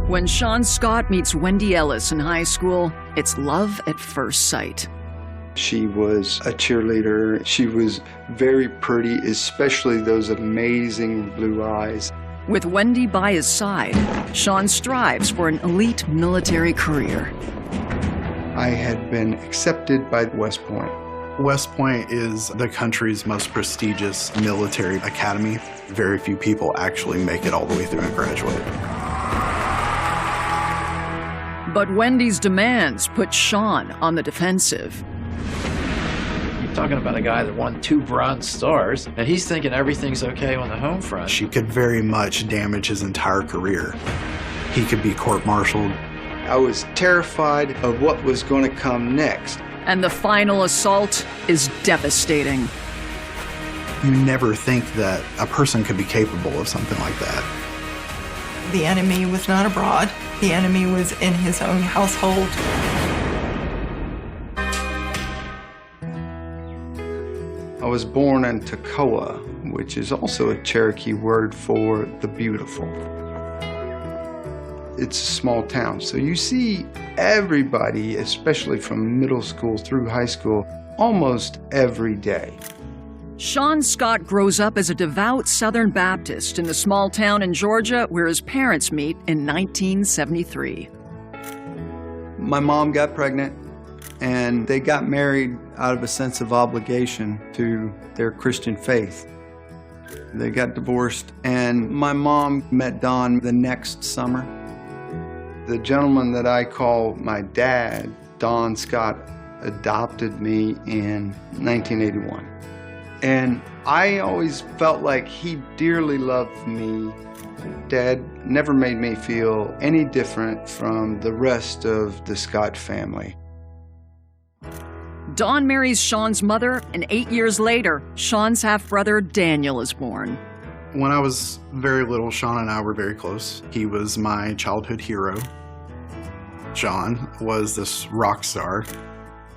When Sean Scott meets Wendy Ellis in high school, it's love at first sight. She was a cheerleader. She was very pretty, especially those amazing blue eyes. With Wendy by his side, Sean strives for an elite military career. I had been accepted by West Point. West Point is the country's most prestigious military academy. Very few people actually make it all the way through and graduate. But Wendy's demands put Sean on the defensive. You're talking about a guy that won 2 Bronze Stars, and he's thinking everything's okay on the home front. She could very much damage his entire career. He could be court-martialed. I was terrified of what was going to come next. And the final assault is devastating. You never think that a person could be capable of something like that. The enemy was not abroad. The enemy was in his own household. I was born in Toccoa, which is also a Cherokee word for the beautiful. It's a small town, so you see everybody, especially from middle school through high school, almost every day. Sean Scott grows up as a devout Southern Baptist in the small town in Georgia where his parents meet in 1973. My mom got pregnant, and they got married out of a sense of obligation to their Christian faith. They got divorced, and my mom met Don the next summer. The gentleman that I call my dad, Don Scott, adopted me in 1981. And I always felt like he dearly loved me. Dad never made me feel any different from the rest of the Scott family. Don marries Sean's mother, and 8 years later, Sean's half-brother Daniel is born. When I was very little, Sean and I were very close. He was my childhood hero. Sean was this rock star.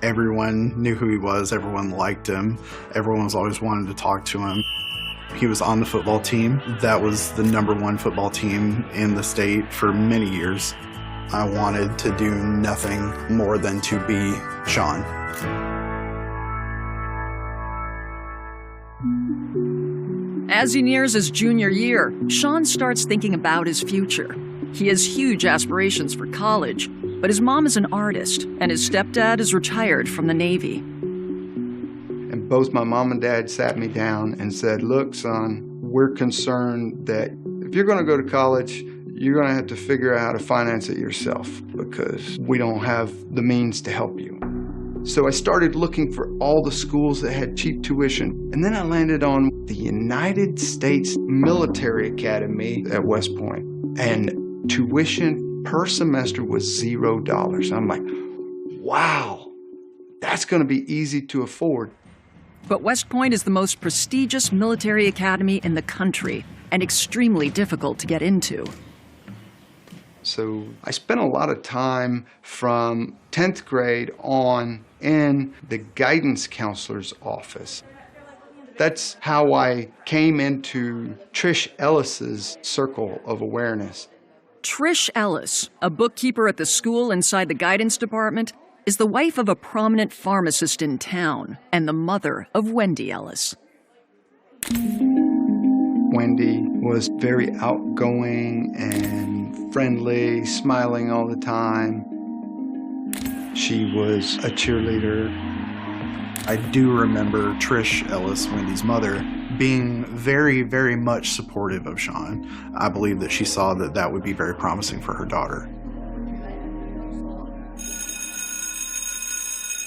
Everyone knew who he was, everyone liked him, everyone was always wanting to talk to him. He was on the football team. That was the #1 football team in the state for many years. I wanted to do nothing more than to be Sean. As he nears his junior year, Sean starts thinking about his future. He has huge aspirations for college, but his mom is an artist, and his stepdad is retired from the Navy. And both my mom and dad sat me down and said, look, son, we're concerned that if you're going to go to college, you're going to have to figure out how to finance it yourself because we don't have the means to help you. So I started looking for all the schools that had cheap tuition, and then I landed on the United States Military Academy at West Point, and tuition per semester was $0. I'm like, wow, that's going to be easy to afford. But West Point is the most prestigious military academy in the country and extremely difficult to get into. So I spent a lot of time from 10th grade on in the guidance counselor's office. That's how I came into Trish Ellis's circle of awareness. Trish Ellis, a bookkeeper at the school inside the guidance department, is the wife of a prominent pharmacist in town and the mother of Wendy Ellis. Wendy was very outgoing and friendly, smiling all the time. She was a cheerleader. I do remember Trish Ellis, Wendy's mother, being very, very much supportive of Sean. I believe that she saw that that would be very promising for her daughter.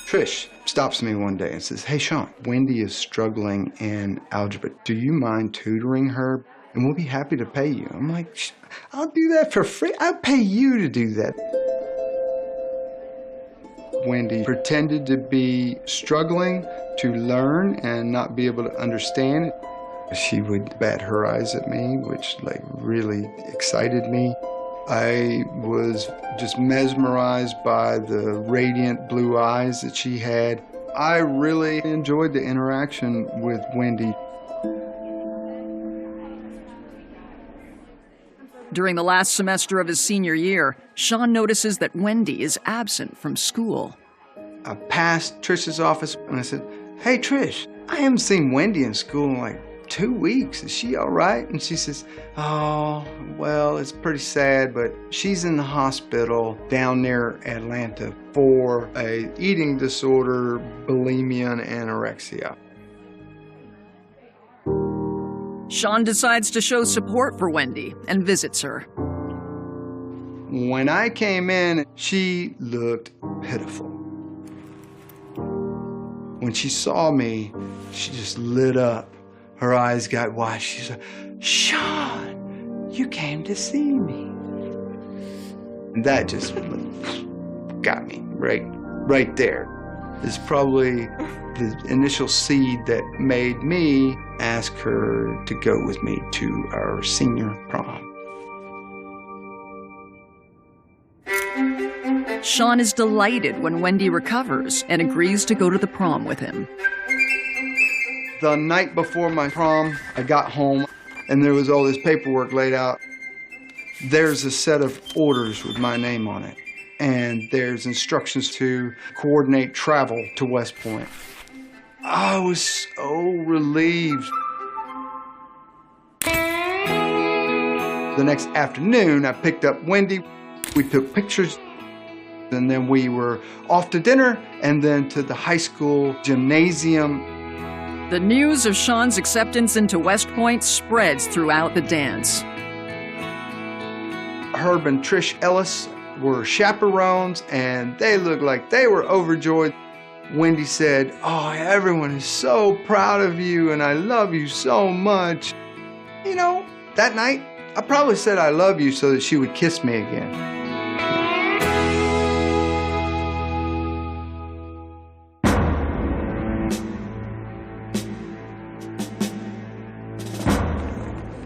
Trish stops me one day and says, hey, Sean, Wendy is struggling in algebra. Do you mind tutoring her? And we'll be happy to pay you. I'm like, I'll do that for free. I'll pay you to do that. Wendy pretended to be struggling to learn and not be able to understand it. She would bat her eyes at me, which really excited me. I was just mesmerized by the radiant blue eyes that she had. I really enjoyed the interaction with Wendy. During the last semester of his senior year, Sean notices that Wendy is absent from school. I passed Trish's office and I said, "Hey, Trish, I haven't seen Wendy in school in like 2 weeks. Is she all right?" And she says, "Oh, well, it's pretty sad, but she's in the hospital down near Atlanta for a eating disorder, bulimia and anorexia." Sean decides to show support for Wendy and visits her. When I came in, she looked pitiful. When she saw me, she just lit up. Her eyes got wide. She said, "Sean, you came to see me." And that just got me right there. It's probably the initial seed that made me ask her to go with me to our senior prom. Sean is delighted when Wendy recovers and agrees to go to the prom with him. The night before my prom, I got home and there was all this paperwork laid out. There's a set of orders with my name on it, and there's instructions to coordinate travel to West Point. I was so relieved. The next afternoon, I picked up Wendy. We took pictures, and then we were off to dinner and then to the high school gymnasium. The news of Sean's acceptance into West Point spreads throughout the dance. Herb and Trish Ellis were chaperones, and they looked like they were overjoyed. Wendy said, "Oh, everyone is so proud of you, and I love you so much." You know, that night, I probably said I love you so that she would kiss me again.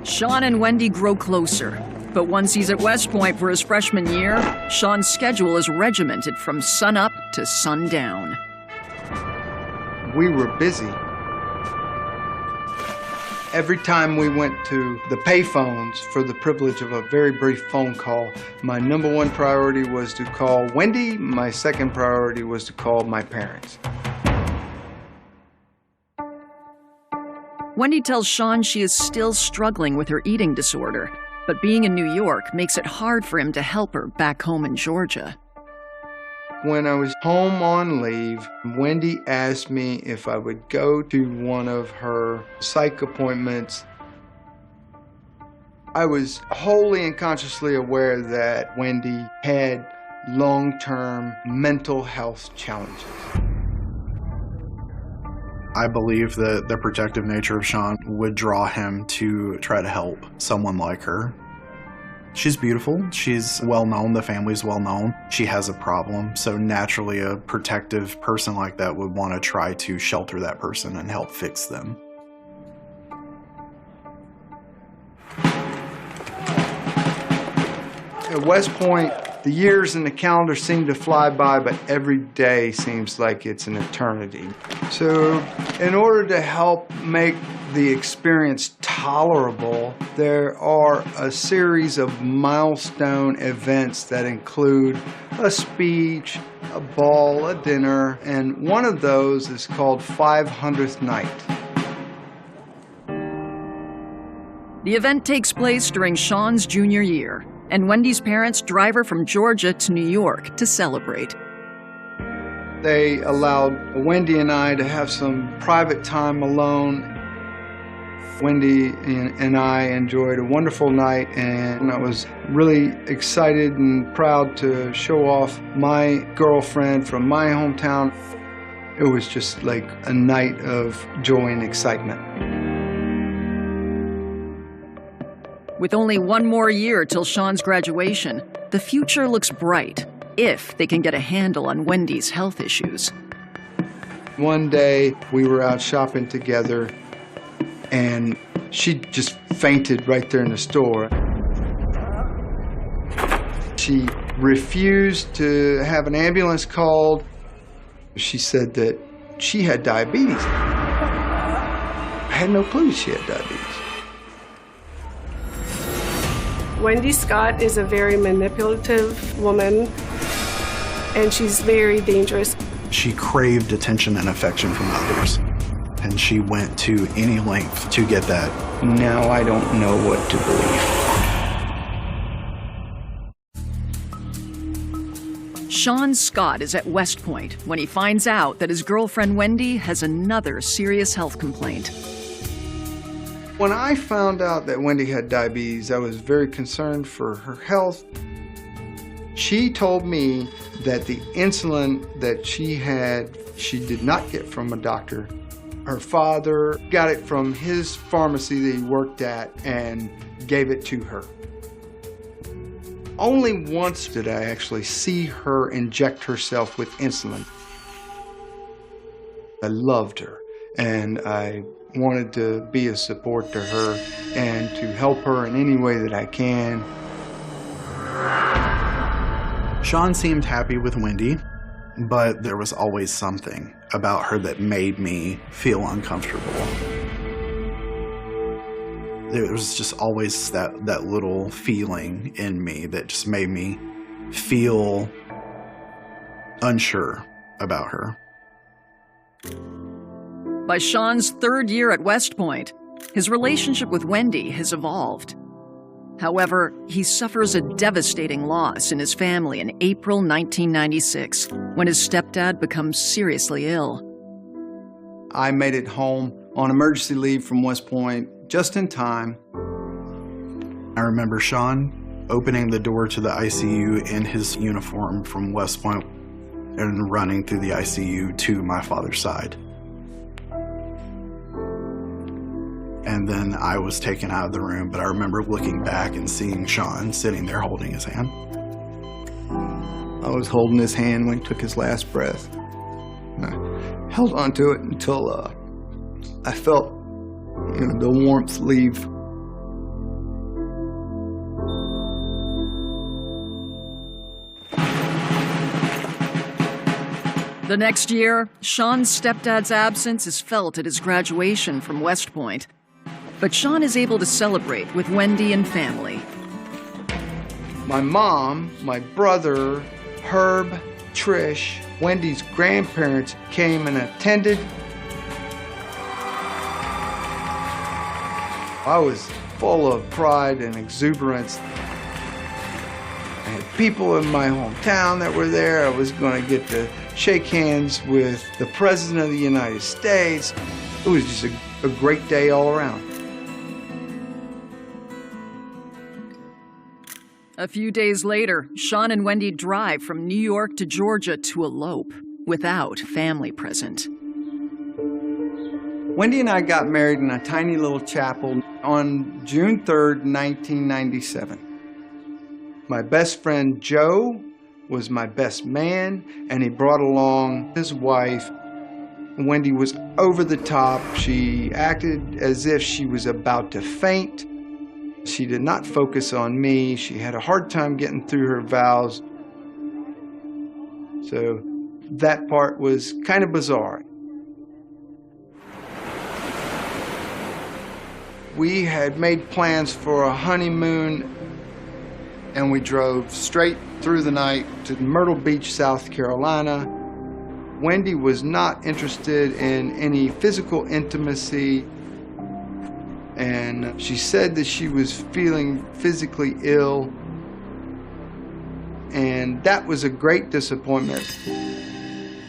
Sean and Wendy grow closer, but once he's at West Point for his freshman year, Sean's schedule is regimented from sunup to sundown. We were busy. Every time we went to the payphones for the privilege of a very brief phone call, my number one priority was to call Wendy. My second priority was to call my parents. Wendy tells Sean she is still struggling with her eating disorder, but being in New York makes it hard for him to help her back home in Georgia. When I was home on leave, Wendy asked me if I would go to one of her psych appointments. I was wholly and consciously aware that Wendy had long-term mental health challenges. I believe that the protective nature of Sean would draw him to try to help someone like her. She's beautiful, she's well-known, the family's well-known, she has a problem, so naturally a protective person like that would want to try to shelter that person and help fix them. At West Point, the years in the calendar seem to fly by, but every day seems like it's an eternity. So in order to help make the experience tolerable, there are a series of milestone events that include a speech, a ball, a dinner, and one of those is called 500th Night. The event takes place during Sean's junior year, and Wendy's parents drive her from Georgia to New York to celebrate. They allowed Wendy and I to have some private time alone. Wendy and I enjoyed a wonderful night, and I was really excited and proud to show off my girlfriend from my hometown. It was just like a night of joy and excitement. With only one more year till Sean's graduation, the future looks bright if they can get a handle on Wendy's health issues. One day, we were out shopping together, and she just fainted right there in the store. She refused to have an ambulance called. She said that she had diabetes. I had no clue she had diabetes. Wendy Scott is a very manipulative woman, and she's very dangerous. She craved attention and affection from others, and she went to any length to get that. Now I don't know what to believe. Sean Scott is at West Point when he finds out that his girlfriend Wendy has another serious health complaint. When I found out that Wendy had diabetes, I was very concerned for her health. She told me that the insulin that she had, she did not get from a doctor. Her father got it from his pharmacy that he worked at and gave it to her. Only once did I actually see her inject herself with insulin. I loved her, and I wanted to be a support to her and to help her in any way that I can. Sean seemed happy with Wendy, but there was always something about her that made me feel uncomfortable. There was just always that little feeling in me that just made me feel unsure about her. By Sean's third year at West Point, his relationship with Wendy has evolved. However, he suffers a devastating loss in his family in April 1996 when his stepdad becomes seriously ill. I made it home on emergency leave from West Point just in time. I remember Sean opening the door to the ICU in his uniform from West Point and running through the ICU to my father's side. And then I was taken out of the room, but I remember looking back and seeing Sean sitting there holding his hand. I was holding his hand when he took his last breath. I held on to it until I felt the warmth leave. The next year, Sean's stepdad's absence is felt at his graduation from West Point. But Sean is able to celebrate with Wendy and family. My mom, my brother, Herb, Trish, Wendy's grandparents came and attended. I was full of pride and exuberance. I had people in my hometown that were there. I was going to get to shake hands with the President of the United States. It was just a great day all around. A few days later, Sean and Wendy drive from New York to Georgia to elope without family present. Wendy and I got married in a tiny little chapel on June 3rd, 1997. My best friend Joe was my best man, and he brought along his wife. Wendy was over the top. She acted as if she was about to faint. She did not focus on me. She had a hard time getting through her vows. So that part was kind of bizarre. We had made plans for a honeymoon, and we drove straight through the night to Myrtle Beach, South Carolina. Wendy was not interested in any physical intimacy, and she said that she was feeling physically ill, and that was a great disappointment.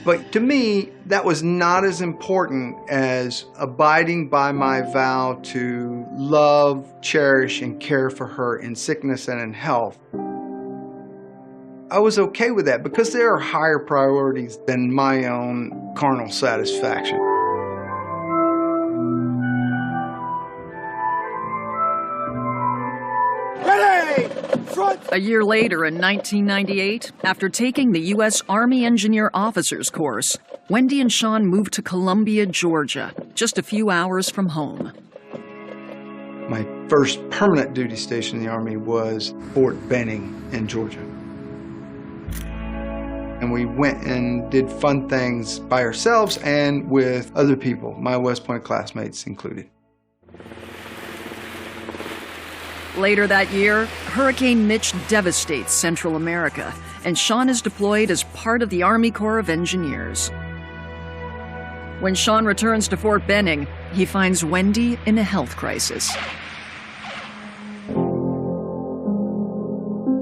But to me, that was not as important as abiding by my vow to love, cherish, and care for her in sickness and in health. I was okay with that because there are higher priorities than my own carnal satisfaction. A year later, in 1998, after taking the U.S. Army Engineer Officers course, Wendy and Sean moved to Columbia, Georgia, just a few hours from home. My first permanent duty station in the Army was Fort Benning in Georgia. And we went and did fun things by ourselves and with other people, my West Point classmates included. Later that year, Hurricane Mitch devastates Central America, and Sean is deployed as part of the Army Corps of Engineers. When Sean returns to Fort Benning, he finds Wendy in a health crisis.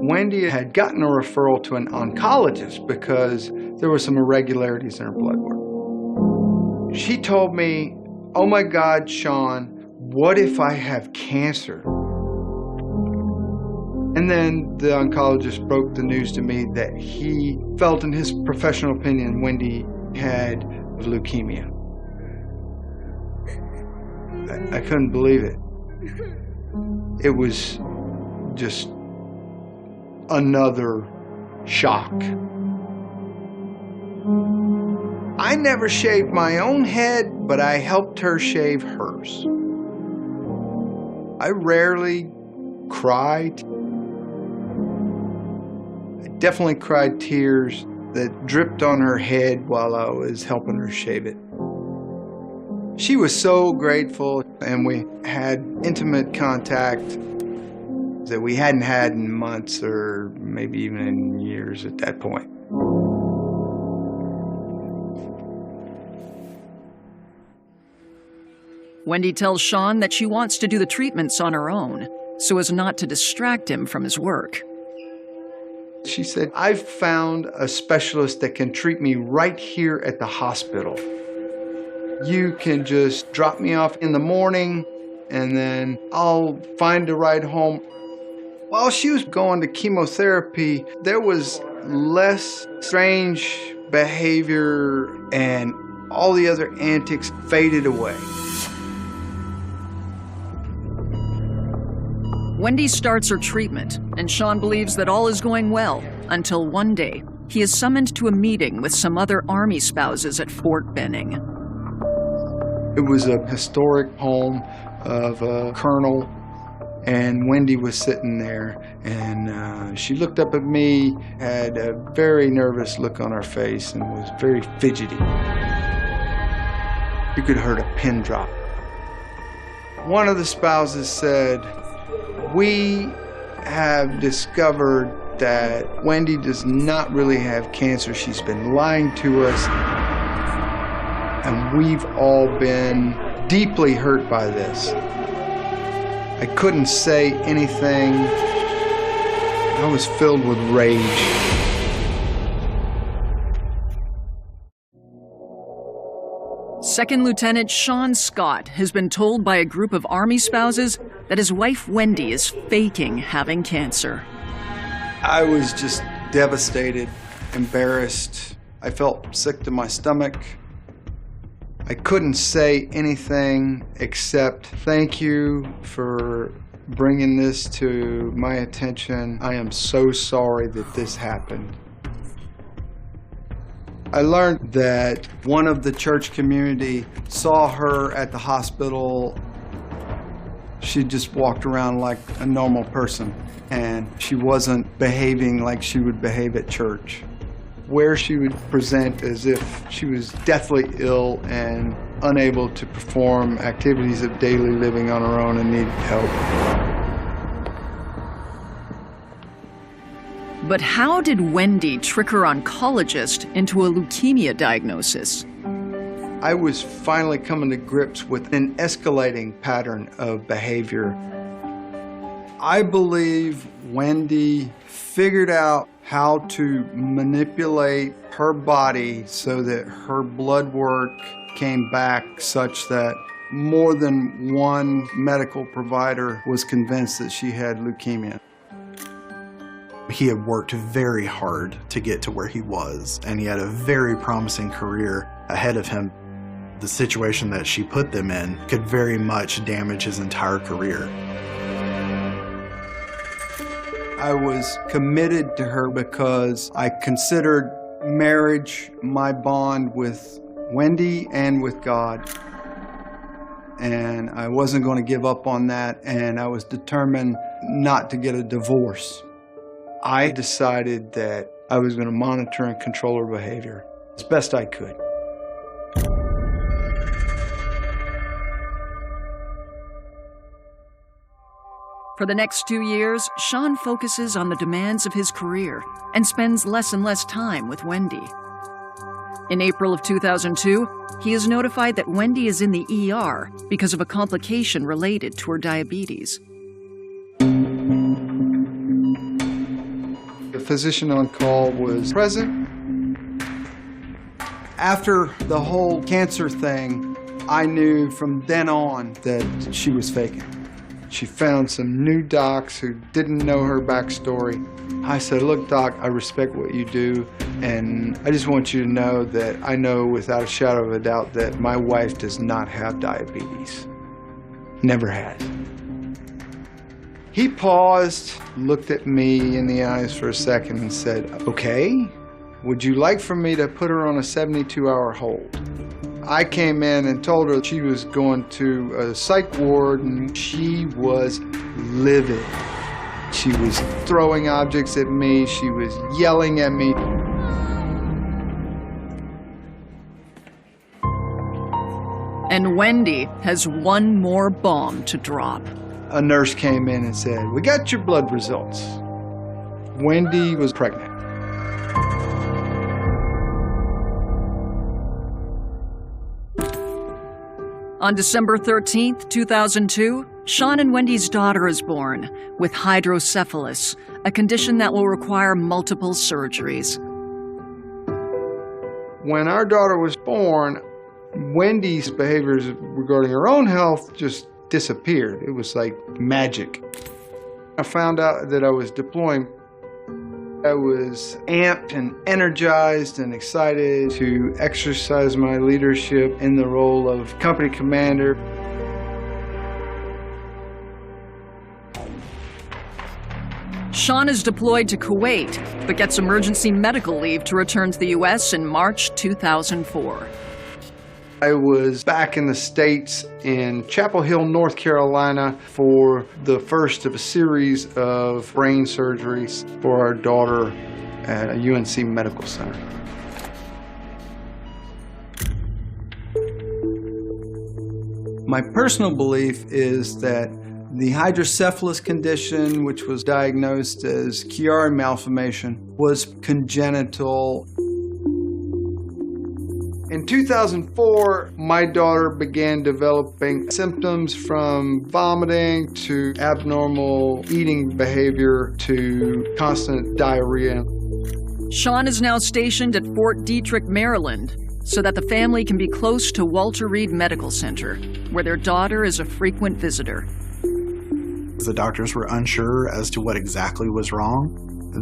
Wendy had gotten a referral to an oncologist because there were some irregularities in her blood work. She told me, "Oh my God, Sean, what if I have cancer?" And then the oncologist broke the news to me that he felt, in his professional opinion, Wendy had leukemia. I couldn't believe it. It was just another shock. I never shaved my own head, but I helped her shave hers. I rarely cried. I definitely cried tears that dripped on her head while I was helping her shave it. She was so grateful, and we had intimate contact that we hadn't had in months or maybe even in years at that point. Wendy tells Sean that she wants to do the treatments on her own, so as not to distract him from his work. She said, "I've found a specialist that can treat me right here at the hospital. You can just drop me off in the morning, and then I'll find a ride home." While she was going to chemotherapy, there was less strange behavior, and all the other antics faded away. Wendy starts her treatment, and Sean believes that all is going well, until one day, he is summoned to a meeting with some other Army spouses at Fort Benning. It was a historic home of a colonel, and Wendy was sitting there, and she looked up at me, had a very nervous look on her face, and was very fidgety. You could hear a pin drop. One of the spouses said, "We have discovered that Wendy does not really have cancer. She's been lying to us, and we've all been deeply hurt by this." I couldn't say anything. I was filled with rage. Second Lieutenant Sean Scott has been told by a group of Army spouses that his wife Wendy is faking having cancer. I was just devastated, embarrassed. I felt sick to my stomach. I couldn't say anything except, "Thank you for bringing this to my attention. I am so sorry that this happened." I learned that one of the church community saw her at the hospital. She just walked around like a normal person, and she wasn't behaving like she would behave at church, where she would present as if she was deathly ill and unable to perform activities of daily living on her own and needed help. But how did Wendy trick her oncologist into a leukemia diagnosis? I was finally coming to grips with an escalating pattern of behavior. I believe Wendy figured out how to manipulate her body so that her blood work came back such that more than one medical provider was convinced that she had leukemia. He had worked very hard to get to where he was, and he had a very promising career ahead of him. The situation that she put them in could very much damage his entire career. I was committed to her because I considered marriage my bond with Wendy and with God. And I wasn't going to give up on that, and I was determined not to get a divorce. I decided that I was going to monitor and control her behavior as best I could. For the next 2 years, Sean focuses on the demands of his career and spends less and less time with Wendy. In April of 2002, he is notified that Wendy is in the ER because of a complication related to her diabetes. The physician on call was present. After the whole cancer thing, I knew from then on that she was faking. She found some new docs who didn't know her backstory. I said, look, doc, I respect what you do, and I just want you to know that I know without a shadow of a doubt that my wife does not have diabetes. Never has. He paused, looked at me in the eyes for a second and said, okay, would you like for me to put her on a 72-hour hold? I came in and told her she was going to a psych ward, and she was livid. She was throwing objects at me. She was yelling at me. And Wendy has one more bomb to drop. A nurse came in and said, we got your blood results. Wendy was pregnant. On December 13th, 2002, Sean and Wendy's daughter is born with hydrocephalus, a condition that will require multiple surgeries. When our daughter was born, Wendy's behaviors regarding her own health just disappeared. It was like magic. I found out that I was deploying. I was amped and energized and excited to exercise my leadership in the role of company commander. Sean is deployed to Kuwait, but gets emergency medical leave to return to the U.S. in March 2004. I was back in the States in Chapel Hill, North Carolina for the first of a series of brain surgeries for our daughter at a UNC medical center. My personal belief is that the hydrocephalus condition, which was diagnosed as Chiari malformation, was congenital. In 2004, my daughter began developing symptoms from vomiting to abnormal eating behavior to constant diarrhea. Sean is now stationed at Fort Detrick, Maryland, so that the family can be close to Walter Reed Medical Center, where their daughter is a frequent visitor. The doctors were unsure as to what exactly was wrong.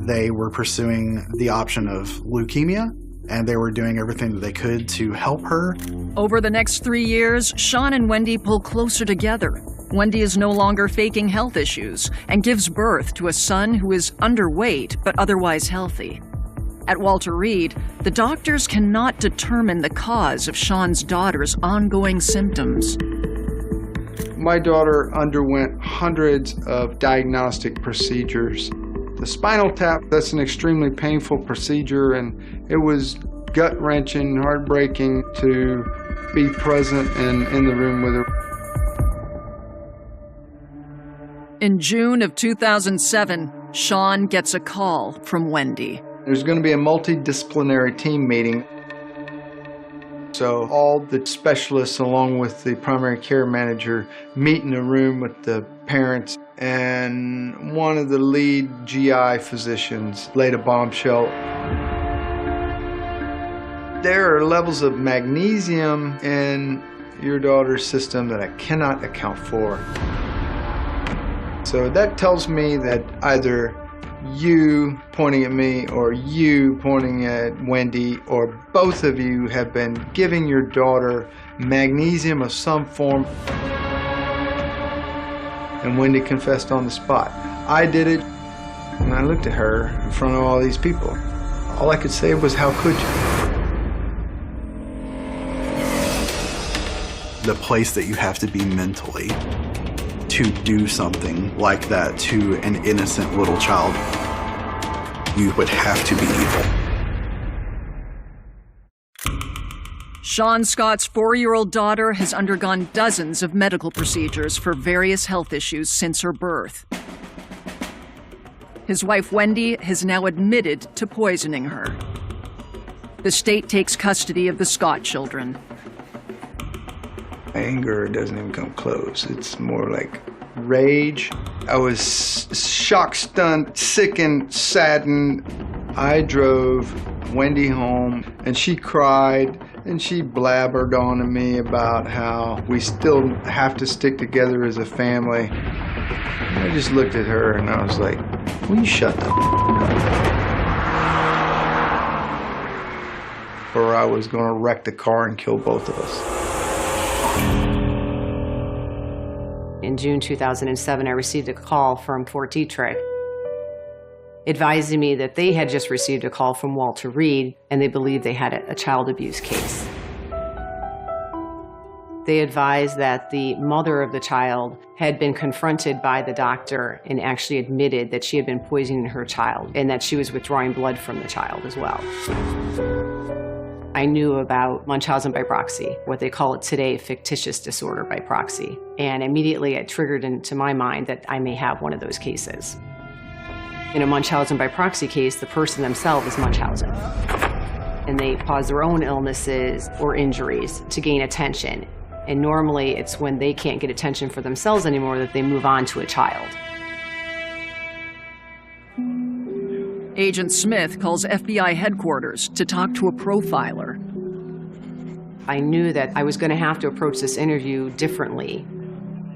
They were pursuing the option of leukemia, and they were doing everything that they could to help her. Over the next 3 years, Sean and Wendy pull closer together. Wendy is no longer faking health issues and gives birth to a son who is underweight but otherwise healthy. At Walter Reed, the doctors cannot determine the cause of Sean's daughter's ongoing symptoms. My daughter underwent hundreds of diagnostic procedures. The spinal tap, that's an extremely painful procedure, and it was gut-wrenching, heartbreaking to be present and in the room with her. In June of 2007, Sean gets a call from Wendy. There's going to be a multidisciplinary team meeting. So all the specialists, along with the primary care manager, meet in a room with the parents, and one of the lead GI physicians laid a bombshell. There are levels of magnesium in your daughter's system that I cannot account for. So that tells me that either you pointing at me or you pointing at Wendy or both of you have been giving your daughter magnesium of some form. And Wendy confessed on the spot. I did it, and I looked at her in front of all these people. All I could say was, how could you? The place that you have to be mentally to do something like that to an innocent little child, you would have to be evil. Sean Scott's 4-year-old daughter has undergone dozens of medical procedures for various health issues since her birth. His wife, Wendy, has now admitted to poisoning her. The state takes custody of the Scott children. Anger doesn't even come close. It's more like rage. I was shocked, stunned, sickened, saddened. I drove Wendy home, and she cried, and she blabbered on to me about how we still have to stick together as a family. And I just looked at her, and I was like, will you shut the up? Or I was going to wreck the car and kill both of us. In June 2007, I received a call from Fort Detrick advising me that they had just received a call from Walter Reed, and they believed they had a child abuse case. They advised that the mother of the child had been confronted by the doctor and actually admitted that she had been poisoning her child and that she was withdrawing blood from the child as well. I knew about Munchausen by proxy, what they call it today, fictitious disorder by proxy. And immediately it triggered into my mind that I may have one of those cases. In a Munchausen by proxy case, the person themselves is Munchausen. And they cause their own illnesses or injuries to gain attention. And normally it's when they can't get attention for themselves anymore that they move on to a child. Agent Smith calls FBI headquarters to talk to a profiler. I knew that I was going to have to approach this interview differently.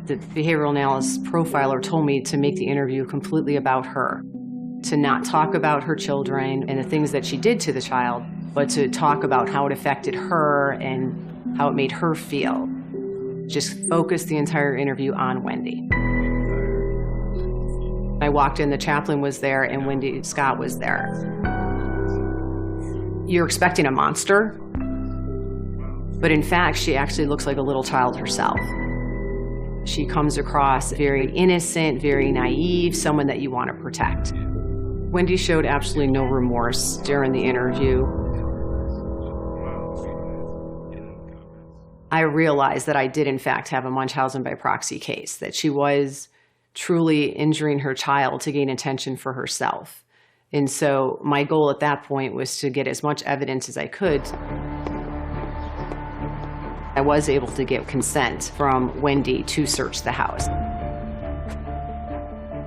The behavioral analysis profiler told me to make the interview completely about her, to not talk about her children and the things that she did to the child, but to talk about how it affected her and how it made her feel. Just focus the entire interview on Wendy. I walked in, the chaplain was there, and Wendy Scott was there. You're expecting a monster, but in fact, she actually looks like a little child herself. She comes across very innocent, very naive, someone that you want to protect. Wendy showed absolutely no remorse during the interview. I realized that I did, in fact, have a Munchausen by proxy case, that she was truly injuring her child to gain attention for herself. And so my goal at that point was to get as much evidence as I could. I was able to get consent from Wendy to search the house.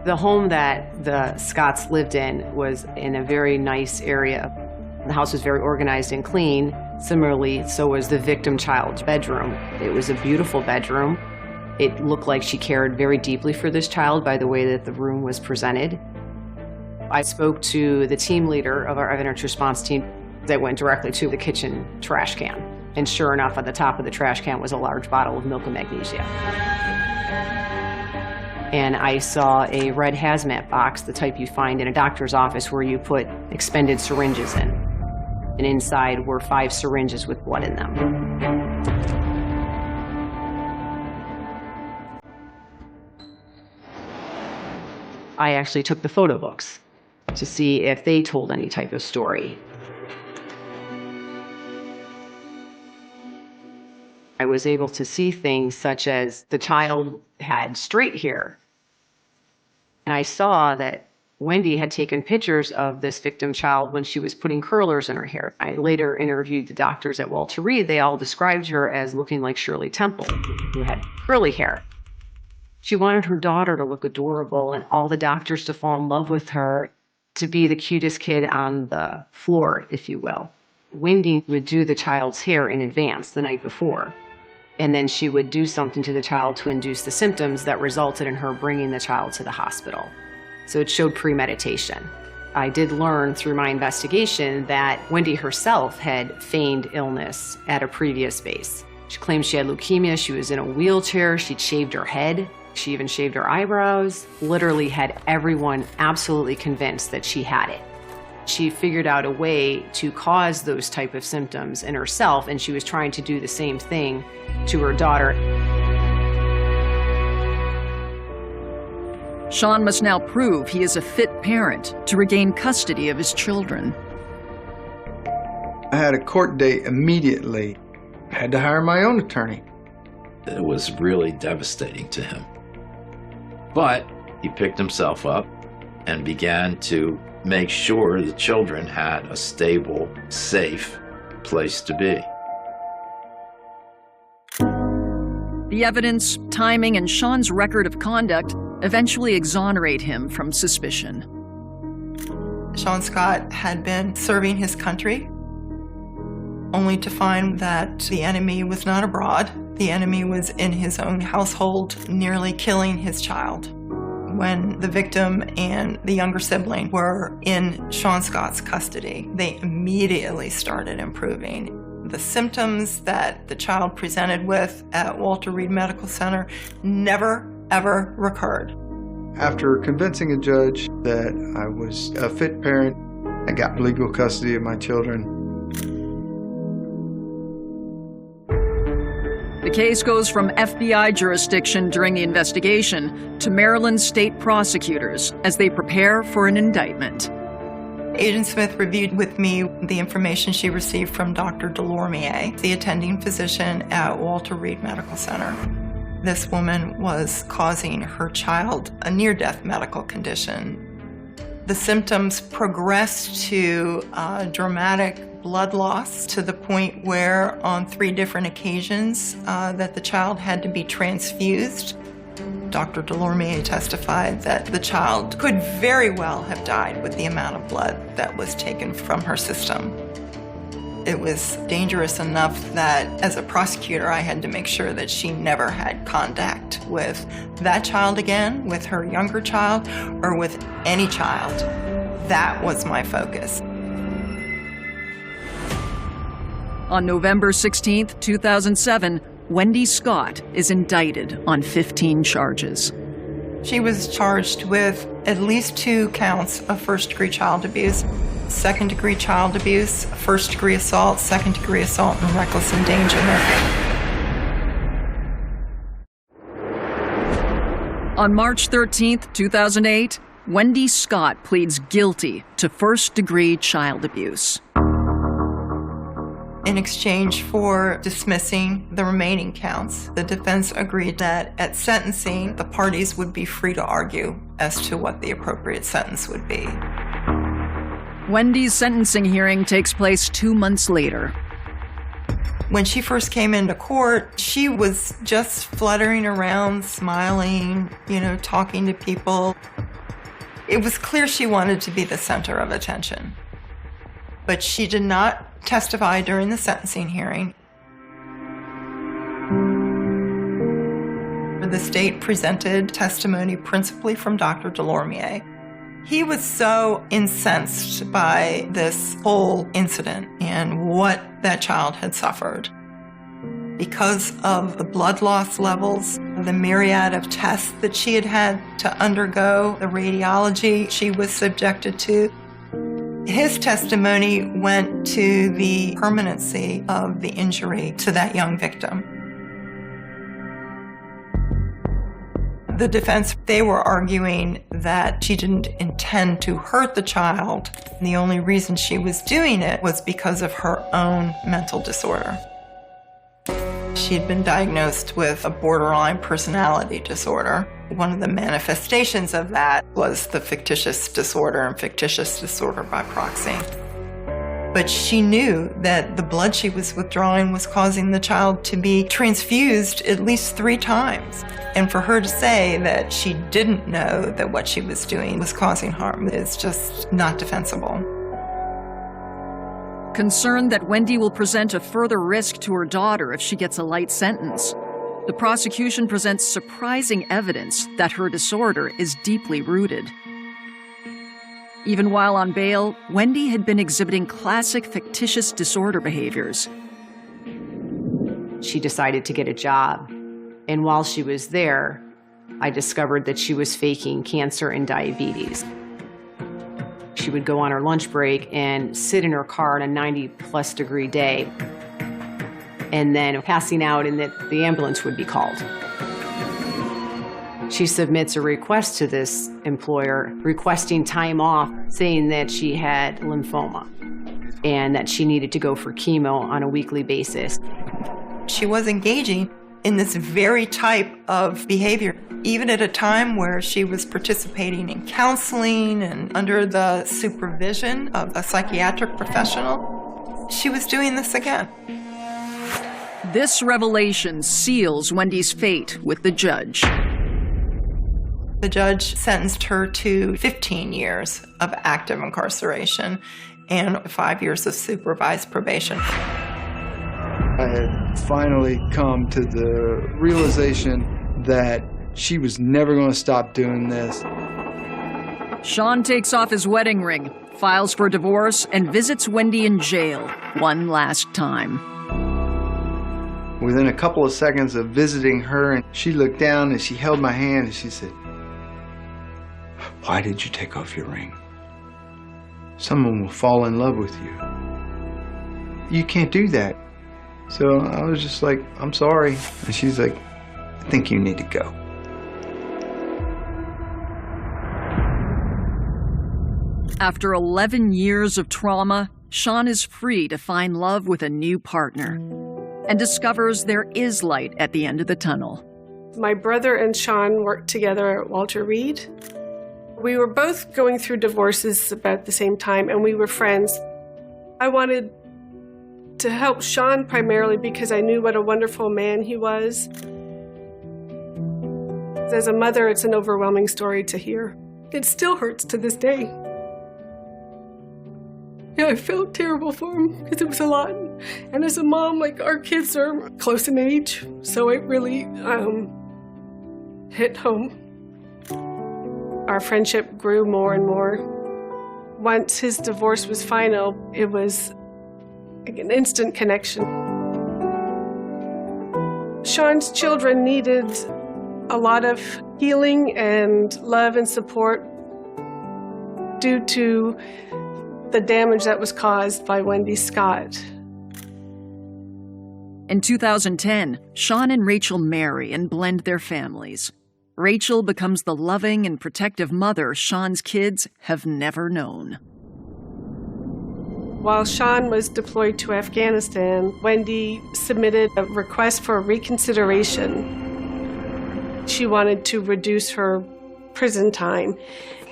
The home that the Scotts lived in was in a very nice area. The house was very organized and clean. Similarly, so was the victim child's bedroom. It was a beautiful bedroom. It looked like she cared very deeply for this child by the way that the room was presented. I spoke to the team leader of our evidence response team that went directly to the kitchen trash can. And sure enough, at the top of the trash can was a large bottle of milk and magnesia. And I saw a red hazmat box, the type you find in a doctor's office where you put expended syringes in. And inside were 5 syringes with blood in them. I actually took the photo books to see if they told any type of story. I was able to see things such as the child had straight hair. And I saw that Wendy had taken pictures of this victim child when she was putting curlers in her hair. I later interviewed the doctors at Walter Reed. They all described her as looking like Shirley Temple, who had curly hair. She wanted her daughter to look adorable and all the doctors to fall in love with her, to be the cutest kid on the floor, if you will. Wendy would do the child's hair in advance the night before, and then she would do something to the child to induce the symptoms that resulted in her bringing the child to the hospital. So it showed premeditation. I did learn through my investigation that Wendy herself had feigned illness at a previous base. She claimed she had leukemia, she was in a wheelchair, she'd shaved her head. She even shaved her eyebrows, literally had everyone absolutely convinced that she had it. She figured out a way to cause those type of symptoms in herself, and she was trying to do the same thing to her daughter. Sean must now prove he is a fit parent to regain custody of his children. I had a court date immediately. had to hire my own attorney. It was really devastating to him. But he picked himself up and began to make sure the children had a stable, safe place to be. The evidence, timing, and Sean's record of conduct eventually exonerate him from suspicion. Sean Scott had been serving his country, only to find that the enemy was not abroad. The enemy was in his own household, nearly killing his child. When the victim and the younger sibling were in Sean Scott's custody, they immediately started improving. The symptoms that the child presented with at Walter Reed Medical Center never, ever recurred. After convincing a judge that I was a fit parent, I got legal custody of my children. The case goes from FBI jurisdiction during the investigation to Maryland state prosecutors as they prepare for an indictment. Agent Smith reviewed with me the information she received from Dr. Delormier, the attending physician at Walter Reed Medical Center. This woman was causing her child a near-death medical condition. The symptoms progressed to dramatic blood loss to the point where on 3 different occasions that the child had to be transfused. Dr. Delormier testified that the child could very well have died with the amount of blood that was taken from her system. It was dangerous enough that as a prosecutor, I had to make sure that she never had contact with that child again, with her younger child, or with any child. That was my focus. On November 16, 2007, Wendy Scott is indicted on 15 charges. She was charged with at least 2 counts of first-degree child abuse, second-degree child abuse, first-degree assault, second-degree assault, and reckless endangerment. On March 13, 2008, Wendy Scott pleads guilty to first-degree child abuse. In exchange for dismissing the remaining counts, the defense agreed that at sentencing, the parties would be free to argue as to what the appropriate sentence would be. Wendy's sentencing hearing takes place 2 months later. When she first came into court, she was just fluttering around, smiling, talking to people. It was clear she wanted to be the center of attention. But she did not testify during the sentencing hearing. The state presented testimony principally from Dr. Delormier. He was so incensed by this whole incident and what that child had suffered. Because of the blood loss levels, the myriad of tests that she had had to undergo, the radiology she was subjected to, his testimony went to the permanency of the injury to that young victim. The defense, they were arguing that she didn't intend to hurt the child. The only reason she was doing it was because of her own mental disorder. She had been diagnosed with a borderline personality disorder. One of the manifestations of that was the fictitious disorder and fictitious disorder by proxy. But she knew that the blood she was withdrawing was causing the child to be transfused at least 3 times. And for her to say that she didn't know that what she was doing was causing harm is just not defensible. Concerned that Wendy will present a further risk to her daughter if she gets a light sentence, the prosecution presents surprising evidence that her disorder is deeply rooted. Even while on bail, Wendy had been exhibiting classic fictitious disorder behaviors. She decided to get a job, and while she was there, I discovered that she was faking cancer and diabetes. She would go on her lunch break and sit in her car on a 90-plus degree day, and then passing out, and that the ambulance would be called. She submits a request to this employer requesting time off, saying that she had lymphoma and that she needed to go for chemo on a weekly basis. She was engaging in this very type of behavior, even at a time where she was participating in counseling and under the supervision of a psychiatric professional. She was doing this again. This revelation seals Wendy's fate with the judge. The judge sentenced her to 15 years of active incarceration and 5 years of supervised probation. I had finally come to the realization that she was never going to stop doing this. Sean takes off his wedding ring, files for divorce, and visits Wendy in jail one last time. Within a couple of seconds of visiting her, and she looked down and she held my hand and she said, "Why did you take off your ring? Someone will fall in love with you. You can't do that." So I was just like, "I'm sorry." And she's like, "I think you need to go." After 11 years of trauma, Sean is free to find love with a new partner and discovers there is light at the end of the tunnel. My brother and Sean worked together at Walter Reed. We were both going through divorces about the same time, and we were friends. I wanted to help Sean primarily because I knew what a wonderful man he was. As a mother, it's an overwhelming story to hear. It still hurts to this day. Yeah, I felt terrible for him because it was a lot. And as a mom, like, our kids are close in age, so it really hit home. Our friendship grew more and more. Once his divorce was final, it was like an instant connection. Sean's children needed a lot of healing and love and support due to the damage that was caused by Wendy Scott. In 2010, Sean and Rachel marry and blend their families. Rachel becomes the loving and protective mother Sean's kids have never known. While Sean was deployed to Afghanistan, Wendy submitted a request for reconsideration. She wanted to reduce her prison time,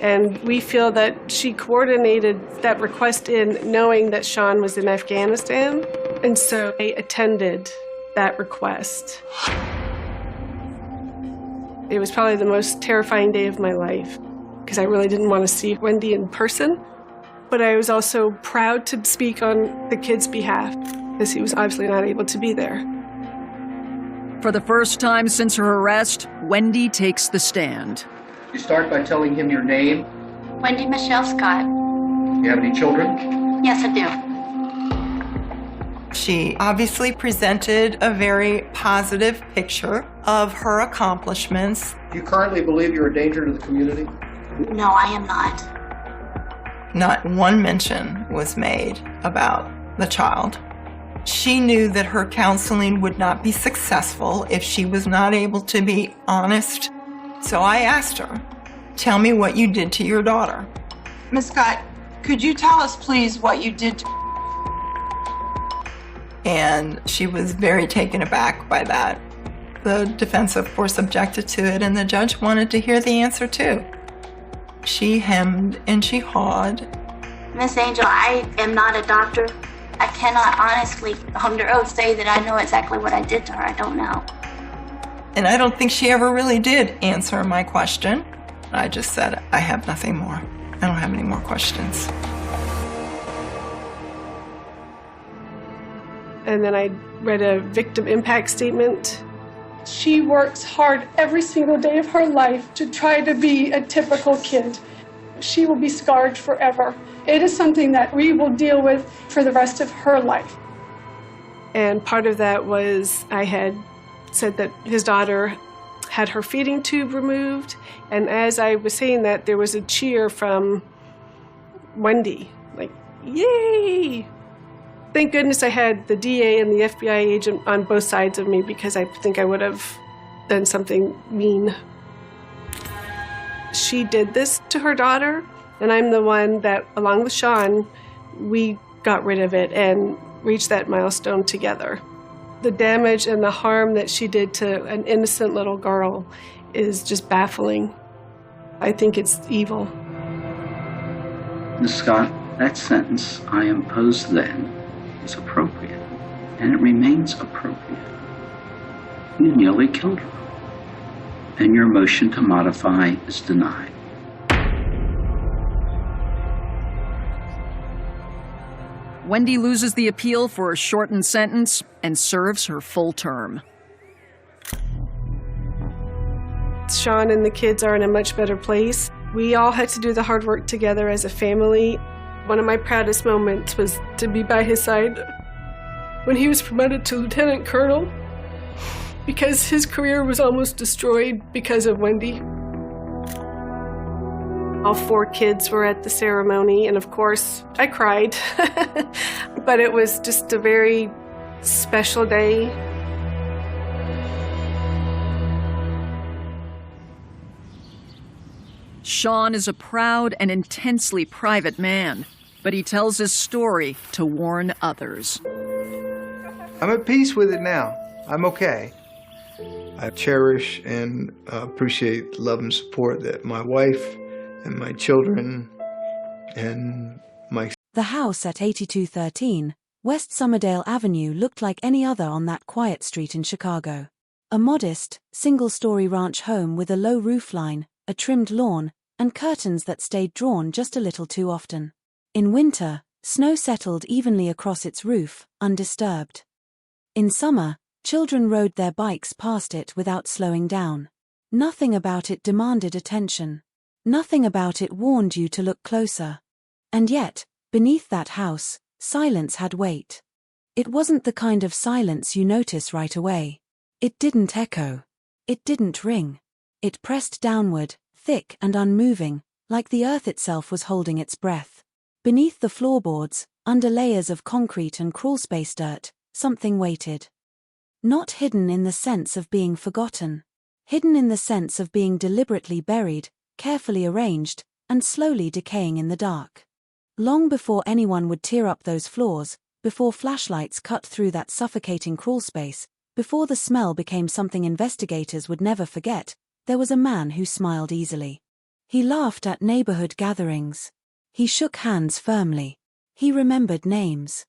and we feel that she coordinated that request in knowing that Sean was in Afghanistan, and so I attended that request. It was probably the most terrifying day of my life because I really didn't want to see Wendy in person, but I was also proud to speak on the kid's behalf because he was obviously not able to be there. For the first time since her arrest, Wendy takes the stand. You start by telling him your name. Wendy Michelle Scott. Do you have any children? Yes, I do. She obviously presented a very positive picture of her accomplishments. Do you currently believe you're a danger to the community? No, I am not. Not one mention was made about the child. She knew that her counseling would not be successful if she was not able to be honest. So I asked her, "Tell me what you did to your daughter." Ms. Scott, could you tell us, please, what you did to... And she was very taken aback by that. The defense, of course, objected to it, and the judge wanted to hear the answer, too. She hemmed and she hawed. Miss Angel, I am not a doctor. I cannot honestly, under oath, say that I know exactly what I did to her. I don't know. And I don't think she ever really did answer my question. I just said, "I have nothing more. I don't have any more questions." And then I read a victim impact statement. She works hard every single day of her life to try to be a typical kid. She will be scarred forever. It is something that we will deal with for the rest of her life. And part of that was I had said that his daughter had her feeding tube removed. And as I was saying that, there was a cheer from Wendy, like, "Yay!" Thank goodness I had the DA and the FBI agent on both sides of me because I think I would have done something mean. She did this to her daughter, and I'm the one that, along with Sean, we got rid of it and reached that milestone together. The damage and the harm that she did to an innocent little girl is just baffling. I think it's evil. Ms. Scott, that sentence I imposed then was appropriate, and it remains appropriate. You nearly killed her, and your motion to modify is denied. Wendy loses the appeal for a shortened sentence and serves her full term. Sean and the kids are in a much better place. We all had to do the hard work together as a family. One of my proudest moments was to be by his side when he was promoted to lieutenant colonel, because his career was almost destroyed because of Wendy. All 4 kids were at the ceremony, and of course, I cried. But it was just a very special day. Sean is a proud and intensely private man, but he tells his story to warn others. I'm at peace with it now. I'm okay. I cherish and appreciate the love and support that my wife and my children and my... The house at 8213 West Summerdale Avenue looked like any other on that quiet street in Chicago. A modest, single-story ranch home with a low roofline, a trimmed lawn, and curtains that stayed drawn just a little too often. In winter, snow settled evenly across its roof, undisturbed. In summer, children rode their bikes past it without slowing down. Nothing about it demanded attention. Nothing about it warned you to look closer. And yet, beneath that house, silence had weight. It wasn't the kind of silence you notice right away. It didn't echo. It didn't ring. It pressed downward, thick and unmoving, like the earth itself was holding its breath. Beneath the floorboards, under layers of concrete and crawlspace dirt, something waited. Not hidden in the sense of being forgotten. Hidden in the sense of being deliberately buried, carefully arranged, and slowly decaying in the dark. Long before anyone would tear up those floors, before flashlights cut through that suffocating crawlspace, before the smell became something investigators would never forget, there was a man who smiled easily. He laughed at neighborhood gatherings. He shook hands firmly. He remembered names.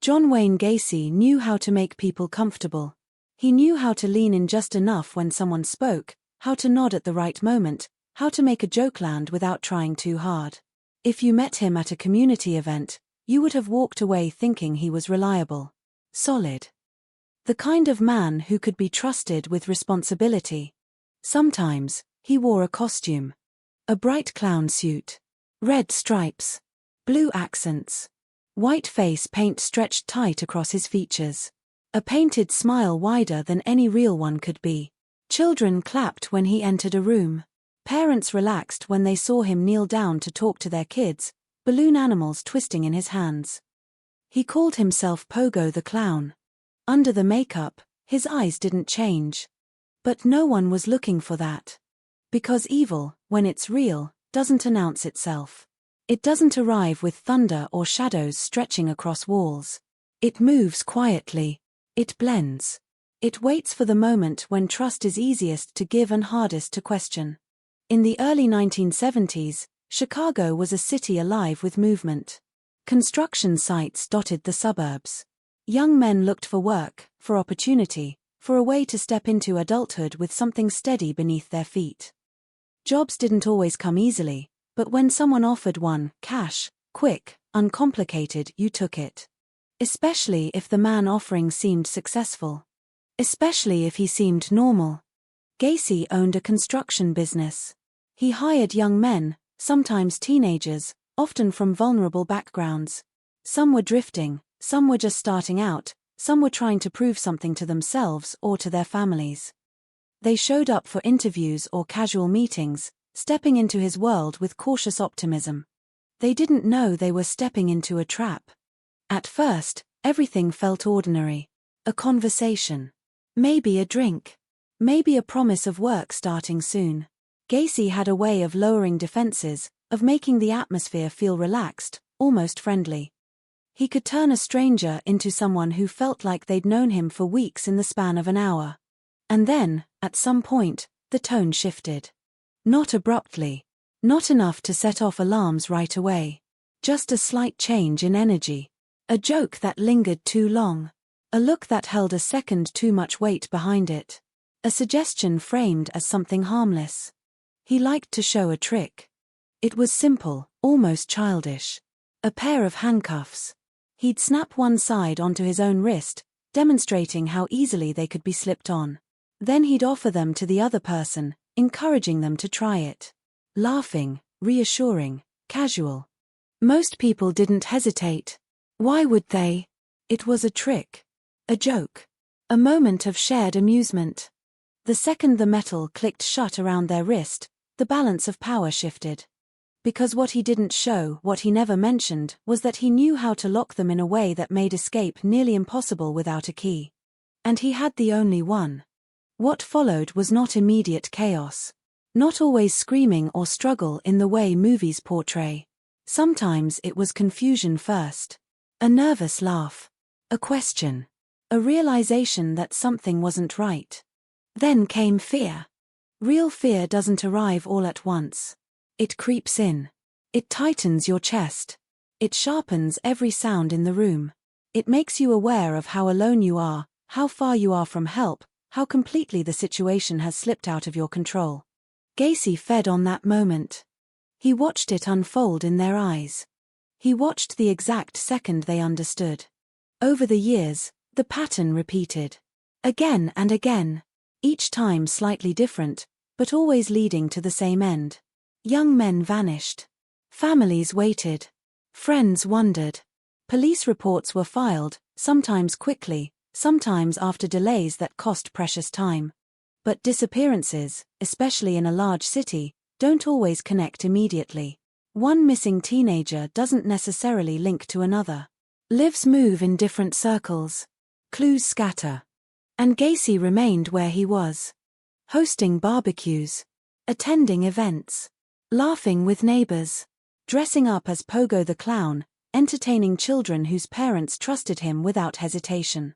John Wayne Gacy knew how to make people comfortable. He knew how to lean in just enough when someone spoke, how to nod at the right moment, how to make a joke land without trying too hard. If you met him at a community event, you would have walked away thinking he was reliable. Solid. The kind of man who could be trusted with responsibility. Sometimes, he wore a costume. A bright clown suit. Red stripes. Blue accents. White face paint stretched tight across his features. A painted smile wider than any real one could be. Children clapped when he entered a room. Parents relaxed when they saw him kneel down to talk to their kids, balloon animals twisting in his hands. He called himself Pogo the Clown. Under the makeup, his eyes didn't change. But no one was looking for that. Because evil, when it's real, doesn't announce itself. It doesn't arrive with thunder or shadows stretching across walls. It moves quietly. It blends. It waits for the moment when trust is easiest to give and hardest to question. In the early 1970s, Chicago was a city alive with movement. Construction sites dotted the suburbs. Young men looked for work, for opportunity, for a way to step into adulthood with something steady beneath their feet. Jobs didn't always come easily, but when someone offered one, cash, quick, uncomplicated, you took it. Especially if the man offering seemed successful. Especially if he seemed normal. Gacy owned a construction business. He hired young men, sometimes teenagers, often from vulnerable backgrounds. Some were drifting, some were just starting out, some were trying to prove something to themselves or to their families. They showed up for interviews or casual meetings, stepping into his world with cautious optimism. They didn't know they were stepping into a trap. At first, everything felt ordinary. A conversation. Maybe a drink. Maybe a promise of work starting soon. Gacy had a way of lowering defenses, of making the atmosphere feel relaxed, almost friendly. He could turn a stranger into someone who felt like they'd known him for weeks in the span of an hour. And then, at some point, the tone shifted. Not abruptly. Not enough to set off alarms right away. Just a slight change in energy. A joke that lingered too long. A look that held a second too much weight behind it. A suggestion framed as something harmless. He liked to show a trick. It was simple, almost childish. A pair of handcuffs. He'd snap one side onto his own wrist, demonstrating how easily they could be slipped on. Then he'd offer them to the other person, encouraging them to try it. Laughing, reassuring, casual. Most people didn't hesitate. Why would they? It was a trick. A joke. A moment of shared amusement. The second the metal clicked shut around their wrist, the balance of power shifted. Because what he didn't show, what he never mentioned, was that he knew how to lock them in a way that made escape nearly impossible without a key. And he had the only one. What followed was not immediate chaos. Not always screaming or struggle in the way movies portray. Sometimes it was confusion first. A nervous laugh. A question. A realization that something wasn't right. Then came fear. Real fear doesn't arrive all at once. It creeps in. It tightens your chest. It sharpens every sound in the room. It makes you aware of how alone you are, how far you are from help, how completely the situation has slipped out of your control. Gacy fed on that moment. He watched it unfold in their eyes. He watched the exact second they understood. Over the years, the pattern repeated. Again and again. Each time slightly different, but always leading to the same end. Young men vanished. Families waited. Friends wondered. Police reports were filed, sometimes quickly, sometimes after delays that cost precious time. But disappearances, especially in a large city, don't always connect immediately. One missing teenager doesn't necessarily link to another. Lives move in different circles. Clues scatter. And Gacy remained where he was. Hosting barbecues. Attending events. Laughing with neighbors. Dressing up as Pogo the Clown, entertaining children whose parents trusted him without hesitation.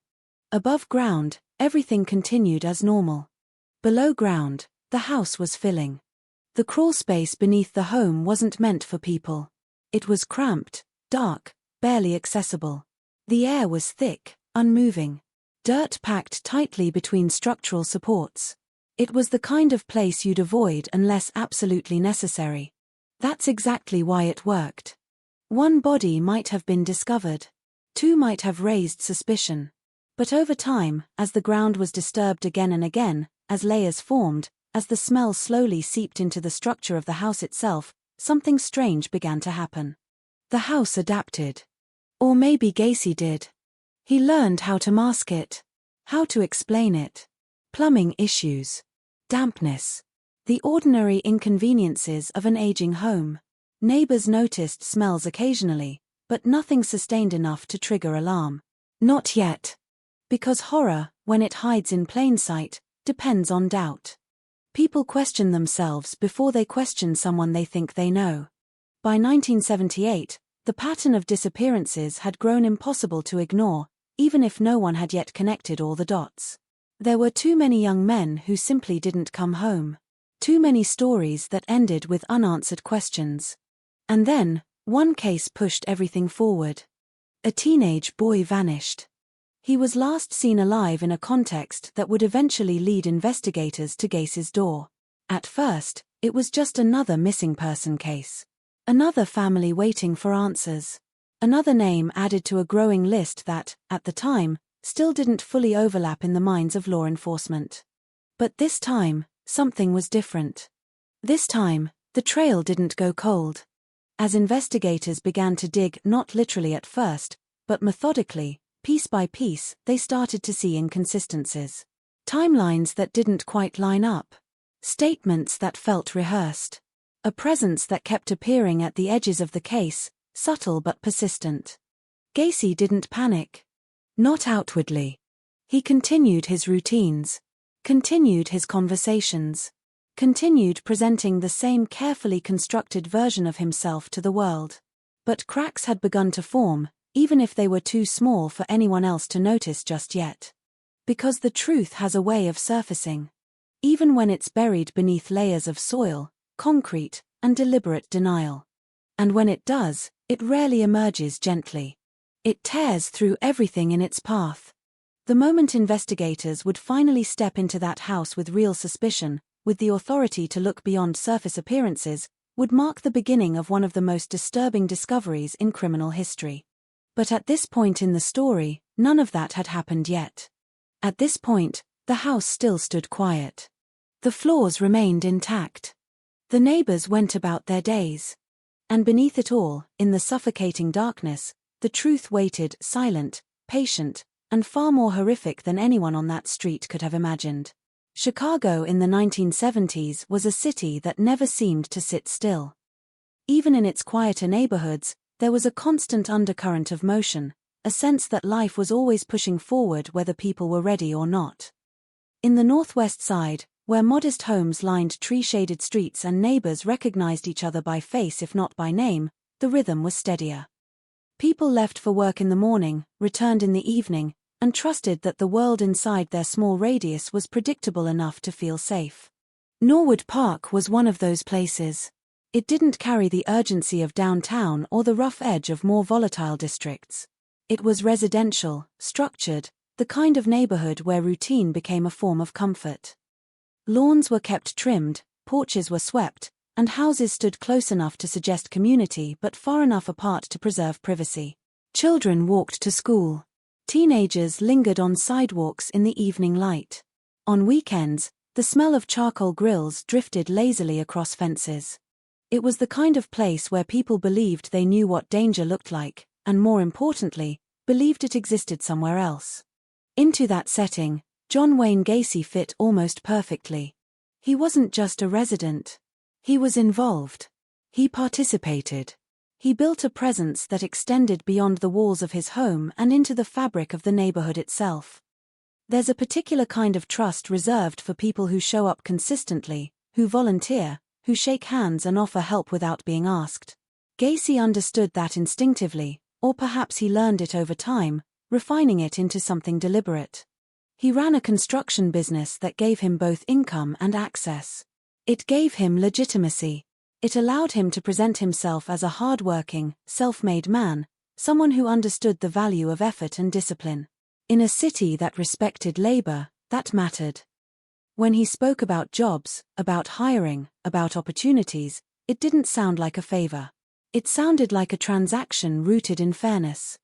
Above ground, everything continued as normal. Below ground, the house was filling. The crawl space beneath the home wasn't meant for people. It was cramped, dark, barely accessible. The air was thick, unmoving. Dirt packed tightly between structural supports. It was the kind of place you'd avoid unless absolutely necessary. That's exactly why it worked. One body might have been discovered. Two might have raised suspicion. But over time, as the ground was disturbed again and again, as layers formed, as the smell slowly seeped into the structure of the house itself, something strange began to happen. The house adapted. Or maybe Gacy did. He learned how to mask it. How to explain it. Plumbing issues. Dampness. The ordinary inconveniences of an aging home. Neighbors noticed smells occasionally, but nothing sustained enough to trigger alarm. Not yet. Because horror, when it hides in plain sight, depends on doubt. People question themselves before they question someone they think they know. By 1978, the pattern of disappearances had grown impossible to ignore, even if no one had yet connected all the dots. There were too many young men who simply didn't come home. Too many stories that ended with unanswered questions. And then, one case pushed everything forward. A teenage boy vanished. He was last seen alive in a context that would eventually lead investigators to Gacy's door. At first, it was just another missing person case. Another family waiting for answers. Another name added to a growing list that, at the time, still didn't fully overlap in the minds of law enforcement. But this time, something was different. This time, the trail didn't go cold. As investigators began to dig not literally at first, but methodically, piece by piece, they started to see inconsistencies. Timelines that didn't quite line up. Statements that felt rehearsed. A presence that kept appearing at the edges of the case, subtle but persistent. Gacy didn't panic. Not outwardly. He continued his routines. Continued his conversations. Continued presenting the same carefully constructed version of himself to the world. But cracks had begun to form, even if they were too small for anyone else to notice just yet. Because the truth has a way of surfacing. Even when it's buried beneath layers of soil, concrete, and deliberate denial. And when it does, it rarely emerges gently. It tears through everything in its path. The moment investigators would finally step into that house with real suspicion, with the authority to look beyond surface appearances, would mark the beginning of one of the most disturbing discoveries in criminal history. But at this point in the story, none of that had happened yet. At this point, the house still stood quiet. The floors remained intact. The neighbors went about their days. And beneath it all, in the suffocating darkness, the truth waited, silent, patient, and far more horrific than anyone on that street could have imagined. Chicago in the 1970s was a city that never seemed to sit still. Even in its quieter neighborhoods, there was a constant undercurrent of motion, a sense that life was always pushing forward whether people were ready or not. In the Northwest Side, where modest homes lined tree-shaded streets and neighbors recognized each other by face if not by name, the rhythm was steadier. People left for work in the morning, returned in the evening, and trusted that the world inside their small radius was predictable enough to feel safe. Norwood Park was one of those places. It didn't carry the urgency of downtown or the rough edge of more volatile districts. It was residential, structured, the kind of neighborhood where routine became a form of comfort. Lawns were kept trimmed, porches were swept, and houses stood close enough to suggest community but far enough apart to preserve privacy. Children walked to school. Teenagers lingered on sidewalks in the evening light. On weekends, the smell of charcoal grills drifted lazily across fences. It was the kind of place where people believed they knew what danger looked like, and more importantly, believed it existed somewhere else. Into that setting, John Wayne Gacy fit almost perfectly. He wasn't just a resident. He was involved. He participated. He built a presence that extended beyond the walls of his home and into the fabric of the neighborhood itself. There's a particular kind of trust reserved for people who show up consistently, who volunteer, who shake hands and offer help without being asked. Gacy understood that instinctively, or perhaps he learned it over time, refining it into something deliberate. He ran a construction business that gave him both income and access. It gave him legitimacy. It allowed him to present himself as a hard-working, self-made man, someone who understood the value of effort and discipline. In a city that respected labor, that mattered. When he spoke about jobs, about hiring, about opportunities, it didn't sound like a favor. It sounded like a transaction rooted in fairness.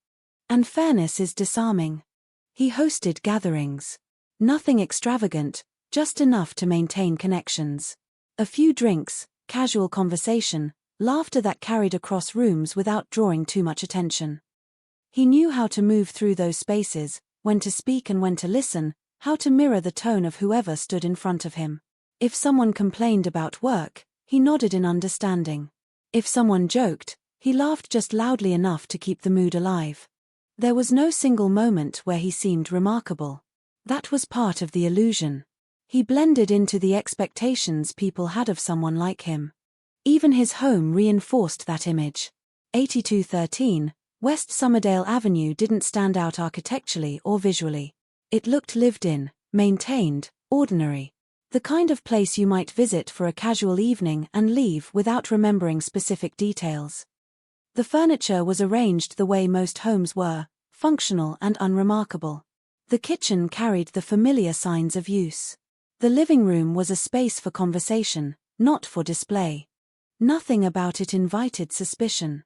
And fairness is disarming. He hosted gatherings. Nothing extravagant, just enough to maintain connections. A few drinks, casual conversation, laughter that carried across rooms without drawing too much attention. He knew how to move through those spaces, when to speak and when to listen, how to mirror the tone of whoever stood in front of him. If someone complained about work, he nodded in understanding. If someone joked, he laughed just loudly enough to keep the mood alive. There was no single moment where he seemed remarkable. That was part of the illusion. He blended into the expectations people had of someone like him. Even his home reinforced that image. 8213, West Somerdale Avenue didn't stand out architecturally or visually. It looked lived in, maintained, ordinary. The kind of place you might visit for a casual evening and leave without remembering specific details. The furniture was arranged the way most homes were, functional and unremarkable. The kitchen carried the familiar signs of use. The living room was a space for conversation, not for display. Nothing about it invited suspicion.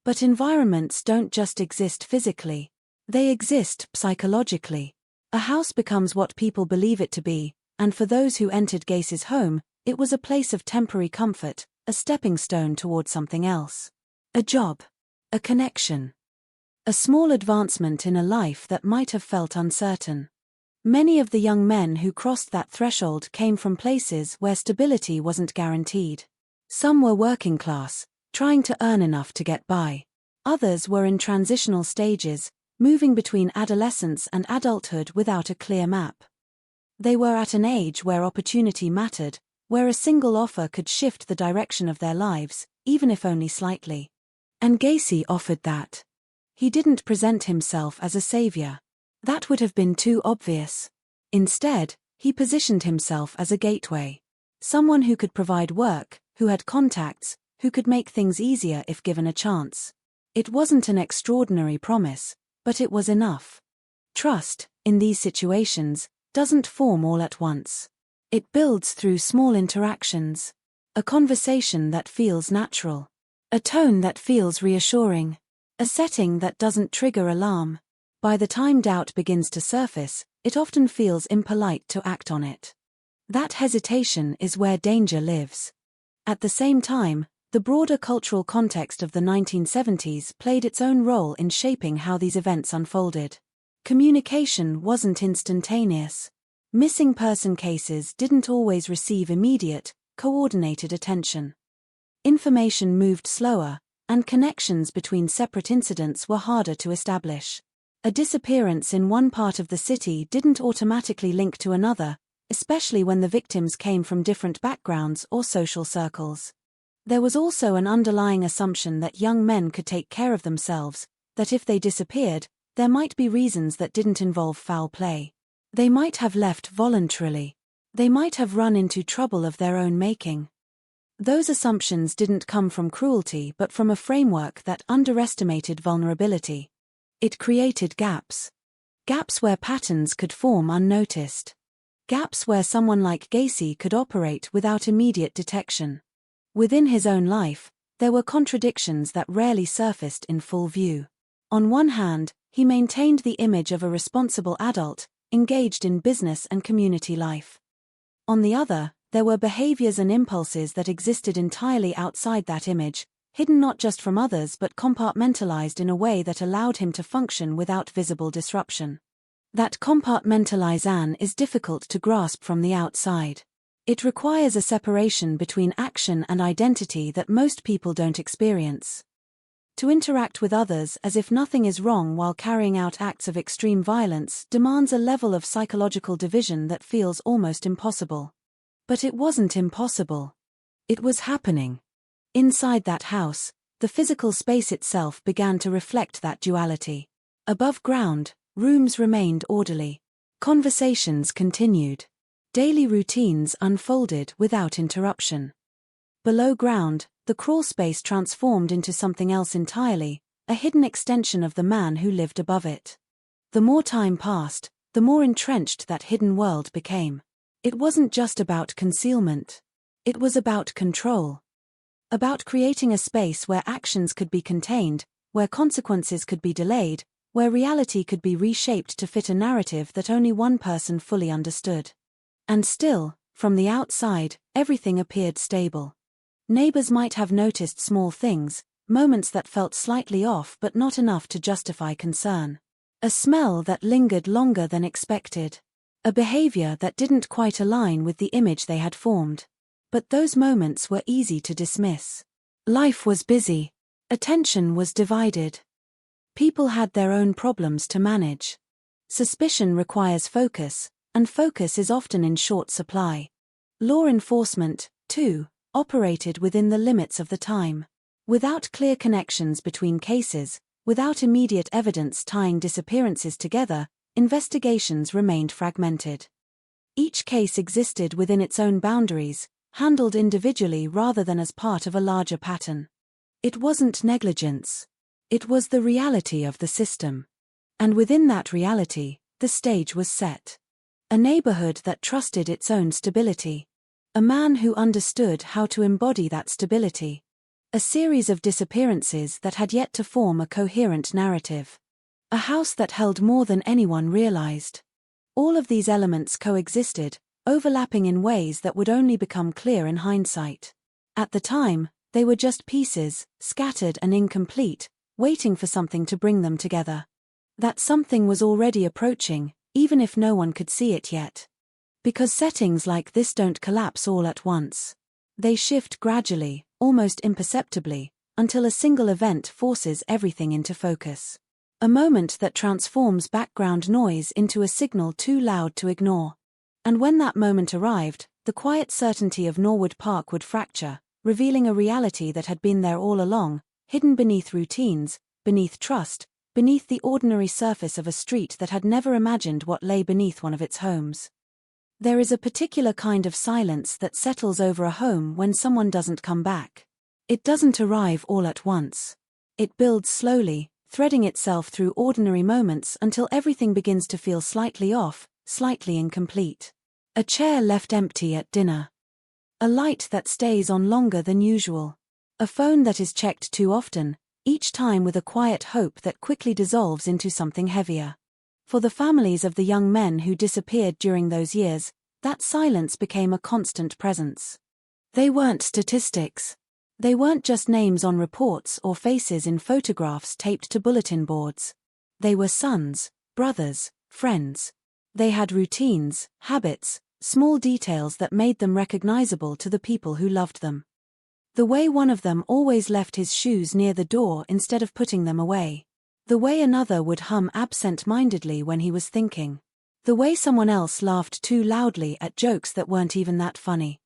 But environments don't just exist physically. They exist psychologically. A house becomes what people believe it to be, and for those who entered Gacy's home, it was a place of temporary comfort, a stepping stone toward something else. A job. A connection. A small advancement in a life that might have felt uncertain. Many of the young men who crossed that threshold came from places where stability wasn't guaranteed. Some were working class, trying to earn enough to get by. Others were in transitional stages, moving between adolescence and adulthood without a clear map. They were at an age where opportunity mattered, where a single offer could shift the direction of their lives, even if only slightly. And Gacy offered that. He didn't present himself as a savior. That would have been too obvious. Instead, he positioned himself as a gateway. Someone who could provide work, who had contacts, who could make things easier if given a chance. It wasn't an extraordinary promise, but it was enough. Trust, in these situations, doesn't form all at once. It builds through small interactions. A conversation that feels natural. A tone that feels reassuring. A setting that doesn't trigger alarm. By the time doubt begins to surface, it often feels impolite to act on it. That hesitation is where danger lives. At the same time, the broader cultural context of the 1970s played its own role in shaping how these events unfolded. Communication wasn't instantaneous. Missing person cases didn't always receive immediate, coordinated attention. Information moved slower, and connections between separate incidents were harder to establish. A disappearance in one part of the city didn't automatically link to another, especially when the victims came from different backgrounds or social circles. There was also an underlying assumption that young men could take care of themselves, that if they disappeared, there might be reasons that didn't involve foul play. They might have left voluntarily. They might have run into trouble of their own making. Those assumptions didn't come from cruelty but from a framework that underestimated vulnerability. It created gaps. Gaps where patterns could form unnoticed. Gaps where someone like Gacy could operate without immediate detection. Within his own life, there were contradictions that rarely surfaced in full view. On one hand, he maintained the image of a responsible adult, engaged in business and community life. On the other, there were behaviors and impulses that existed entirely outside that image, hidden not just from others but compartmentalized in a way that allowed him to function without visible disruption. That compartmentalization is difficult to grasp from the outside. It requires a separation between action and identity that most people don't experience. To interact with others as if nothing is wrong while carrying out acts of extreme violence demands a level of psychological division that feels almost impossible. But it wasn't impossible. It was happening. Inside that house, the physical space itself began to reflect that duality. Above ground, rooms remained orderly. Conversations continued. Daily routines unfolded without interruption. Below ground, the crawl space transformed into something else entirely, a hidden extension of the man who lived above it. The more time passed, the more entrenched that hidden world became. It wasn't just about concealment. It was about control. About creating a space where actions could be contained, where consequences could be delayed, where reality could be reshaped to fit a narrative that only one person fully understood. And still, from the outside, everything appeared stable. Neighbors might have noticed small things, moments that felt slightly off but not enough to justify concern. A smell that lingered longer than expected. A behavior that didn't quite align with the image they had formed. But those moments were easy to dismiss. Life was busy. Attention was divided. People had their own problems to manage. Suspicion requires focus, and focus is often in short supply. Law enforcement, too, operated within the limits of the time. Without clear connections between cases, without immediate evidence tying disappearances together, investigations remained fragmented. Each case existed within its own boundaries, handled individually rather than as part of a larger pattern. It wasn't negligence. It was the reality of the system. And within that reality, the stage was set. A neighborhood that trusted its own stability. A man who understood how to embody that stability. A series of disappearances that had yet to form a coherent narrative. A house that held more than anyone realized. All of these elements coexisted, overlapping in ways that would only become clear in hindsight. At the time, they were just pieces, scattered and incomplete, waiting for something to bring them together. That something was already approaching, even if no one could see it yet. Because settings like this don't collapse all at once. They shift gradually, almost imperceptibly, until a single event forces everything into focus. A moment that transforms background noise into a signal too loud to ignore. And when that moment arrived, the quiet certainty of Norwood Park would fracture, revealing a reality that had been there all along, hidden beneath routines, beneath trust, beneath the ordinary surface of a street that had never imagined what lay beneath one of its homes. There is a particular kind of silence that settles over a home when someone doesn't come back. It doesn't arrive all at once. It builds slowly, threading itself through ordinary moments until everything begins to feel slightly off, slightly incomplete. A chair left empty at dinner. A light that stays on longer than usual. A phone that is checked too often, each time with a quiet hope that quickly dissolves into something heavier. For the families of the young men who disappeared during those years, that silence became a constant presence. They weren't statistics. They weren't just names on reports or faces in photographs taped to bulletin boards. They were sons, brothers, friends. They had routines, habits, small details that made them recognizable to the people who loved them. The way one of them always left his shoes near the door instead of putting them away. The way another would hum absent-mindedly when he was thinking. The way someone else laughed too loudly at jokes that weren't even that funny.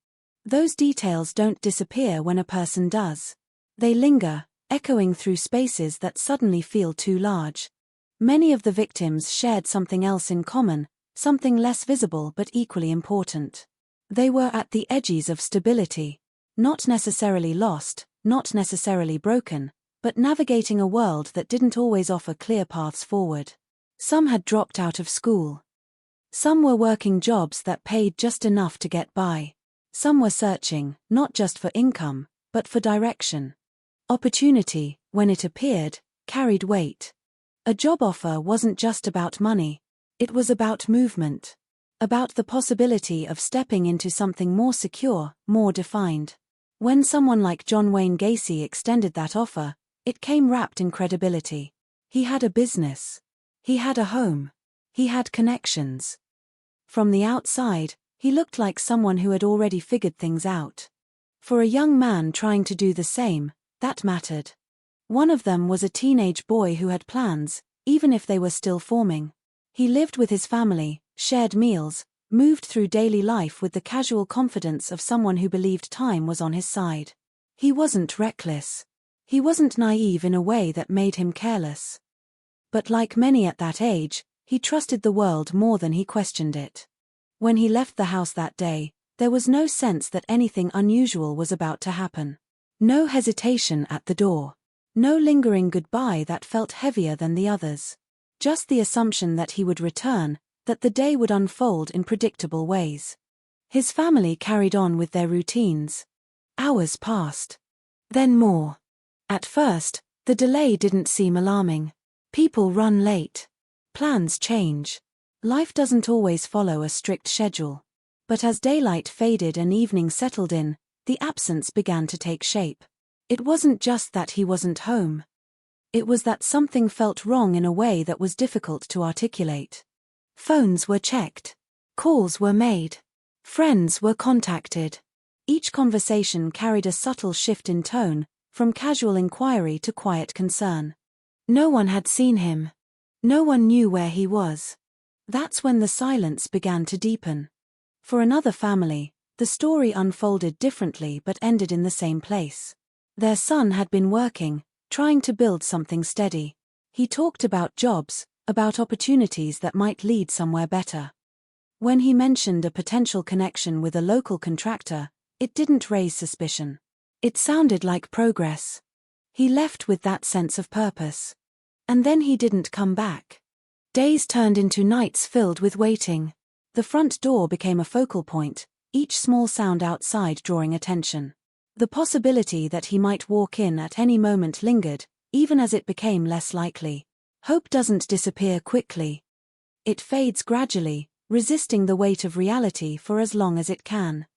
Those details don't disappear when a person does. They linger, echoing through spaces that suddenly feel too large. Many of the victims shared something else in common, something less visible but equally important. They were at the edges of stability. Not necessarily lost, not necessarily broken, but navigating a world that didn't always offer clear paths forward. Some had dropped out of school. Some were working jobs that paid just enough to get by. Some were searching, not just for income, but for direction. Opportunity, when it appeared, carried weight. A job offer wasn't just about money. It was about movement. About the possibility of stepping into something more secure, more defined. When someone like John Wayne Gacy extended that offer, it came wrapped in credibility. He had a business. He had a home. He had connections. From the outside, he looked like someone who had already figured things out. For a young man trying to do the same, that mattered. One of them was a teenage boy who had plans, even if they were still forming. He lived with his family, shared meals, moved through daily life with the casual confidence of someone who believed time was on his side. He wasn't reckless. He wasn't naive in a way that made him careless. But like many at that age, he trusted the world more than he questioned it. When he left the house that day, there was no sense that anything unusual was about to happen. No hesitation at the door. No lingering goodbye that felt heavier than the others. Just the assumption that he would return, that the day would unfold in predictable ways. His family carried on with their routines. Hours passed. Then more. At first, the delay didn't seem alarming. People run late. Plans change. Life doesn't always follow a strict schedule. But as daylight faded and evening settled in, the absence began to take shape. It wasn't just that he wasn't home. It was that something felt wrong in a way that was difficult to articulate. Phones were checked. Calls were made. Friends were contacted. Each conversation carried a subtle shift in tone, from casual inquiry to quiet concern. No one had seen him. No one knew where he was. That's when the silence began to deepen. For another family, the story unfolded differently but ended in the same place. Their son had been working, trying to build something steady. He talked about jobs, about opportunities that might lead somewhere better. When he mentioned a potential connection with a local contractor, it didn't raise suspicion. It sounded like progress. He left with that sense of purpose. And then he didn't come back. Days turned into nights filled with waiting. The front door became a focal point, each small sound outside drawing attention. The possibility that he might walk in at any moment lingered, even as it became less likely. Hope doesn't disappear quickly. It fades gradually, resisting the weight of reality for as long as it can.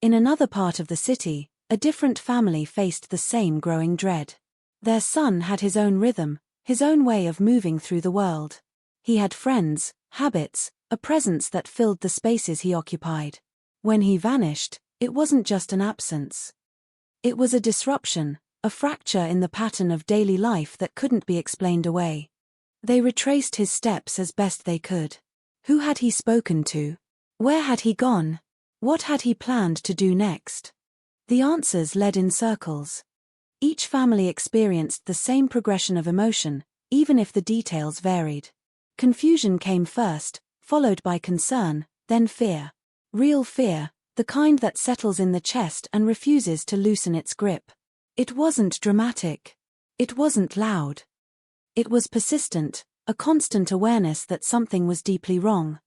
In another part of the city, a different family faced the same growing dread. Their son had his own rhythm, his own way of moving through the world. He had friends, habits, a presence that filled the spaces he occupied. When he vanished, it wasn't just an absence. It was a disruption, a fracture in the pattern of daily life that couldn't be explained away. They retraced his steps as best they could. Who had he spoken to? Where had he gone? What had he planned to do next? The answers led in circles. Each family experienced the same progression of emotion, even if the details varied. Confusion came first, followed by concern, then fear. Real fear, the kind that settles in the chest and refuses to loosen its grip. It wasn't dramatic. It wasn't loud. It was persistent, a constant awareness that something was deeply wrong.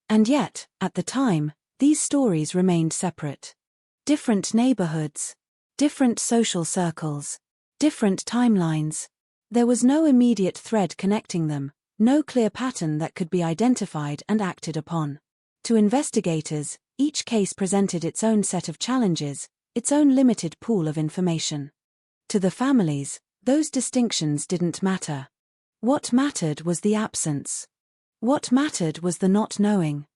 And yet, at the time, these stories remained separate. Different neighborhoods, different social circles, different timelines. There was no immediate thread connecting them, no clear pattern that could be identified and acted upon. To investigators, each case presented its own set of challenges, its own limited pool of information. To the families, those distinctions didn't matter. What mattered was the absence. What mattered was the not knowing.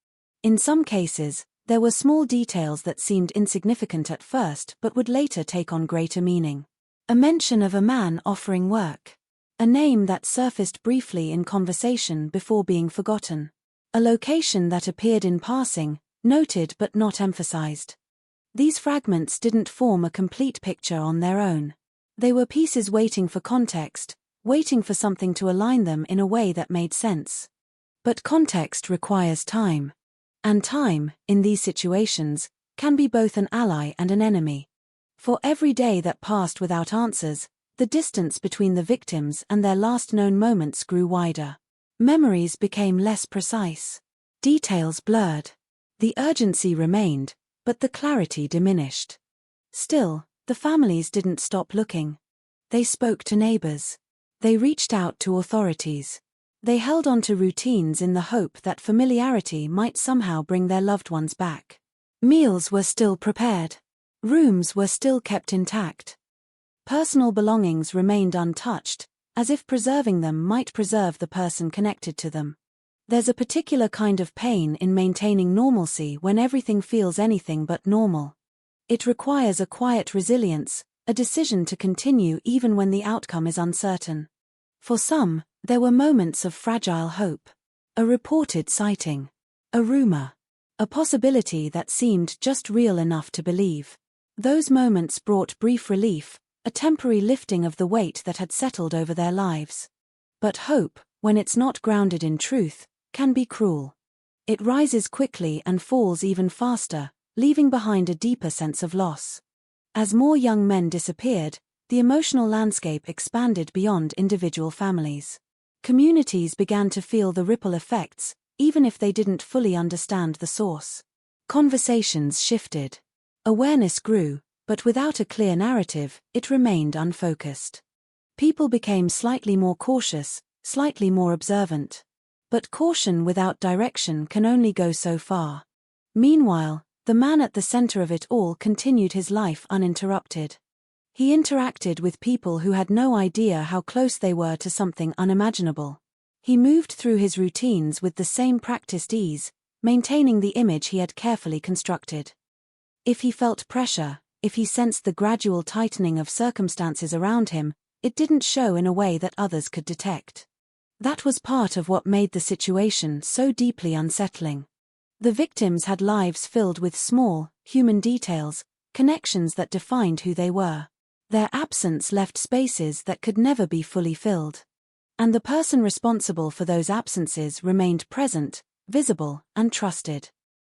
In some cases, there were small details that seemed insignificant at first but would later take on greater meaning. A mention of a man offering work. A name that surfaced briefly in conversation before being forgotten. A location that appeared in passing, noted but not emphasized. These fragments didn't form a complete picture on their own. They were pieces waiting for context, waiting for something to align them in a way that made sense. But context requires time. And time, in these situations, can be both an ally and an enemy. For every day that passed without answers, the distance between the victims and their last known moments grew wider. Memories became less precise. Details blurred. The urgency remained, but the clarity diminished. Still, the families didn't stop looking. They spoke to neighbors. They reached out to authorities. They held on to routines in the hope that familiarity might somehow bring their loved ones back. Meals were still prepared. Rooms were still kept intact. Personal belongings remained untouched, as if preserving them might preserve the person connected to them. There's a particular kind of pain in maintaining normalcy when everything feels anything but normal. It requires a quiet resilience, a decision to continue even when the outcome is uncertain. For some, there were moments of fragile hope. A reported sighting. A rumor. A possibility that seemed just real enough to believe. Those moments brought brief relief, a temporary lifting of the weight that had settled over their lives. But hope, when it's not grounded in truth, can be cruel. It rises quickly and falls even faster, leaving behind a deeper sense of loss. As more young men disappeared, the emotional landscape expanded beyond individual families. Communities began to feel the ripple effects, even if they didn't fully understand the source. Conversations shifted. Awareness grew, but without a clear narrative, it remained unfocused. People became slightly more cautious, slightly more observant. But caution without direction can only go so far. Meanwhile, the man at the center of it all continued his life uninterrupted. He interacted with people who had no idea how close they were to something unimaginable. He moved through his routines with the same practiced ease, maintaining the image he had carefully constructed. If he felt pressure, if he sensed the gradual tightening of circumstances around him, it didn't show in a way that others could detect. That was part of what made the situation so deeply unsettling. The victims had lives filled with small, human details, connections that defined who they were. Their absence left spaces that could never be fully filled. And the person responsible for those absences remained present, visible, and trusted.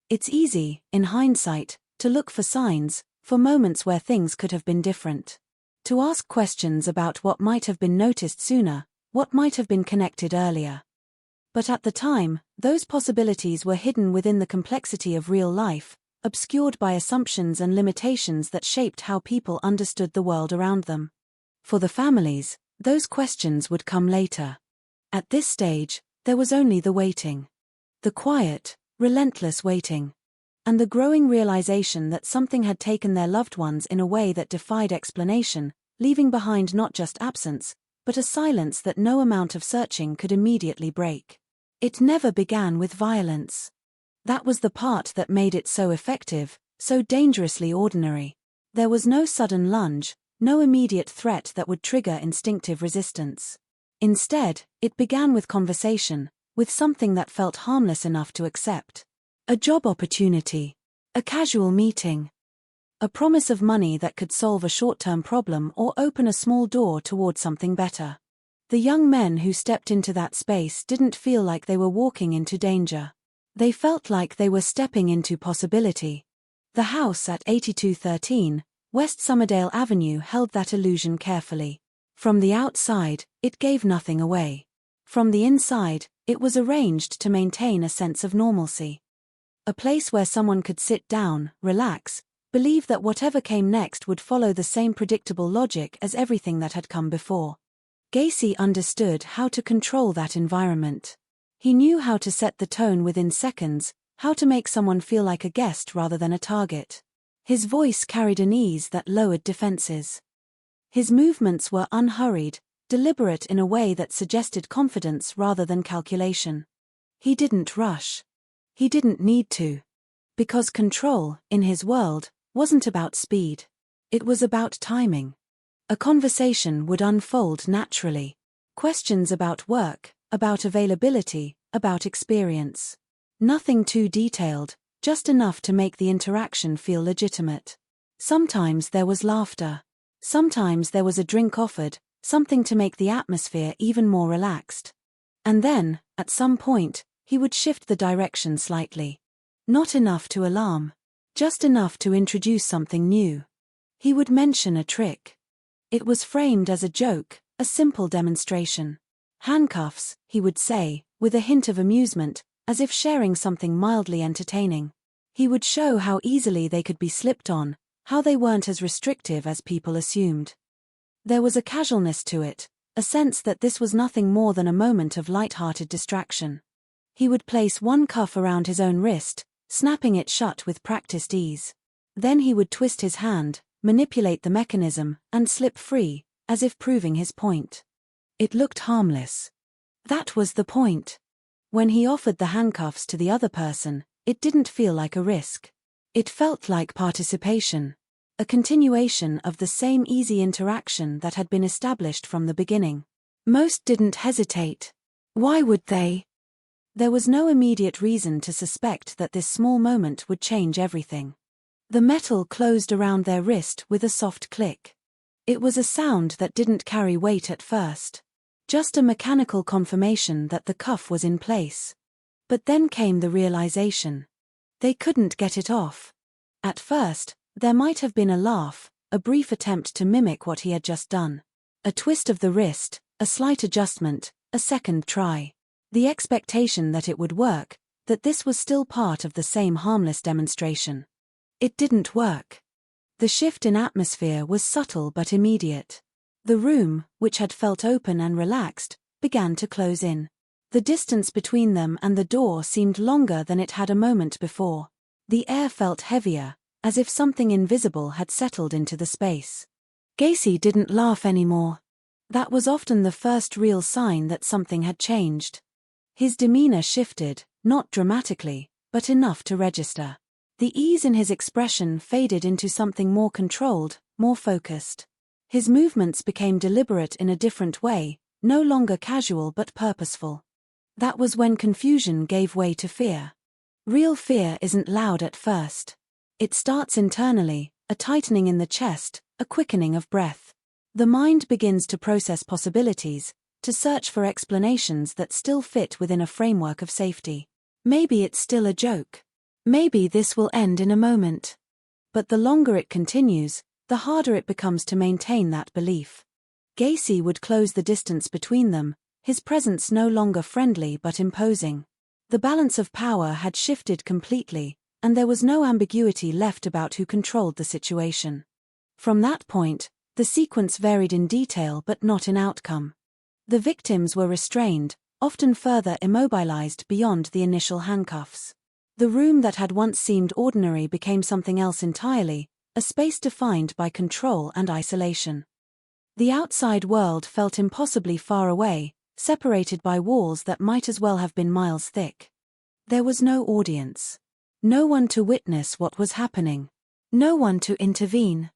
It's easy, in hindsight, to look for signs, for moments where things could have been different. To ask questions about what might have been noticed sooner, what might have been connected earlier. But at the time, those possibilities were hidden within the complexity of real life, obscured by assumptions and limitations that shaped how people understood the world around them. For the families, those questions would come later. At this stage, there was only the waiting. The quiet, relentless waiting. And the growing realization that something had taken their loved ones in a way that defied explanation, leaving behind not just absence, but a silence that no amount of searching could immediately break. It never began with violence. That was the part that made it so effective, so dangerously ordinary. There was no sudden lunge, no immediate threat that would trigger instinctive resistance. Instead, it began with conversation, with something that felt harmless enough to accept. A job opportunity. A casual meeting. A promise of money that could solve a short-term problem or open a small door toward something better. The young men who stepped into that space didn't feel like they were walking into danger. They felt like they were stepping into possibility. The house at 8213 West Somerdale Avenue held that illusion carefully. From the outside, it gave nothing away. From the inside, it was arranged to maintain a sense of normalcy. A place where someone could sit down, relax, believe that whatever came next would follow the same predictable logic as everything that had come before. Gacy understood how to control that environment. He knew how to set the tone within seconds, how to make someone feel like a guest rather than a target. His voice carried an ease that lowered defenses. His movements were unhurried, deliberate in a way that suggested confidence rather than calculation. He didn't rush. He didn't need to. Because control, in his world, wasn't about speed. It was about timing. A conversation would unfold naturally. Questions about work, about availability, about experience. Nothing too detailed, just enough to make the interaction feel legitimate. Sometimes there was laughter. Sometimes there was a drink offered, something to make the atmosphere even more relaxed. And then, at some point, he would shift the direction slightly. Not enough to alarm. Just enough to introduce something new. He would mention a trick. It was framed as a joke, a simple demonstration. Handcuffs, he would say, with a hint of amusement, as if sharing something mildly entertaining. He would show how easily they could be slipped on, how they weren't as restrictive as people assumed. There was a casualness to it, a sense that this was nothing more than a moment of light-hearted distraction. He would place one cuff around his own wrist, snapping it shut with practiced ease. Then he would twist his hand, manipulate the mechanism, and slip free, as if proving his point. It looked harmless. That was the point. When he offered the handcuffs to the other person, it didn't feel like a risk. It felt like participation. A continuation of the same easy interaction that had been established from the beginning. Most didn't hesitate. Why would they? There was no immediate reason to suspect that this small moment would change everything. The metal closed around their wrist with a soft click. It was a sound that didn't carry weight at first. Just a mechanical confirmation that the cuff was in place. But then came the realization. They couldn't get it off. At first, there might have been a laugh, a brief attempt to mimic what he had just done. A twist of the wrist, a slight adjustment, a second try. The expectation that it would work, that this was still part of the same harmless demonstration. It didn't work. The shift in atmosphere was subtle but immediate. The room, which had felt open and relaxed, began to close in. The distance between them and the door seemed longer than it had a moment before. The air felt heavier, as if something invisible had settled into the space. Gacy didn't laugh anymore. That was often the first real sign that something had changed. His demeanor shifted, not dramatically, but enough to register. The ease in his expression faded into something more controlled, more focused. His movements became deliberate in a different way, no longer casual but purposeful. That was when confusion gave way to fear. Real fear isn't loud at first. It starts internally, a tightening in the chest, a quickening of breath. The mind begins to process possibilities, to search for explanations that still fit within a framework of safety. Maybe it's still a joke. Maybe this will end in a moment. But the longer it continues, the harder it becomes to maintain that belief. Gacy would close the distance between them, his presence no longer friendly but imposing. The balance of power had shifted completely, and there was no ambiguity left about who controlled the situation. From that point, the sequence varied in detail but not in outcome. The victims were restrained, often further immobilized beyond the initial handcuffs. The room that had once seemed ordinary became something else entirely, a space defined by control and isolation. The outside world felt impossibly far away, separated by walls that might as well have been miles thick. There was no audience. No one to witness what was happening. No one to intervene.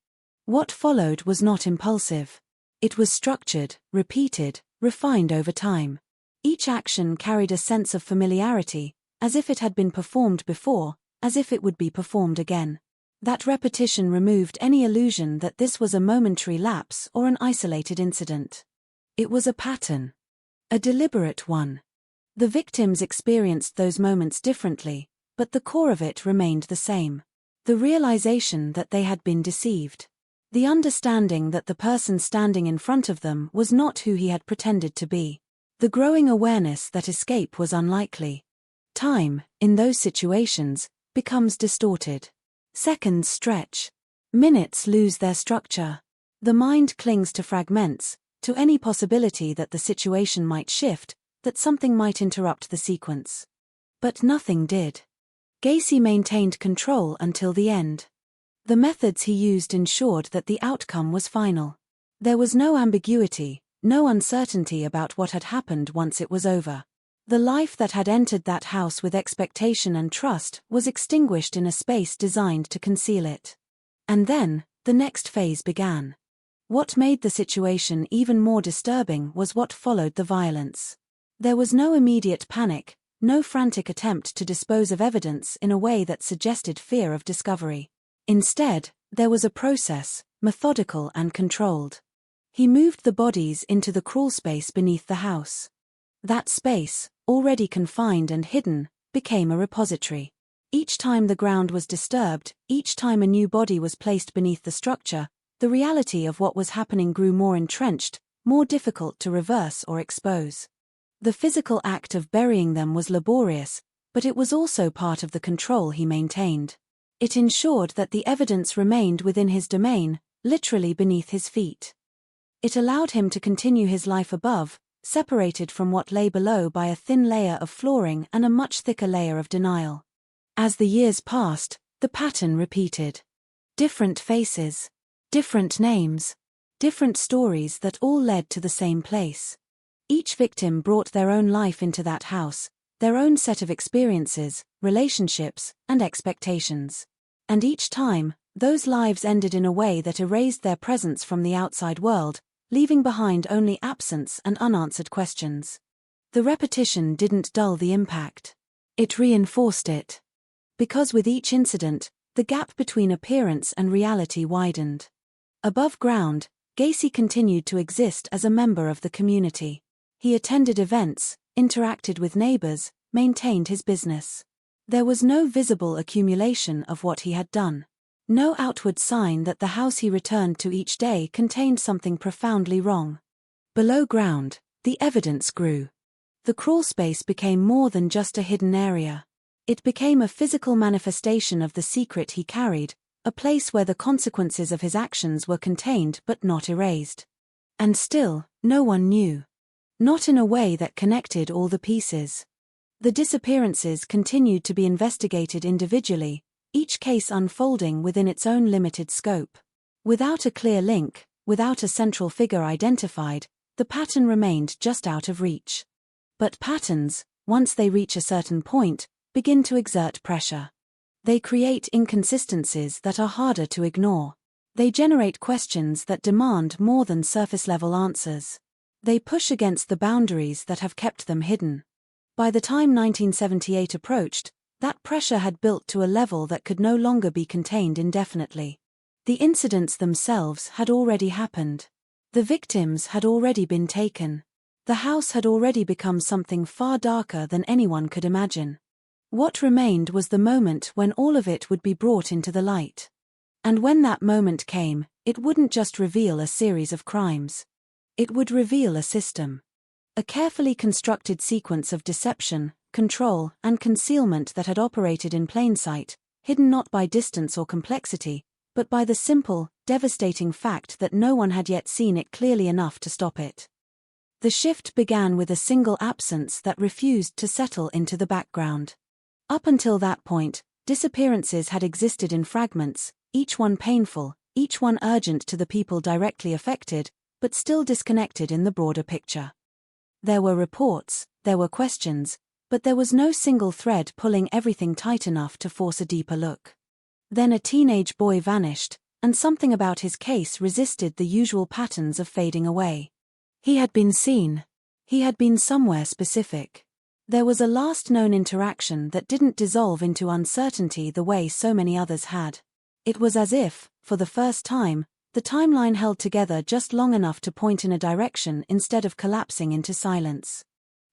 What followed was not impulsive. It was structured, repeated, refined over time. Each action carried a sense of familiarity, as if it had been performed before, as if it would be performed again. That repetition removed any illusion that this was a momentary lapse or an isolated incident. It was a pattern. A deliberate one. The victims experienced those moments differently, but the core of it remained the same. The realization that they had been deceived. The understanding that the person standing in front of them was not who he had pretended to be. The growing awareness that escape was unlikely. Time, in those situations, becomes distorted. Seconds stretch. Minutes lose their structure. The mind clings to fragments, to any possibility that the situation might shift, that something might interrupt the sequence. But nothing did. Gacy maintained control until the end. The methods he used ensured that the outcome was final. There was no ambiguity, no uncertainty about what had happened once it was over. The life that had entered that house with expectation and trust was extinguished in a space designed to conceal it. And then, the next phase began. What made the situation even more disturbing was what followed the violence. There was no immediate panic, no frantic attempt to dispose of evidence in a way that suggested fear of discovery. Instead, there was a process, methodical and controlled. He moved the bodies into the crawl space beneath the house. That space, already confined and hidden, became a repository. Each time the ground was disturbed, each time a new body was placed beneath the structure, the reality of what was happening grew more entrenched, more difficult to reverse or expose. The physical act of burying them was laborious, but it was also part of the control he maintained. It ensured that the evidence remained within his domain, literally beneath his feet. It allowed him to continue his life above, separated from what lay below by a thin layer of flooring and a much thicker layer of denial. As the years passed, the pattern repeated. Different faces. Different names. Different stories that all led to the same place. Each victim brought their own life into that house, their own set of experiences, relationships, and expectations. And each time, those lives ended in a way that erased their presence from the outside world, leaving behind only absence and unanswered questions. The repetition didn't dull the impact. It reinforced it. Because with each incident, the gap between appearance and reality widened. Above ground, Gacy continued to exist as a member of the community. He attended events, interacted with neighbors, maintained his business. There was no visible accumulation of what he had done. No outward sign that the house he returned to each day contained something profoundly wrong. Below ground, the evidence grew. The crawl space became more than just a hidden area. It became a physical manifestation of the secret he carried, a place where the consequences of his actions were contained but not erased. And still, no one knew. Not in a way that connected all the pieces. The disappearances continued to be investigated individually, each case unfolding within its own limited scope. Without a clear link, without a central figure identified, the pattern remained just out of reach. But patterns, once they reach a certain point, begin to exert pressure. They create inconsistencies that are harder to ignore. They generate questions that demand more than surface-level answers. They push against the boundaries that have kept them hidden. By the time 1978 approached, that pressure had built to a level that could no longer be contained indefinitely. The incidents themselves had already happened. The victims had already been taken. The house had already become something far darker than anyone could imagine. What remained was the moment when all of it would be brought into the light. And when that moment came, it wouldn't just reveal a series of crimes. It would reveal a system. A carefully constructed sequence of deception, control, and concealment that had operated in plain sight, hidden not by distance or complexity, but by the simple, devastating fact that no one had yet seen it clearly enough to stop it. The shift began with a single absence that refused to settle into the background. Up until that point, disappearances had existed in fragments, each one painful, each one urgent to the people directly affected, but still disconnected in the broader picture. There were reports, there were questions, but there was no single thread pulling everything tight enough to force a deeper look. Then a teenage boy vanished, and something about his case resisted the usual patterns of fading away. He had been seen. He had been somewhere specific. There was a last known interaction that didn't dissolve into uncertainty the way so many others had. It was as if, for the first time, The timeline held together just long enough to point in a direction instead of collapsing into silence.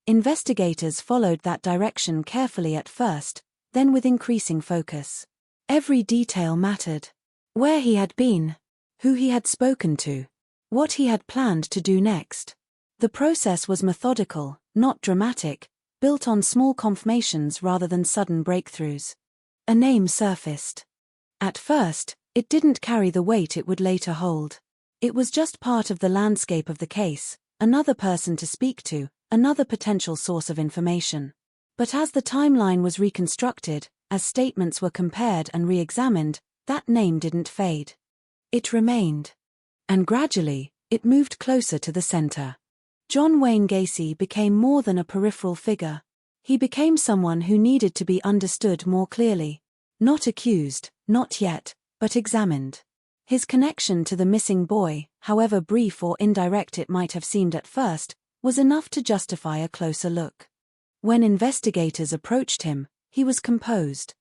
Investigators followed that direction carefully at first, then with increasing focus. Every detail mattered. Where he had been, who he had spoken to, what he had planned to do next. The process was methodical, not dramatic, built on small confirmations rather than sudden breakthroughs. A name surfaced. At first, it didn't carry the weight it would later hold. It was just part of the landscape of the case, another person to speak to, another potential source of information. But as the timeline was reconstructed, as statements were compared and re-examined, that name didn't fade. It remained. And gradually, it moved closer to the center. John Wayne Gacy became more than a peripheral figure. He became someone who needed to be understood more clearly. Not accused, not yet, but examined. His connection to the missing boy, however brief or indirect it might have seemed at first, was enough to justify a closer look. When investigators approached him, he was composed.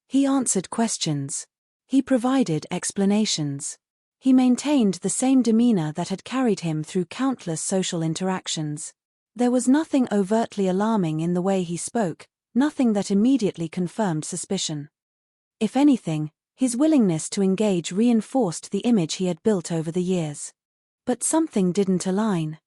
He answered questions. He provided explanations. He maintained the same demeanor that had carried him through countless social interactions. There was nothing overtly alarming in the way he spoke, nothing that immediately confirmed suspicion. If anything, his willingness to engage reinforced the image he had built over the years. But something didn't align.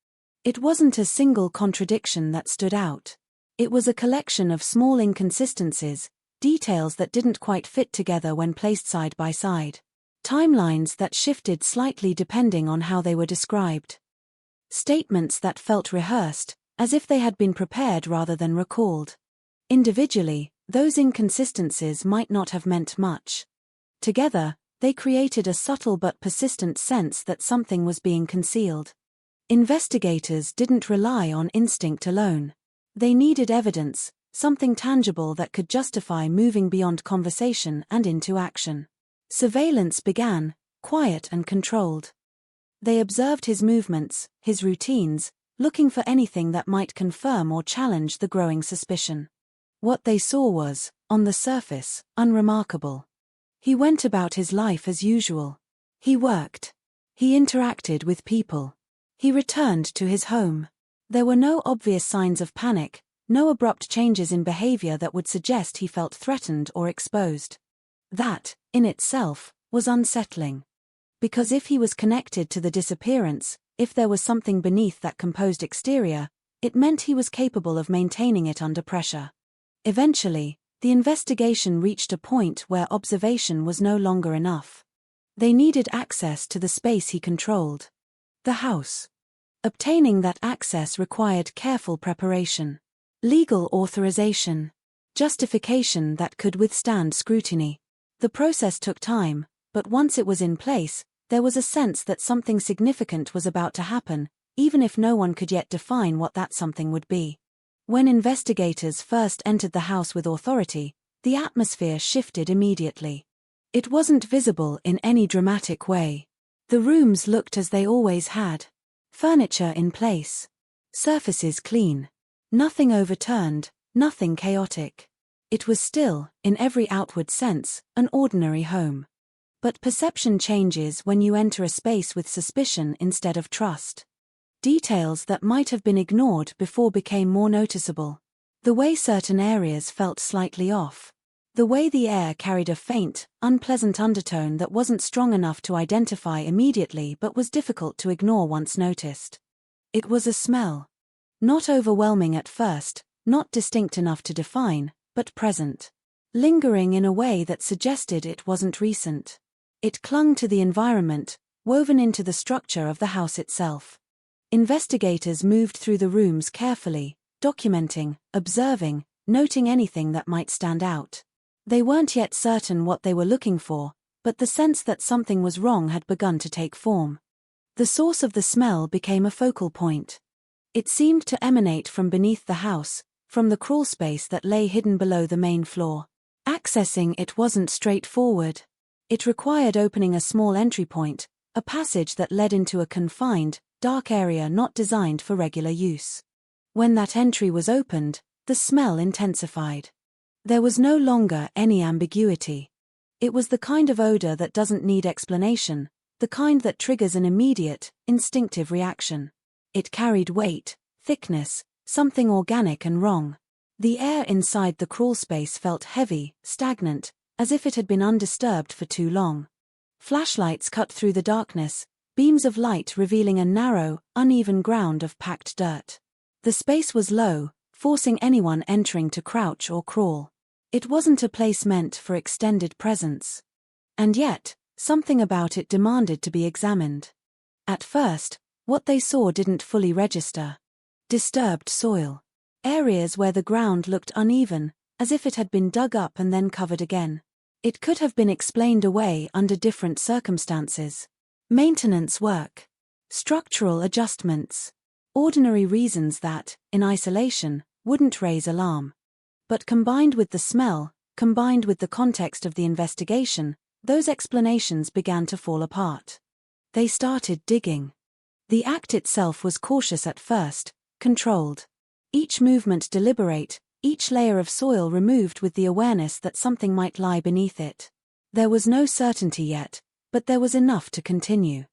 It wasn't a single contradiction that stood out. It was a collection of small inconsistencies, details that didn't quite fit together when placed side by side. Timelines that shifted slightly depending on how they were described. Statements that felt rehearsed, as if they had been prepared rather than recalled. Individually, those inconsistencies might not have meant much. Together, they created a subtle but persistent sense that something was being concealed. Investigators didn't rely on instinct alone. They needed evidence, something tangible that could justify moving beyond conversation and into action. Surveillance began, quiet and controlled. They observed his movements, his routines, looking for anything that might confirm or challenge the growing suspicion. What they saw was, on the surface, unremarkable. He went about his life as usual. He worked. He interacted with people. He returned to his home. There were no obvious signs of panic, no abrupt changes in behavior that would suggest he felt threatened or exposed. That, in itself, was unsettling. Because if he was connected to the disappearance, if there was something beneath that composed exterior, it meant he was capable of maintaining it under pressure. Eventually, the investigation reached a point where observation was no longer enough. They needed access to the space he controlled. The house. Obtaining that access required careful preparation. Legal authorization. Justification that could withstand scrutiny. The process took time, but once it was in place, there was a sense that something significant was about to happen, even if no one could yet define what that something would be. When investigators first entered the house with authority, the atmosphere shifted immediately. It wasn't visible in any dramatic way. The rooms looked as they always had. Furniture in place. Surfaces clean. Nothing overturned, nothing chaotic. It was still, in every outward sense, an ordinary home. But perception changes when you enter a space with suspicion instead of trust. Details that might have been ignored before became more noticeable. The way certain areas felt slightly off. The way the air carried a faint, unpleasant undertone that wasn't strong enough to identify immediately but was difficult to ignore once noticed. It was a smell. Not overwhelming at first, not distinct enough to define, but present. Lingering in a way that suggested it wasn't recent. It clung to the environment, woven into the structure of the house itself. Investigators moved through the rooms carefully, documenting, observing, noting anything that might stand out. They weren't yet certain what they were looking for, but the sense that something was wrong had begun to take form. The source of the smell became a focal point. It seemed to emanate from beneath the house, from the crawl space that lay hidden below the main floor. Accessing it wasn't straightforward. It required opening a small entry point, a passage that led into a confined, dark area not designed for regular use. When that entry was opened, the smell intensified. There was no longer any ambiguity. It was the kind of odor that doesn't need explanation, the kind that triggers an immediate, instinctive reaction. It carried weight, thickness, something organic and wrong. The air inside the crawlspace felt heavy, stagnant, as if it had been undisturbed for too long. Flashlights cut through the darkness, beams of light revealing a narrow, uneven ground of packed dirt. The space was low, forcing anyone entering to crouch or crawl. It wasn't a place meant for extended presence. And yet, something about it demanded to be examined. At first, what they saw didn't fully register. Disturbed soil. Areas where the ground looked uneven, as if it had been dug up and then covered again. It could have been explained away under different circumstances. Maintenance work. Structural adjustments. Ordinary reasons that, in isolation, wouldn't raise alarm. But combined with the smell, combined with the context of the investigation, those explanations began to fall apart. They started digging. The act itself was cautious at first, controlled. Each movement deliberate, each layer of soil removed with the awareness that something might lie beneath it. There was no certainty yet, but there was enough to continue.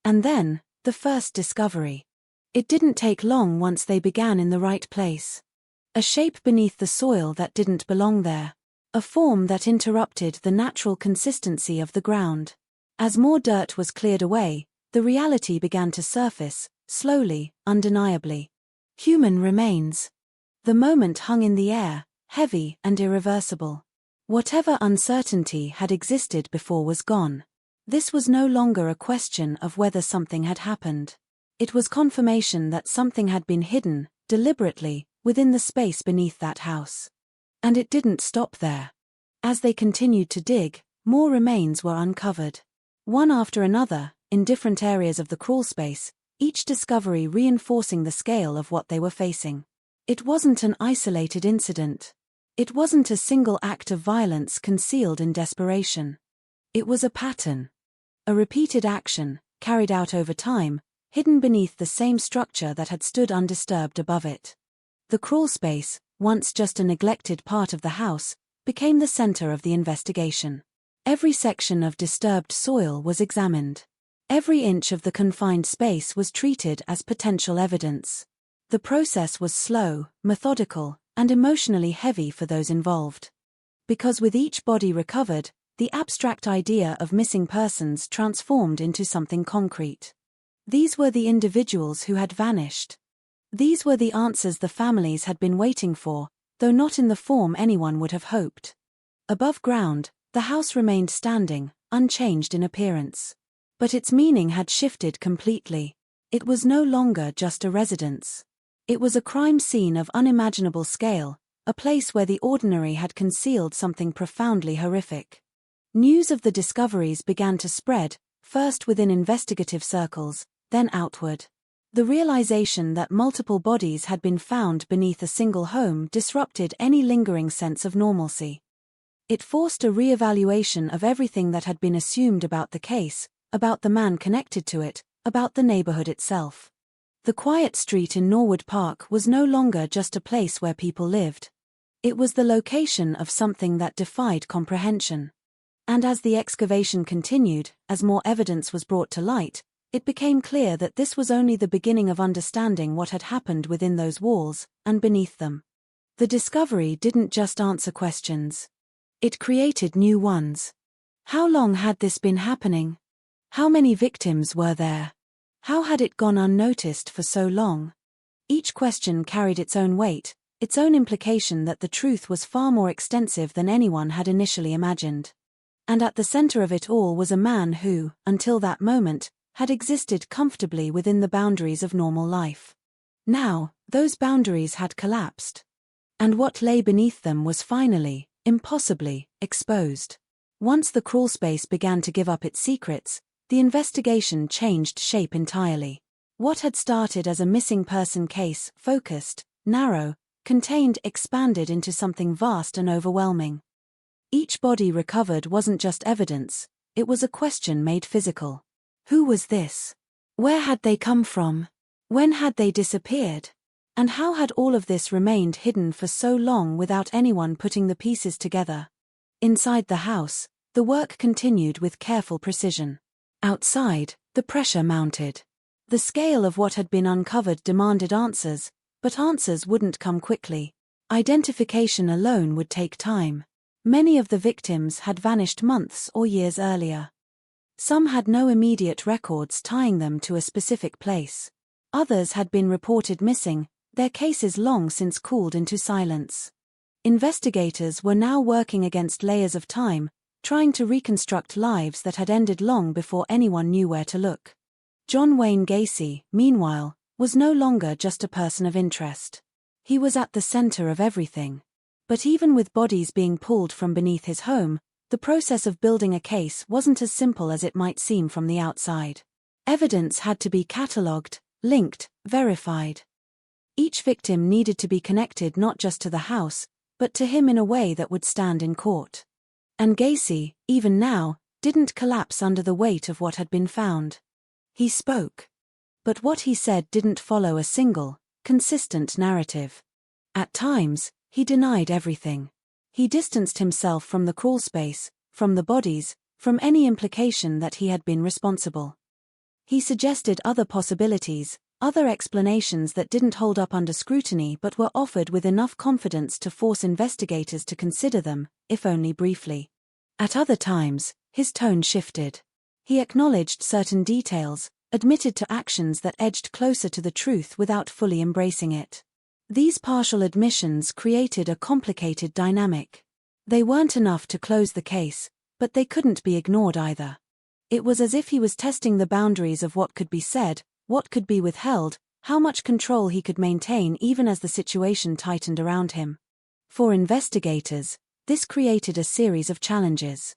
And then, the first discovery. It didn't take long once they began in the right place. A shape beneath the soil that didn't belong there. A form that interrupted the natural consistency of the ground. As more dirt was cleared away, the reality began to surface, slowly, undeniably. Human remains. The moment hung in the air, heavy and irreversible. Whatever uncertainty had existed before was gone. This was no longer a question of whether something had happened. It was confirmation that something had been hidden, deliberately, within the space beneath that house. And it didn't stop there. As they continued to dig, more remains were uncovered. One after another, in different areas of the crawlspace, each discovery reinforcing the scale of what they were facing. It wasn't an isolated incident. It wasn't a single act of violence concealed in desperation. It was a pattern. A repeated action, carried out over time, hidden beneath the same structure that had stood undisturbed above it. The crawlspace, once just a neglected part of the house, became the center of the investigation. Every section of disturbed soil was examined. Every inch of the confined space was treated as potential evidence. The process was slow, methodical, and emotionally heavy for those involved. Because with each body recovered, the abstract idea of missing persons transformed into something concrete. These were the individuals who had vanished. These were the answers the families had been waiting for, though not in the form anyone would have hoped. Above ground, the house remained standing, unchanged in appearance. But its meaning had shifted completely. It was no longer just a residence. It was a crime scene of unimaginable scale, a place where the ordinary had concealed something profoundly horrific. News of the discoveries began to spread, first within investigative circles, then outward. The realization that multiple bodies had been found beneath a single home disrupted any lingering sense of normalcy. It forced a re-evaluation of everything that had been assumed about the case, about the man connected to it, about the neighborhood itself. The quiet street in Norwood Park was no longer just a place where people lived. It was the location of something that defied comprehension. And as the excavation continued, as more evidence was brought to light, it became clear that this was only the beginning of understanding what had happened within those walls, and beneath them. The discovery didn't just answer questions. It created new ones. How long had this been happening? How many victims were there? How had it gone unnoticed for so long? Each question carried its own weight, its own implication that the truth was far more extensive than anyone had initially imagined. And at the center of it all was a man who, until that moment, had existed comfortably within the boundaries of normal life. Now, those boundaries had collapsed. And what lay beneath them was finally, impossibly, exposed. Once the crawlspace began to give up its secrets, the investigation changed shape entirely. What had started as a missing person case, focused, narrow, contained, expanded into something vast and overwhelming. Each body recovered wasn't just evidence, it was a question made physical. Who was this? Where had they come from? When had they disappeared? And how had all of this remained hidden for so long without anyone putting the pieces together? Inside the house, the work continued with careful precision. Outside, the pressure mounted. The scale of what had been uncovered demanded answers, but answers wouldn't come quickly. Identification alone would take time. Many of the victims had vanished months or years earlier. Some had no immediate records tying them to a specific place. Others had been reported missing, their cases long since cooled into silence. Investigators were now working against layers of time, trying to reconstruct lives that had ended long before anyone knew where to look. John Wayne Gacy, meanwhile, was no longer just a person of interest. He was at the center of everything. But even with bodies being pulled from beneath his home, the process of building a case wasn't as simple as it might seem from the outside. Evidence had to be catalogued, linked, verified. Each victim needed to be connected not just to the house, but to him in a way that would stand in court. And Gacy, even now, didn't collapse under the weight of what had been found. He spoke. But what he said didn't follow a single, consistent narrative. At times, he denied everything. He distanced himself from the crawl space, from the bodies, from any implication that he had been responsible. He suggested other possibilities, other explanations that didn't hold up under scrutiny but were offered with enough confidence to force investigators to consider them, if only briefly. At other times, his tone shifted. He acknowledged certain details, admitted to actions that edged closer to the truth without fully embracing it. These partial admissions created a complicated dynamic. They weren't enough to close the case, but they couldn't be ignored either. It was as if he was testing the boundaries of what could be said, what could be withheld, how much control he could maintain even as the situation tightened around him. For investigators, this created a series of challenges.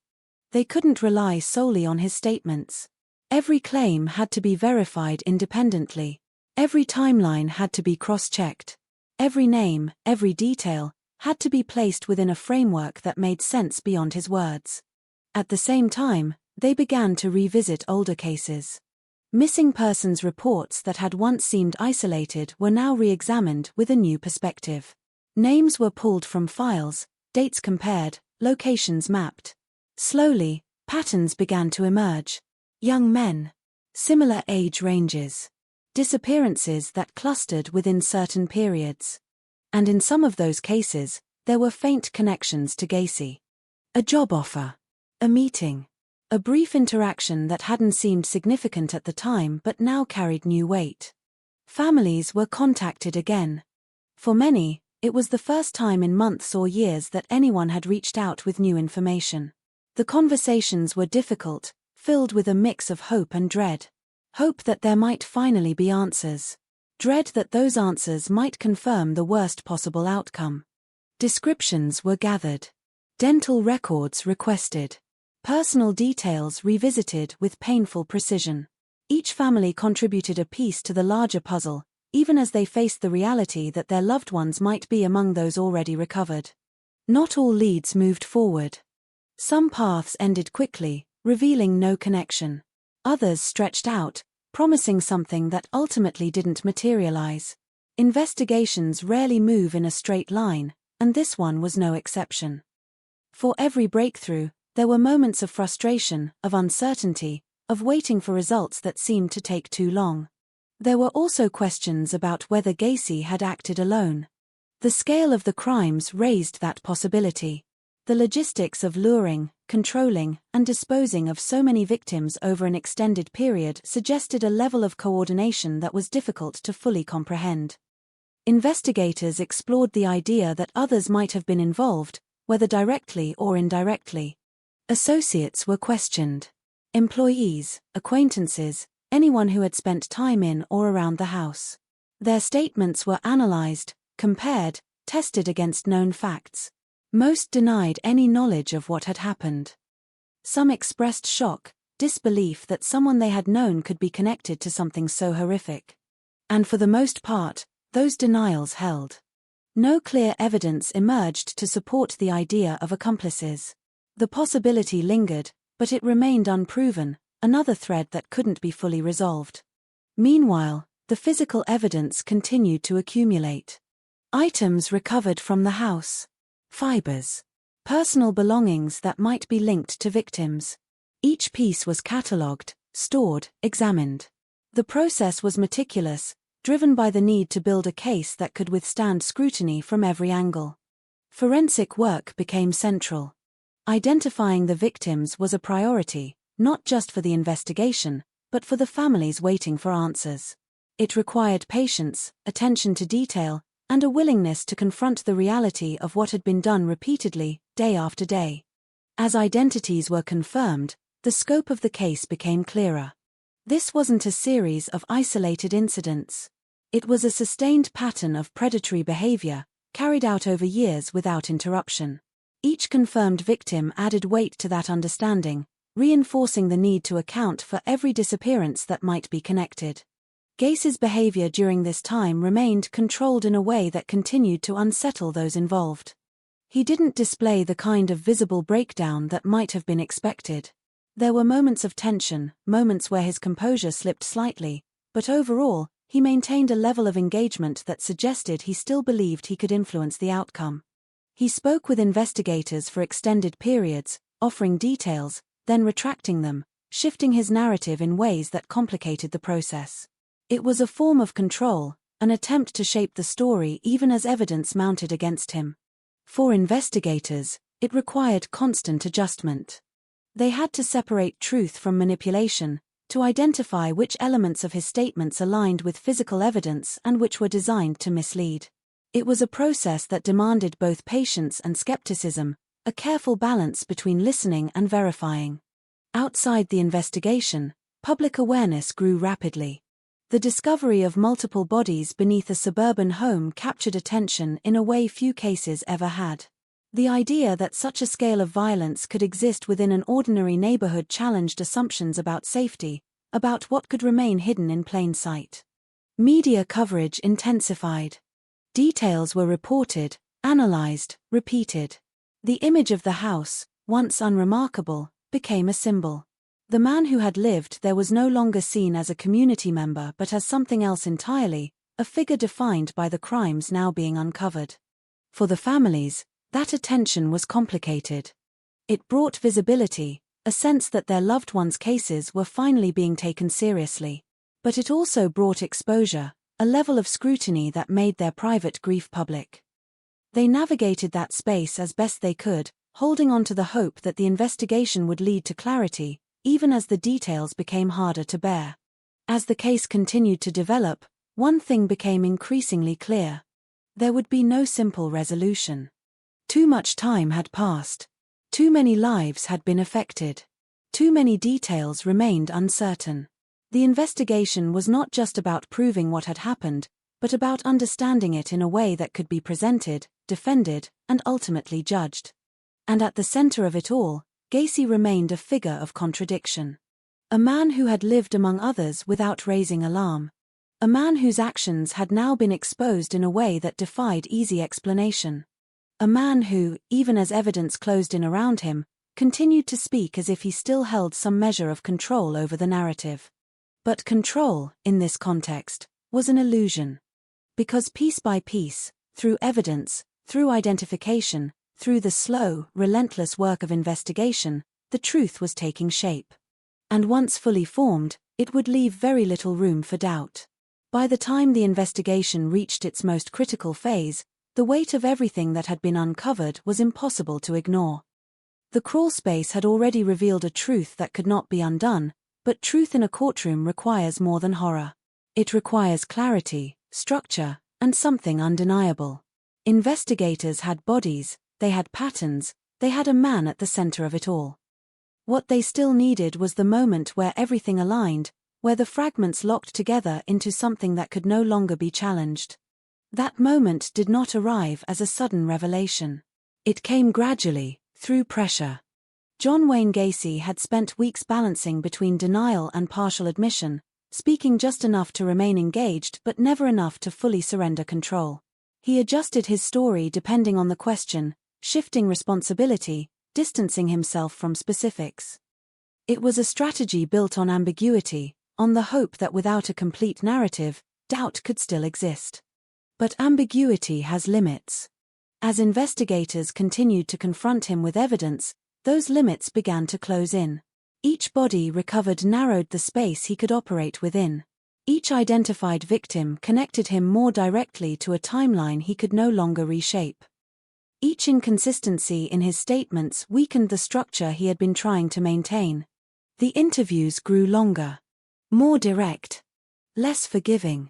They couldn't rely solely on his statements. Every claim had to be verified independently. Every timeline had to be cross-checked. Every name, every detail, had to be placed within a framework that made sense beyond his words. At the same time, they began to revisit older cases. Missing persons reports that had once seemed isolated were now re-examined with a new perspective. Names were pulled from files, dates compared, locations mapped. Slowly, patterns began to emerge. Young men. Similar age ranges. Disappearances that clustered within certain periods. And in some of those cases, there were faint connections to Gacy. A job offer. A meeting. A brief interaction that hadn't seemed significant at the time but now carried new weight. Families were contacted again. For many, it was the first time in months or years that anyone had reached out with new information. The conversations were difficult, filled with a mix of hope and dread. Hope that there might finally be answers. Dread that those answers might confirm the worst possible outcome. Descriptions were gathered. Dental records requested. Personal details revisited with painful precision. Each family contributed a piece to the larger puzzle, even as they faced the reality that their loved ones might be among those already recovered. Not all leads moved forward. Some paths ended quickly, revealing no connection. Others stretched out, promising something that ultimately didn't materialize. Investigations rarely move in a straight line, and this one was no exception. For every breakthrough, there were moments of frustration, of uncertainty, of waiting for results that seemed to take too long. There were also questions about whether Gacy had acted alone. The scale of the crimes raised that possibility. The logistics of luring, controlling, and disposing of so many victims over an extended period suggested a level of coordination that was difficult to fully comprehend. Investigators explored the idea that others might have been involved, whether directly or indirectly. Associates were questioned. Employees, acquaintances, anyone who had spent time in or around the house. Their statements were analyzed, compared, tested against known facts. Most denied any knowledge of what had happened. Some expressed shock, disbelief that someone they had known could be connected to something so horrific. And for the most part, those denials held. No clear evidence emerged to support the idea of accomplices. The possibility lingered, but it remained unproven, another thread that couldn't be fully resolved. Meanwhile, the physical evidence continued to accumulate. Items recovered from the house. Fibers. Personal belongings that might be linked to victims. Each piece was catalogued, stored, examined. The process was meticulous, driven by the need to build a case that could withstand scrutiny from every angle. Forensic work became central. Identifying the victims was a priority, not just for the investigation, but for the families waiting for answers. It required patience, attention to detail, and a willingness to confront the reality of what had been done repeatedly, day after day. As identities were confirmed, the scope of the case became clearer. This wasn't a series of isolated incidents. It was a sustained pattern of predatory behavior, carried out over years without interruption. Each confirmed victim added weight to that understanding, reinforcing the need to account for every disappearance that might be connected. Gacy's behavior during this time remained controlled in a way that continued to unsettle those involved. He didn't display the kind of visible breakdown that might have been expected. There were moments of tension, moments where his composure slipped slightly, but overall, he maintained a level of engagement that suggested he still believed he could influence the outcome. He spoke with investigators for extended periods, offering details, then retracting them, shifting his narrative in ways that complicated the process. It was a form of control, an attempt to shape the story even as evidence mounted against him. For investigators, it required constant adjustment. They had to separate truth from manipulation, to identify which elements of his statements aligned with physical evidence and which were designed to mislead. It was a process that demanded both patience and skepticism, a careful balance between listening and verifying. Outside the investigation, public awareness grew rapidly. The discovery of multiple bodies beneath a suburban home captured attention in a way few cases ever had. The idea that such a scale of violence could exist within an ordinary neighborhood challenged assumptions about safety, about what could remain hidden in plain sight. Media coverage intensified. Details were reported, analyzed, repeated. The image of the house, once unremarkable, became a symbol. The man who had lived there was no longer seen as a community member but as something else entirely, a figure defined by the crimes now being uncovered. For the families, that attention was complicated. It brought visibility, a sense that their loved ones' cases were finally being taken seriously. But it also brought exposure, a level of scrutiny that made their private grief public. They navigated that space as best they could, holding on to the hope that the investigation would lead to clarity, even as the details became harder to bear. As the case continued to develop, one thing became increasingly clear. There would be no simple resolution. Too much time had passed. Too many lives had been affected. Too many details remained uncertain. The investigation was not just about proving what had happened, but about understanding it in a way that could be presented, defended, and ultimately judged. And at the center of it all, Gacy remained a figure of contradiction. A man who had lived among others without raising alarm. A man whose actions had now been exposed in a way that defied easy explanation. A man who, even as evidence closed in around him, continued to speak as if he still held some measure of control over the narrative. But control, in this context, was an illusion. Because piece by piece, through evidence, through identification, through the slow, relentless work of investigation, the truth was taking shape. And once fully formed, it would leave very little room for doubt. By the time the investigation reached its most critical phase, the weight of everything that had been uncovered was impossible to ignore. The crawl space had already revealed a truth that could not be undone, but truth in a courtroom requires more than horror. It requires clarity, structure, and something undeniable. Investigators had bodies, they had patterns, they had a man at the center of it all. What they still needed was the moment where everything aligned, where the fragments locked together into something that could no longer be challenged. That moment did not arrive as a sudden revelation. It came gradually, through pressure. John Wayne Gacy had spent weeks balancing between denial and partial admission, speaking just enough to remain engaged but never enough to fully surrender control. He adjusted his story depending on the question, shifting responsibility, distancing himself from specifics. It was a strategy built on ambiguity, on the hope that without a complete narrative, doubt could still exist. But ambiguity has limits. As investigators continued to confront him with evidence, those limits began to close in. Each body recovered narrowed the space he could operate within. Each identified victim connected him more directly to a timeline he could no longer reshape. Each inconsistency in his statements weakened the structure he had been trying to maintain. The interviews grew longer, more direct, less forgiving.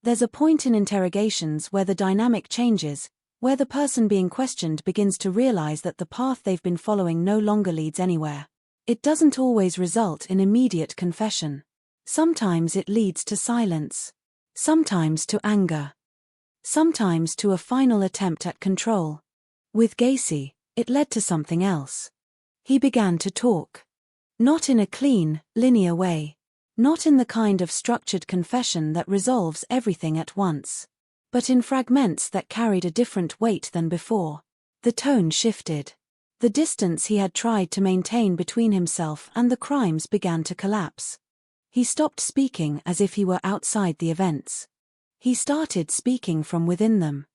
There's a point in interrogations where the dynamic changes, where the person being questioned begins to realize that the path they've been following no longer leads anywhere. It doesn't always result in immediate confession. Sometimes it leads to silence. Sometimes to anger. Sometimes to a final attempt at control. With Gacy, it led to something else. He began to talk. Not in a clean, linear way. Not in the kind of structured confession that resolves everything at once. But in fragments that carried a different weight than before. The tone shifted. The distance he had tried to maintain between himself and the crimes began to collapse. He stopped speaking as if he were outside the events. He started speaking from within them.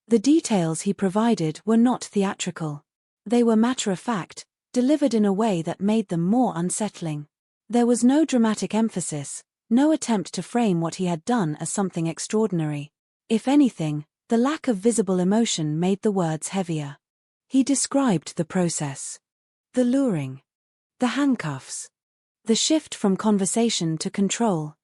The details he provided were not theatrical. They were matter-of-fact, delivered in a way that made them more unsettling. There was no dramatic emphasis, no attempt to frame what he had done as something extraordinary. If anything, the lack of visible emotion made the words heavier. He described the process. The luring. The handcuffs. The shift from conversation to control.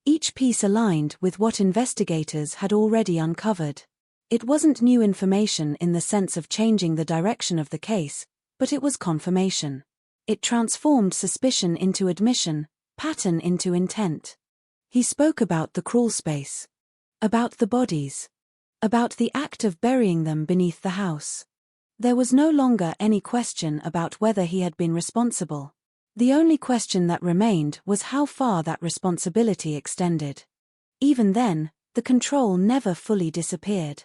Each piece aligned with what investigators had already uncovered. It wasn't new information in the sense of changing the direction of the case, but it was confirmation. It transformed suspicion into admission, pattern into intent. He spoke about the crawl space. About the bodies. About the act of burying them beneath the house. There was no longer any question about whether he had been responsible. The only question that remained was how far that responsibility extended. Even then, the control never fully disappeared.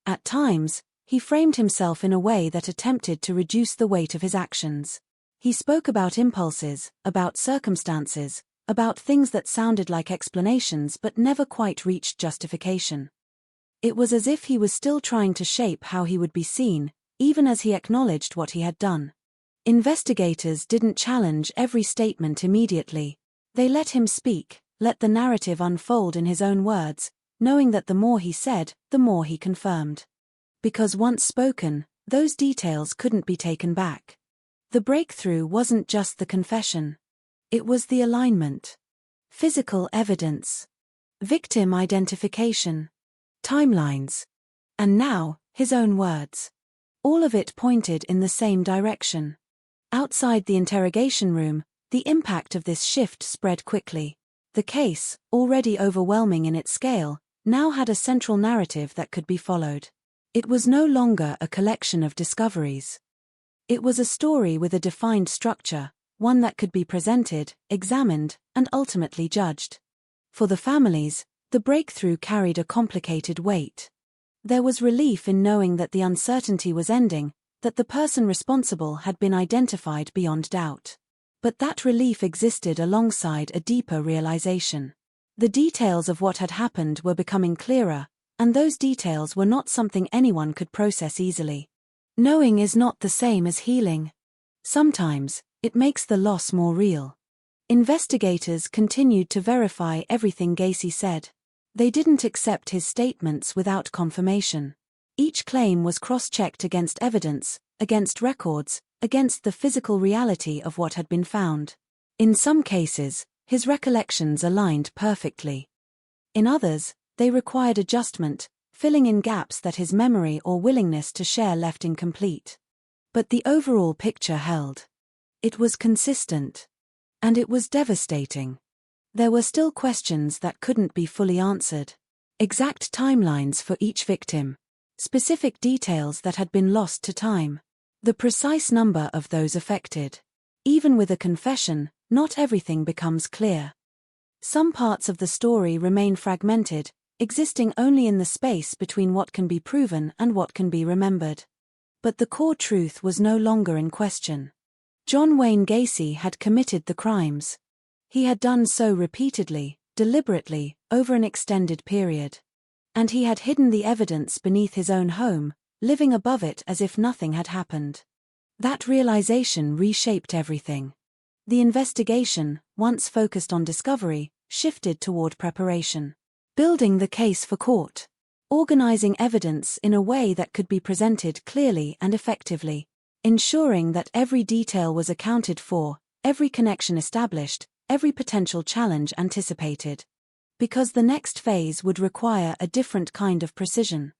At times, he framed himself in a way that attempted to reduce the weight of his actions. He spoke about impulses, about circumstances, about things that sounded like explanations but never quite reached justification. It was as if he was still trying to shape how he would be seen, even as he acknowledged what he had done. Investigators didn't challenge every statement immediately. They let him speak, let the narrative unfold in his own words, knowing that the more he said, the more he confirmed. Because once spoken, those details couldn't be taken back. The breakthrough wasn't just the confession. It was the alignment. Physical evidence. Victim identification. Timelines. And now, his own words. All of it pointed in the same direction. Outside the interrogation room, the impact of this shift spread quickly. The case, already overwhelming in its scale, now had a central narrative that could be followed. It was no longer a collection of discoveries. It was a story with a defined structure, one that could be presented, examined, and ultimately judged. For the families, the breakthrough carried a complicated weight. There was relief in knowing that the uncertainty was ending, that the person responsible had been identified beyond doubt. But that relief existed alongside a deeper realization. The details of what had happened were becoming clearer, and those details were not something anyone could process easily. Knowing is not the same as healing. Sometimes, it makes the loss more real. Investigators continued to verify everything Gacy said. They didn't accept his statements without confirmation. Each claim was cross-checked against evidence, against records, against the physical reality of what had been found. In some cases, his recollections aligned perfectly. In others, they required adjustment, filling in gaps that his memory or willingness to share left incomplete. But the overall picture held. It was consistent. And it was devastating. There were still questions that couldn't be fully answered. Exact timelines for each victim. Specific details that had been lost to time. The precise number of those affected. Even with a confession, not everything becomes clear. Some parts of the story remain fragmented, existing only in the space between what can be proven and what can be remembered. But the core truth was no longer in question. John Wayne Gacy had committed the crimes. He had done so repeatedly, deliberately, over an extended period. And he had hidden the evidence beneath his own home, living above it as if nothing had happened. That realization reshaped everything. The investigation, once focused on discovery, shifted toward preparation. Building the case for court. Organizing evidence in a way that could be presented clearly and effectively. Ensuring that every detail was accounted for, every connection established, every potential challenge anticipated. Because the next phase would require a different kind of precision.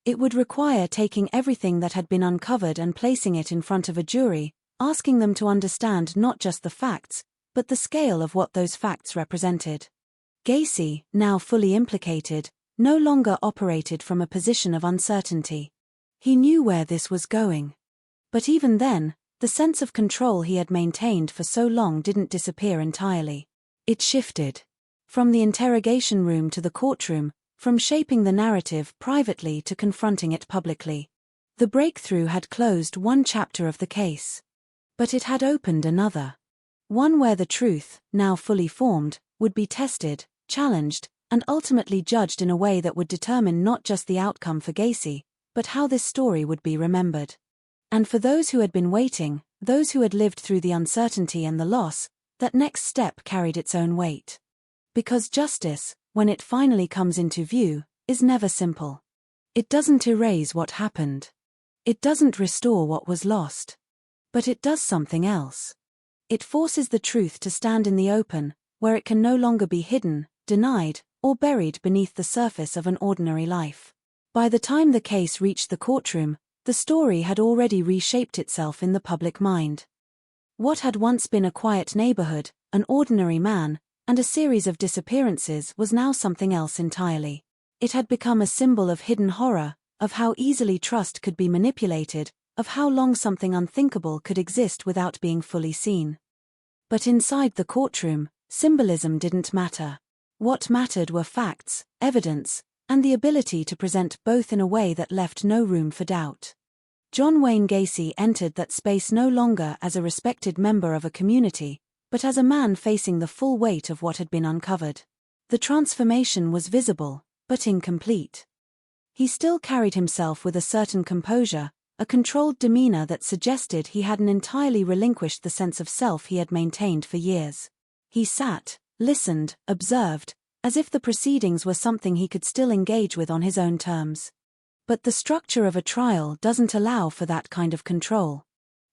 It would require taking everything that had been uncovered and placing it in front of a jury, asking them to understand not just the facts, but the scale of what those facts represented. Gacy, now fully implicated, no longer operated from a position of uncertainty. He knew where this was going. But even then, the sense of control he had maintained for so long didn't disappear entirely. It shifted. From the interrogation room to the courtroom, from shaping the narrative privately to confronting it publicly. The breakthrough had closed one chapter of the case. But it had opened another. One where the truth, now fully formed, would be tested, challenged, and ultimately judged in a way that would determine not just the outcome for Gacy, but how this story would be remembered. And for those who had been waiting, those who had lived through the uncertainty and the loss, that next step carried its own weight. Because justice, when it finally comes into view, is never simple. It doesn't erase what happened. It doesn't restore what was lost. But it does something else. It forces the truth to stand in the open, where it can no longer be hidden, denied, or buried beneath the surface of an ordinary life. By the time the case reached the courtroom, the story had already reshaped itself in the public mind. What had once been a quiet neighborhood, an ordinary man, and a series of disappearances was now something else entirely. It had become a symbol of hidden horror, of how easily trust could be manipulated, of how long something unthinkable could exist without being fully seen. But inside the courtroom, symbolism didn't matter. What mattered were facts, evidence, and the ability to present both in a way that left no room for doubt. John Wayne Gacy entered that space no longer as a respected member of a community, but as a man facing the full weight of what had been uncovered. The transformation was visible, but incomplete. He still carried himself with a certain composure, a controlled demeanor that suggested he hadn't entirely relinquished the sense of self he had maintained for years. He sat, listened, observed, as if the proceedings were something he could still engage with on his own terms. But the structure of a trial doesn't allow for that kind of control.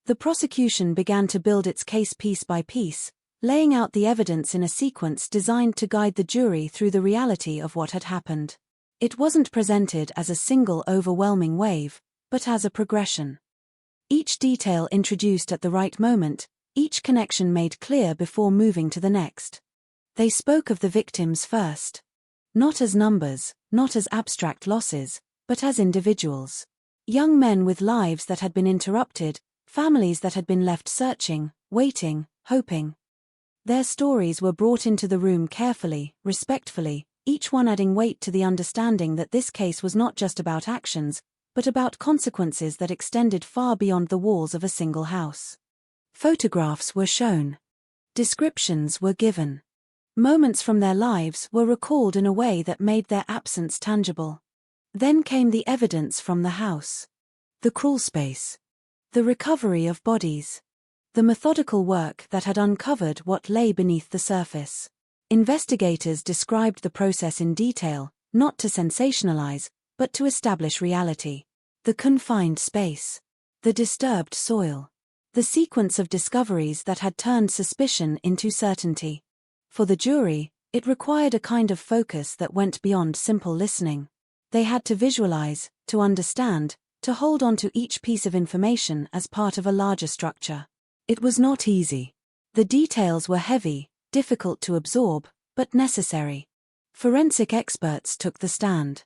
The prosecution began to build its case piece by piece, laying out the evidence in a sequence designed to guide the jury through the reality of what had happened. It wasn't presented as a single overwhelming wave, but as a progression. Each detail introduced at the right moment, each connection made clear before moving to the next. They spoke of the victims first. Not as numbers, not as abstract losses, but as individuals. Young men with lives that had been interrupted, families that had been left searching, waiting, hoping. Their stories were brought into the room carefully, respectfully, each one adding weight to the understanding that this case was not just about actions, but about consequences that extended far beyond the walls of a single house. Photographs were shown. Descriptions were given. Moments from their lives were recalled in a way that made their absence tangible. Then came the evidence from the house. The crawl space. The recovery of bodies. The methodical work that had uncovered what lay beneath the surface. Investigators described the process in detail, not to sensationalize, but to establish reality. The confined space. The disturbed soil. The sequence of discoveries that had turned suspicion into certainty. For the jury, it required a kind of focus that went beyond simple listening. They had to visualize, to understand, to hold on to each piece of information as part of a larger structure. It was not easy. The details were heavy, difficult to absorb, but necessary. Forensic experts took the stand.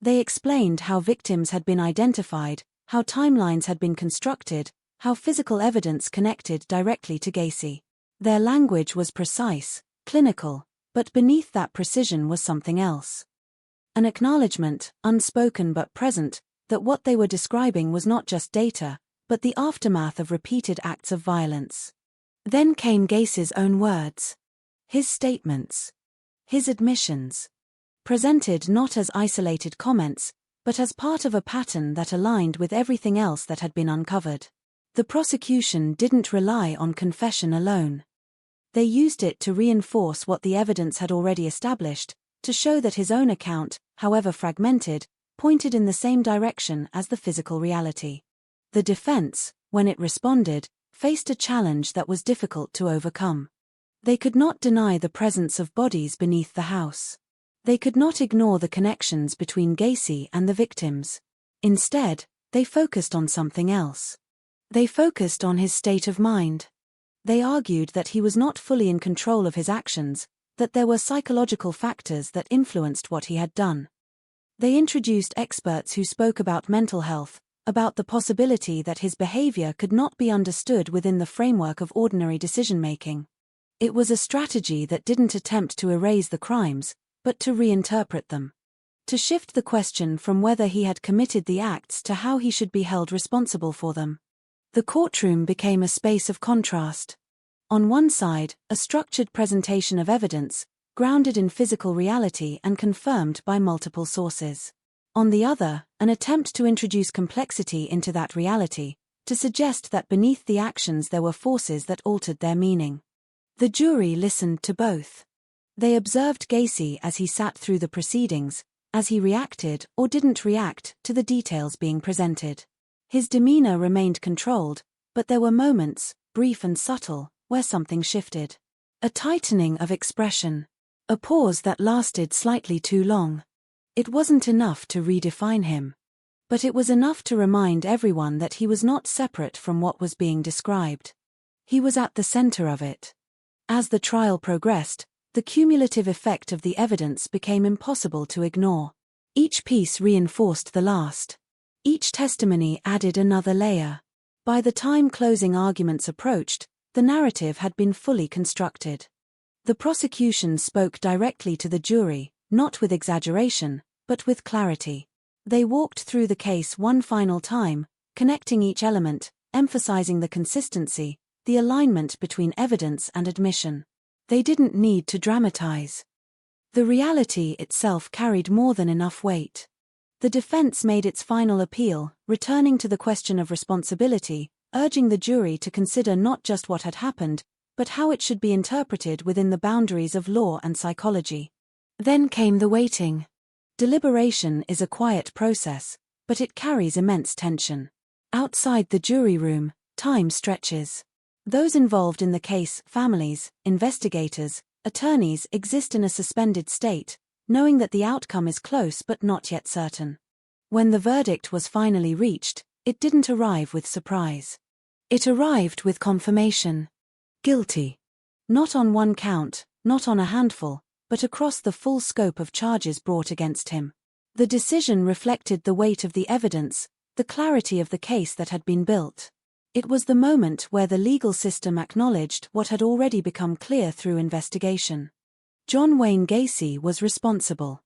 They explained how victims had been identified, how timelines had been constructed, how physical evidence connected directly to Gacy. Their language was precise, clinical, but beneath that precision was something else. An acknowledgement, unspoken but present, that what they were describing was not just data, but the aftermath of repeated acts of violence. Then came Gacy's own words. His statements. His admissions. Presented not as isolated comments, but as part of a pattern that aligned with everything else that had been uncovered. The prosecution didn't rely on confession alone. They used it to reinforce what the evidence had already established, to show that his own account, however fragmented, pointed in the same direction as the physical reality. The defense, when it responded, faced a challenge that was difficult to overcome. They could not deny the presence of bodies beneath the house. They could not ignore the connections between Gacy and the victims. Instead, they focused on something else. They focused on his state of mind. They argued that he was not fully in control of his actions, that there were psychological factors that influenced what he had done. They introduced experts who spoke about mental health, about the possibility that his behavior could not be understood within the framework of ordinary decision-making. It was a strategy that didn't attempt to erase the crimes, but to reinterpret them. To shift the question from whether he had committed the acts to how he should be held responsible for them. The courtroom became a space of contrast. On one side, a structured presentation of evidence, grounded in physical reality and confirmed by multiple sources. On the other, an attempt to introduce complexity into that reality, to suggest that beneath the actions there were forces that altered their meaning. The jury listened to both. They observed Gacy as he sat through the proceedings, as he reacted or didn't react to the details being presented. His demeanor remained controlled, but there were moments, brief and subtle, where something shifted. A tightening of expression. A pause that lasted slightly too long. It wasn't enough to redefine him. But it was enough to remind everyone that he was not separate from what was being described. He was at the center of it. As the trial progressed, the cumulative effect of the evidence became impossible to ignore. Each piece reinforced the last. Each testimony added another layer. By the time closing arguments approached, the narrative had been fully constructed. The prosecution spoke directly to the jury, not with exaggeration, but with clarity. They walked through the case one final time, connecting each element, emphasizing the consistency, the alignment between evidence and admission. They didn't need to dramatize. The reality itself carried more than enough weight. The defense made its final appeal, returning to the question of responsibility, urging the jury to consider not just what had happened, but how it should be interpreted within the boundaries of law and psychology. Then came the waiting. Deliberation is a quiet process, but it carries immense tension. Outside the jury room, time stretches. Those involved in the case, families, investigators, attorneys, exist in a suspended state, knowing that the outcome is close but not yet certain. When the verdict was finally reached, it didn't arrive with surprise. It arrived with confirmation. Guilty. Not on one count, not on a handful, but across the full scope of charges brought against him. The decision reflected the weight of the evidence, the clarity of the case that had been built. It was the moment where the legal system acknowledged what had already become clear through investigation. John Wayne Gacy was responsible.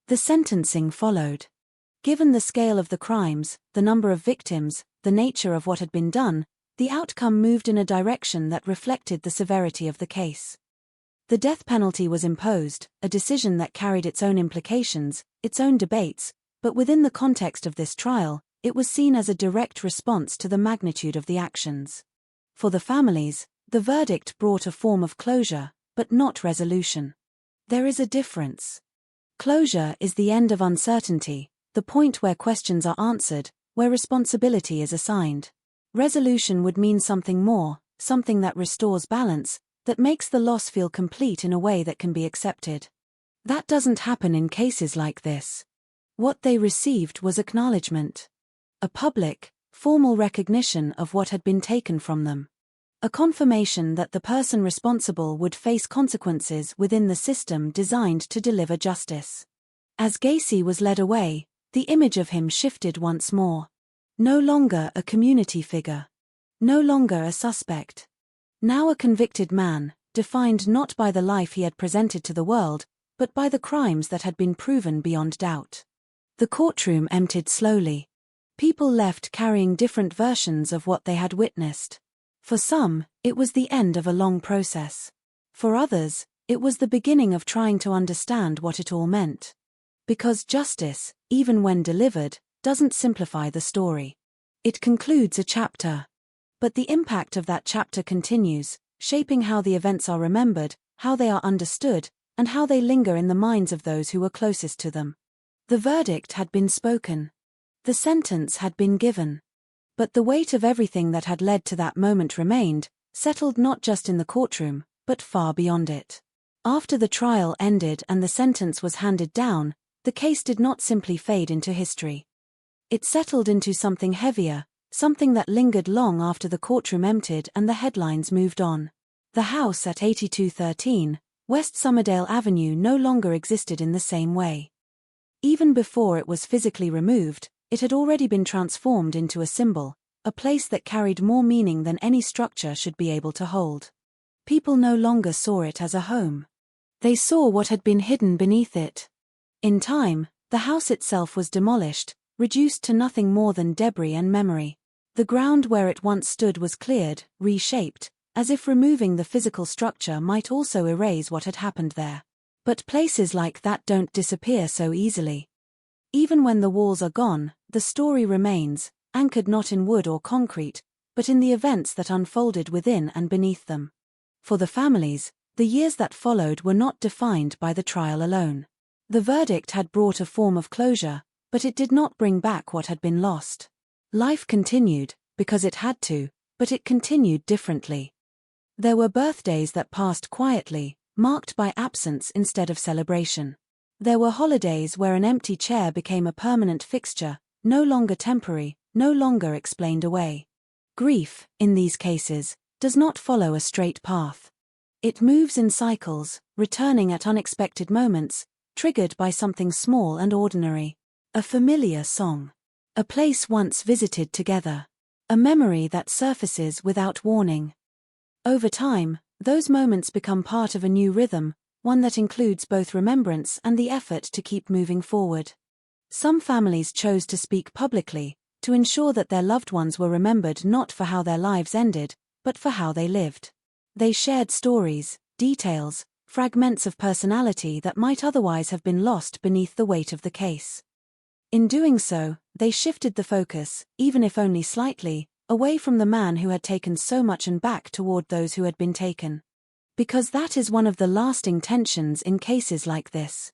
The sentencing followed. Given the scale of the crimes, the number of victims, the nature of what had been done, the outcome moved in a direction that reflected the severity of the case. The death penalty was imposed, a decision that carried its own implications, its own debates, but within the context of this trial, it was seen as a direct response to the magnitude of the actions. For the families, the verdict brought a form of closure, but not resolution. There is a difference. Closure is the end of uncertainty, the point where questions are answered, where responsibility is assigned. Resolution would mean something more, something that restores balance, that makes the loss feel complete in a way that can be accepted. That doesn't happen in cases like this. What they received was acknowledgement. A public, formal recognition of what had been taken from them. A confirmation that the person responsible would face consequences within the system designed to deliver justice. As Gacy was led away, the image of him shifted once more. No longer a community figure. No longer a suspect. Now a convicted man, defined not by the life he had presented to the world, but by the crimes that had been proven beyond doubt. The courtroom emptied slowly. People left carrying different versions of what they had witnessed. For some, it was the end of a long process. For others, it was the beginning of trying to understand what it all meant. Because justice, even when delivered, doesn't simplify the story. It concludes a chapter. But the impact of that chapter continues, shaping how the events are remembered, how they are understood, and how they linger in the minds of those who were closest to them. The verdict had been spoken. The sentence had been given. But the weight of everything that had led to that moment remained, settled not just in the courtroom, but far beyond it. After the trial ended and the sentence was handed down, the case did not simply fade into history. It settled into something heavier, something that lingered long after the courtroom emptied and the headlines moved on. The house at 8213, West Somerdale Avenue no longer existed in the same way. Even before it was physically removed, it had already been transformed into a symbol, a place that carried more meaning than any structure should be able to hold. People no longer saw it as a home. They saw what had been hidden beneath it. In time, the house itself was demolished, reduced to nothing more than debris and memory. The ground where it once stood was cleared, reshaped, as if removing the physical structure might also erase what had happened there. But places like that don't disappear so easily. Even when the walls are gone, the story remains, anchored not in wood or concrete, but in the events that unfolded within and beneath them. For the families, the years that followed were not defined by the trial alone. The verdict had brought a form of closure, but it did not bring back what had been lost. Life continued, because it had to, but it continued differently. There were birthdays that passed quietly, marked by absence instead of celebration. There were holidays where an empty chair became a permanent fixture, no longer temporary, no longer explained away. Grief, in these cases, does not follow a straight path. It moves in cycles, returning at unexpected moments, triggered by something small and ordinary. A familiar song. A place once visited together. A memory that surfaces without warning. Over time, those moments become part of a new rhythm, one that includes both remembrance and the effort to keep moving forward. Some families chose to speak publicly, to ensure that their loved ones were remembered not for how their lives ended, but for how they lived. They shared stories, details, fragments of personality that might otherwise have been lost beneath the weight of the case. In doing so, they shifted the focus, even if only slightly, away from the man who had taken so much and back toward those who had been taken. Because that is one of the lasting tensions in cases like this.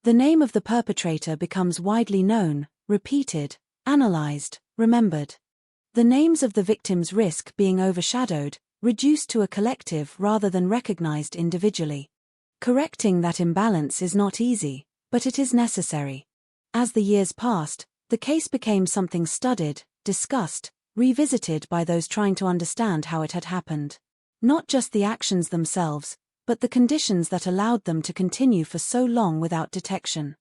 The name of the perpetrator becomes widely known, repeated, analyzed, remembered. The names of the victims risk being overshadowed, reduced to a collective rather than recognized individually. Correcting that imbalance is not easy, but it is necessary. As the years passed, the case became something studied, discussed, revisited by those trying to understand how it had happened. Not just the actions themselves, but the conditions that allowed them to continue for so long without detection.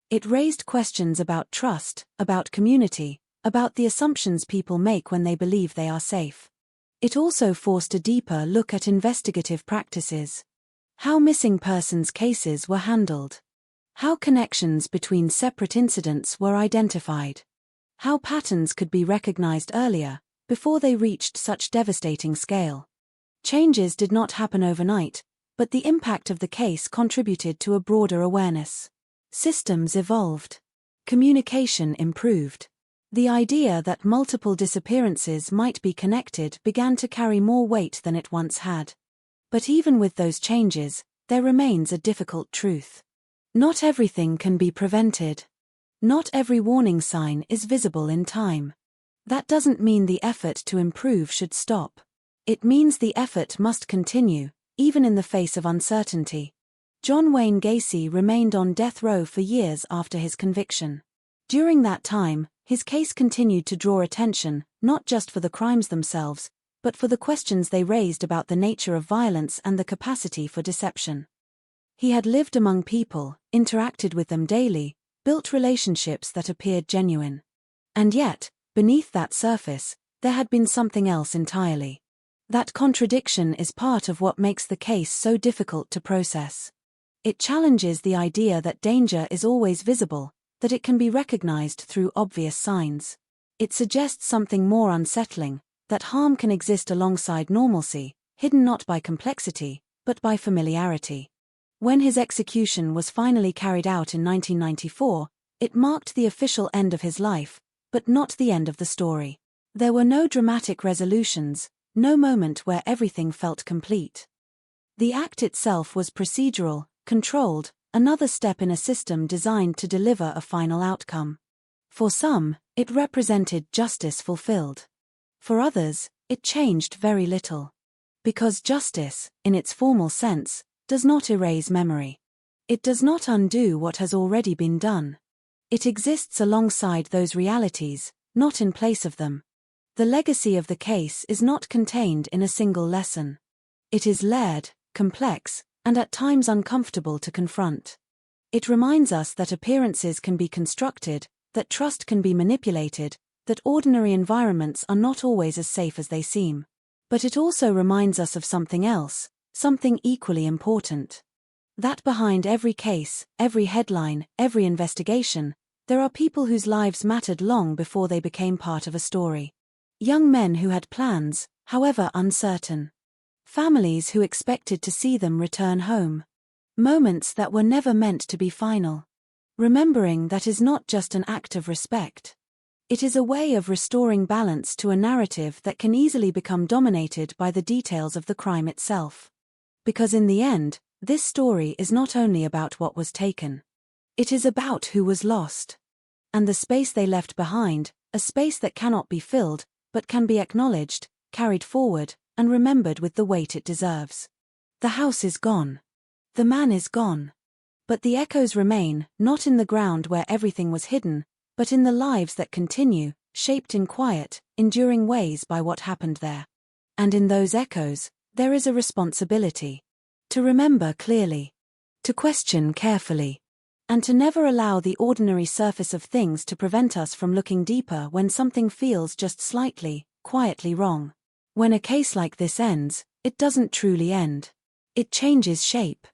It raised questions about trust, about community, about the assumptions people make when they believe they are safe. It also forced a deeper look at investigative practices. How missing persons cases were handled. How connections between separate incidents were identified. How patterns could be recognized earlier, before they reached such devastating scale. Changes did not happen overnight, but the impact of the case contributed to a broader awareness. Systems evolved. Communication improved. The idea that multiple disappearances might be connected began to carry more weight than it once had. But even with those changes, there remains a difficult truth. Not everything can be prevented. Not every warning sign is visible in time. That doesn't mean the effort to improve should stop. It means the effort must continue, even in the face of uncertainty. John Wayne Gacy remained on death row for years after his conviction. During that time, his case continued to draw attention, not just for the crimes themselves, but for the questions they raised about the nature of violence and the capacity for deception. He had lived among people, interacted with them daily, built relationships that appeared genuine. And yet, beneath that surface, there had been something else entirely. That contradiction is part of what makes the case so difficult to process. It challenges the idea that danger is always visible, that it can be recognized through obvious signs. It suggests something more unsettling, that harm can exist alongside normalcy, hidden not by complexity, but by familiarity. When his execution was finally carried out in 1994, it marked the official end of his life, but not the end of the story. There were no dramatic resolutions, no moment where everything felt complete. The act itself was procedural, controlled, another step in a system designed to deliver a final outcome. For some, it represented justice fulfilled. For others, it changed very little. Because justice, in its formal sense, does not erase memory. It does not undo what has already been done. It exists alongside those realities, not in place of them. The legacy of the case is not contained in a single lesson. It is layered, complex, and at times uncomfortable to confront. It reminds us that appearances can be constructed, that trust can be manipulated, that ordinary environments are not always as safe as they seem. But it also reminds us of something else, something equally important. That behind every case, every headline, every investigation, there are people whose lives mattered long before they became part of a story. Young men who had plans, however uncertain. Families who expected to see them return home. Moments that were never meant to be final. Remembering that is not just an act of respect. It is a way of restoring balance to a narrative that can easily become dominated by the details of the crime itself. Because in the end, this story is not only about what was taken. It is about who was lost. And the space they left behind, a space that cannot be filled, but can be acknowledged, carried forward, and remembered with the weight it deserves. The house is gone. The man is gone. But the echoes remain, not in the ground where everything was hidden, but in the lives that continue, shaped in quiet, enduring ways by what happened there. And in those echoes, there is a responsibility. To remember clearly. To question carefully. And to never allow the ordinary surface of things to prevent us from looking deeper when something feels just slightly, quietly wrong. When a case like this ends, it doesn't truly end. It changes shape.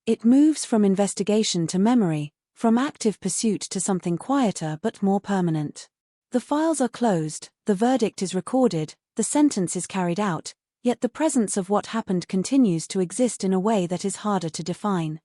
It moves from investigation to memory, from active pursuit to something quieter but more permanent. The files are closed, the verdict is recorded, the sentence is carried out, yet the presence of what happened continues to exist in a way that is harder to define.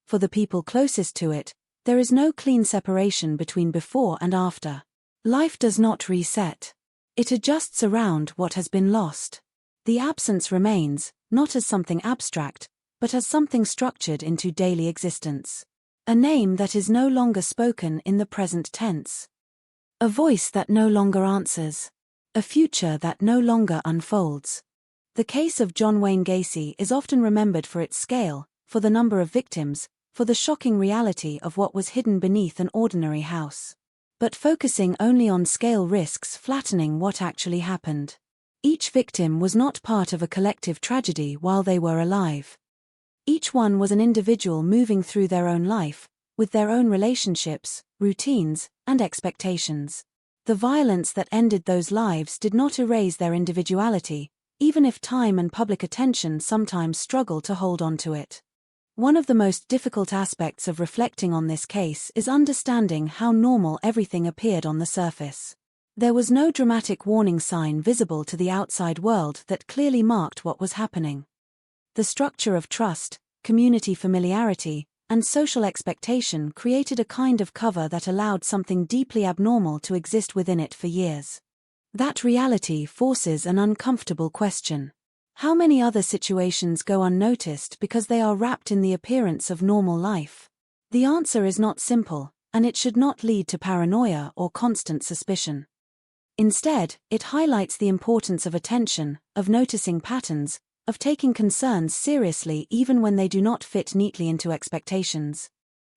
For the people closest to it, there is no clean separation between before and after. Life does not reset. It adjusts around what has been lost. The absence remains, not as something abstract, but as something structured into daily existence. A name that is no longer spoken in the present tense. A voice that no longer answers. A future that no longer unfolds. The case of John Wayne Gacy is often remembered for its scale, for the number of victims, for the shocking reality of what was hidden beneath an ordinary house. But focusing only on scale risks flattening what actually happened. Each victim was not part of a collective tragedy while they were alive. Each one was an individual moving through their own life, with their own relationships, routines, and expectations. The violence that ended those lives did not erase their individuality, even if time and public attention sometimes struggle to hold on to it. One of the most difficult aspects of reflecting on this case is understanding how normal everything appeared on the surface. There was no dramatic warning sign visible to the outside world that clearly marked what was happening. The structure of trust, community familiarity, and social expectation created a kind of cover that allowed something deeply abnormal to exist within it for years. That reality forces an uncomfortable question. How many other situations go unnoticed because they are wrapped in the appearance of normal life? The answer is not simple, and it should not lead to paranoia or constant suspicion. Instead, it highlights the importance of attention, of noticing patterns, of taking concerns seriously even when they do not fit neatly into expectations.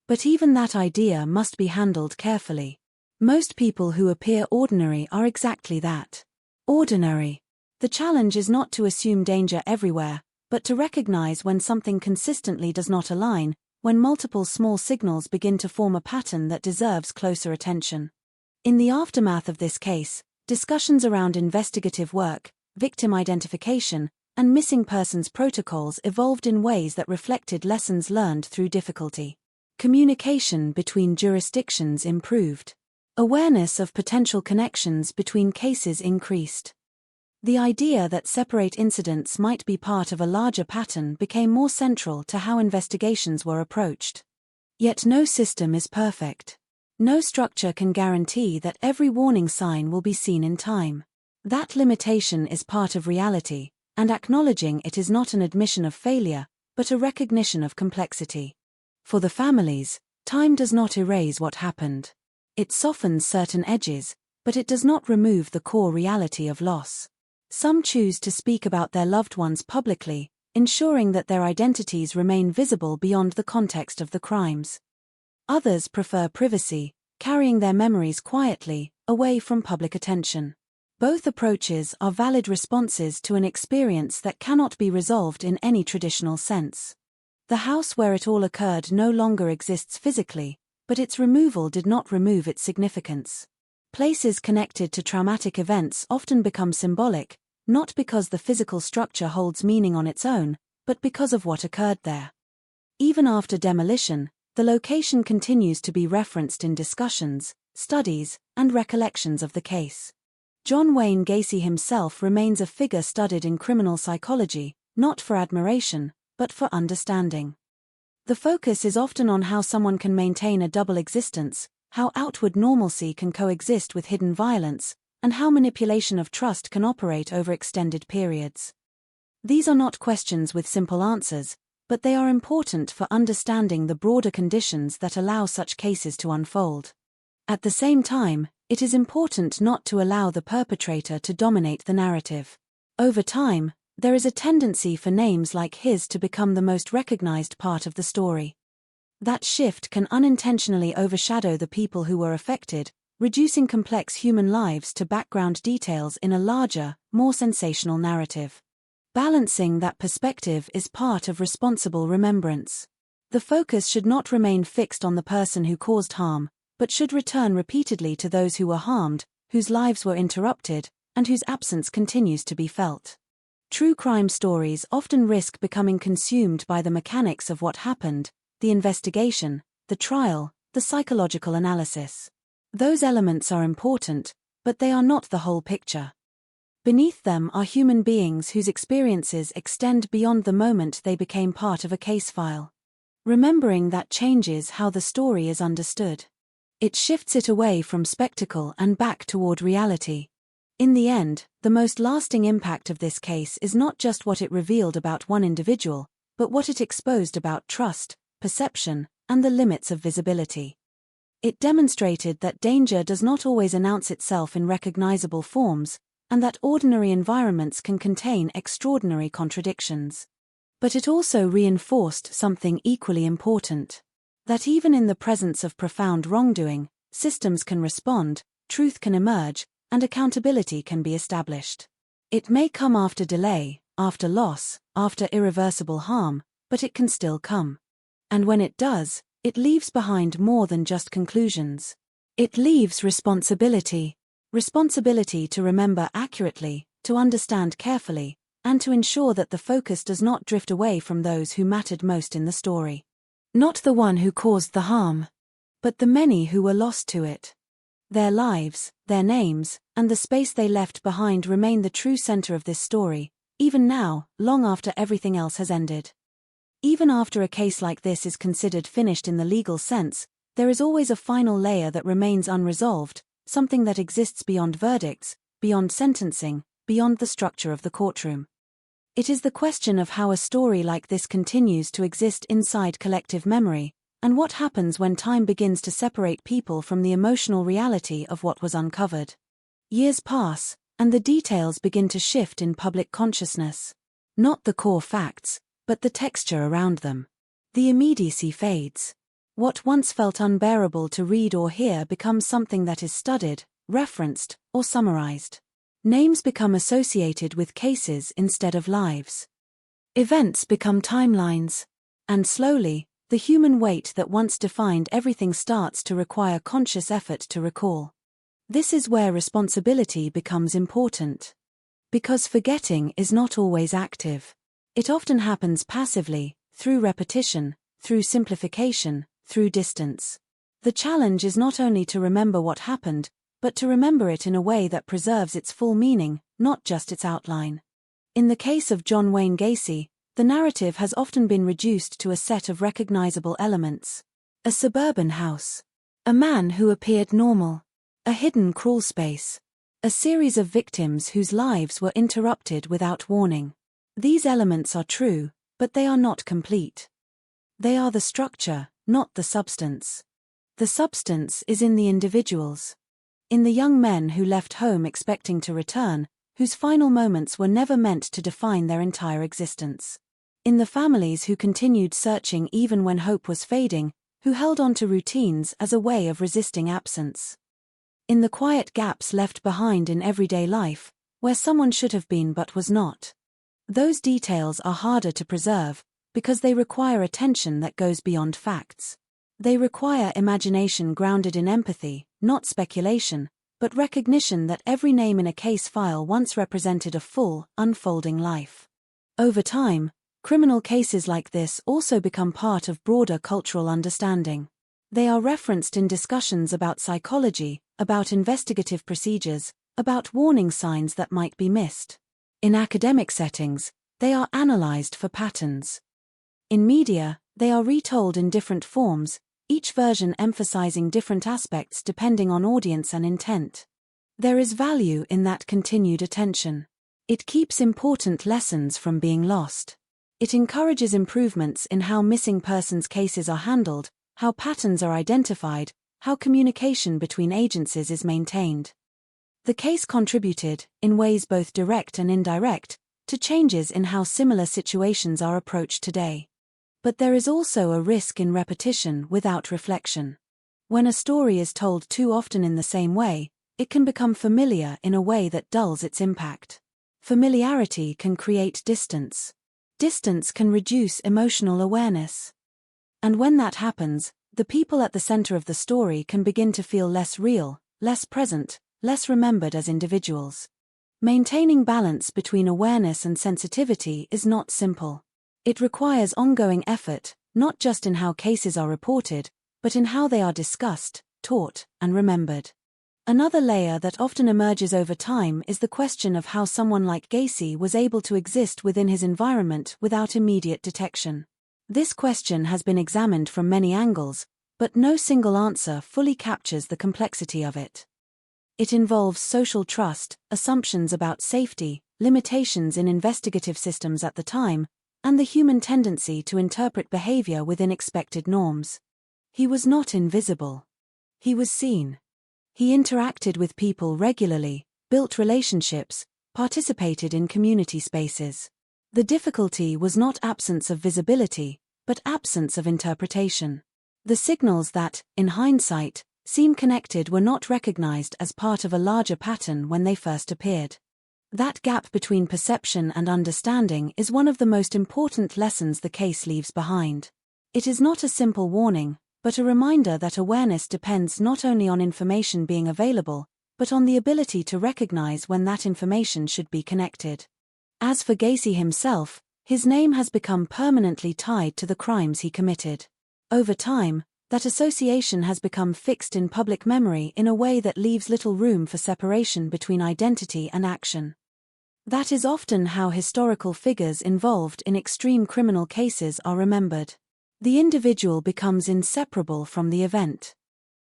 But even that idea must be handled carefully. Most people who appear ordinary are exactly that. Ordinary. The challenge is not to assume danger everywhere, but to recognize when something consistently does not align, when multiple small signals begin to form a pattern that deserves closer attention. In the aftermath of this case, discussions around investigative work, victim identification, and missing persons protocols evolved in ways that reflected lessons learned through difficulty. Communication between jurisdictions improved. Awareness of potential connections between cases increased. The idea that separate incidents might be part of a larger pattern became more central to how investigations were approached. Yet no system is perfect. No structure can guarantee that every warning sign will be seen in time. That limitation is part of reality, and acknowledging it is not an admission of failure, but a recognition of complexity. For the families, time does not erase what happened. It softens certain edges, but it does not remove the core reality of loss. Some choose to speak about their loved ones publicly, ensuring that their identities remain visible beyond the context of the crimes. Others prefer privacy, carrying their memories quietly, away from public attention. Both approaches are valid responses to an experience that cannot be resolved in any traditional sense. The house where it all occurred no longer exists physically, but its removal did not remove its significance. Places connected to traumatic events often become symbolic, not because the physical structure holds meaning on its own, but because of what occurred there. Even after demolition, the location continues to be referenced in discussions, studies, and recollections of the case. John Wayne Gacy himself remains a figure studied in criminal psychology, not for admiration, but for understanding. The focus is often on how someone can maintain a double existence, how outward normalcy can coexist with hidden violence, and how manipulation of trust can operate over extended periods. These are not questions with simple answers, but they are important for understanding the broader conditions that allow such cases to unfold. At the same time, it is important not to allow the perpetrator to dominate the narrative. Over time, there is a tendency for names like his to become the most recognized part of the story. That shift can unintentionally overshadow the people who were affected, reducing complex human lives to background details in a larger, more sensational narrative. Balancing that perspective is part of responsible remembrance. The focus should not remain fixed on the person who caused harm, but should return repeatedly to those who were harmed, whose lives were interrupted, and whose absence continues to be felt. True crime stories often risk becoming consumed by the mechanics of what happened, the investigation, the trial, the psychological analysis. Those elements are important, but they are not the whole picture. Beneath them are human beings whose experiences extend beyond the moment they became part of a case file. Remembering that changes how the story is understood. It shifts it away from spectacle and back toward reality. In the end, the most lasting impact of this case is not just what it revealed about one individual, but what it exposed about trust, perception, and the limits of visibility. It demonstrated that danger does not always announce itself in recognizable forms, and that ordinary environments can contain extraordinary contradictions. But it also reinforced something equally important. That even in the presence of profound wrongdoing, systems can respond, truth can emerge, and accountability can be established. It may come after delay, after loss, after irreversible harm, but it can still come. And when it does, it leaves behind more than just conclusions. It leaves responsibility. Responsibility to remember accurately, to understand carefully, and to ensure that the focus does not drift away from those who mattered most in the story. Not the one who caused the harm, but the many who were lost to it. Their lives, their names, and the space they left behind remain the true center of this story, even now, long after everything else has ended. Even after a case like this is considered finished in the legal sense, there is always a final layer that remains unresolved, something that exists beyond verdicts, beyond sentencing, beyond the structure of the courtroom. It is the question of how a story like this continues to exist inside collective memory, and what happens when time begins to separate people from the emotional reality of what was uncovered. Years pass, and the details begin to shift in public consciousness. Not the core facts, but the texture around them. The immediacy fades. What once felt unbearable to read or hear becomes something that is studied, referenced, or summarized. Names become associated with cases instead of lives. Events become timelines. And slowly, the human weight that once defined everything starts to require conscious effort to recall. This is where responsibility becomes important. Because forgetting is not always active. It often happens passively, through repetition, through simplification, through distance. The challenge is not only to remember what happened, but to remember it in a way that preserves its full meaning, not just its outline. In the case of John Wayne Gacy, the narrative has often been reduced to a set of recognizable elements. A suburban house. A man who appeared normal. A hidden crawl space. A series of victims whose lives were interrupted without warning. These elements are true, but they are not complete. They are the structure, not the substance. The substance is in the individuals. In the young men who left home expecting to return, whose final moments were never meant to define their entire existence. In the families who continued searching even when hope was fading, who held on to routines as a way of resisting absence. In the quiet gaps left behind in everyday life, where someone should have been but was not. Those details are harder to preserve, because they require attention that goes beyond facts. They require imagination grounded in empathy, not speculation, but recognition that every name in a case file once represented a full, unfolding life. Over time, criminal cases like this also become part of broader cultural understanding. They are referenced in discussions about psychology, about investigative procedures, about warning signs that might be missed. In academic settings, they are analyzed for patterns. In media, they are retold in different forms, each version emphasizing different aspects depending on audience and intent. There is value in that continued attention. It keeps important lessons from being lost. It encourages improvements in how missing persons cases are handled, how patterns are identified, how communication between agencies is maintained. The case contributed, in ways both direct and indirect, to changes in how similar situations are approached today. But there is also a risk in repetition without reflection. When a story is told too often in the same way, it can become familiar in a way that dulls its impact. Familiarity can create distance. Distance can reduce emotional awareness. And when that happens, the people at the center of the story can begin to feel less real, less present, less remembered as individuals. Maintaining balance between awareness and sensitivity is not simple. It requires ongoing effort, not just in how cases are reported, but in how they are discussed, taught, and remembered. Another layer that often emerges over time is the question of how someone like Gacy was able to exist within his environment without immediate detection. This question has been examined from many angles, but no single answer fully captures the complexity of it. It involves social trust, assumptions about safety, limitations in investigative systems at the time, and the human tendency to interpret behavior within expected norms. He was not invisible. He was seen. He interacted with people regularly, built relationships, participated in community spaces. The difficulty was not absence of visibility, but absence of interpretation. The signals that, in hindsight, seem connected were not recognized as part of a larger pattern when they first appeared. That gap between perception and understanding is one of the most important lessons the case leaves behind. It is not a simple warning, but a reminder that awareness depends not only on information being available, but on the ability to recognize when that information should be connected. As for Gacy himself, his name has become permanently tied to the crimes he committed. Over time, that association has become fixed in public memory in a way that leaves little room for separation between identity and action. That is often how historical figures involved in extreme criminal cases are remembered. The individual becomes inseparable from the event.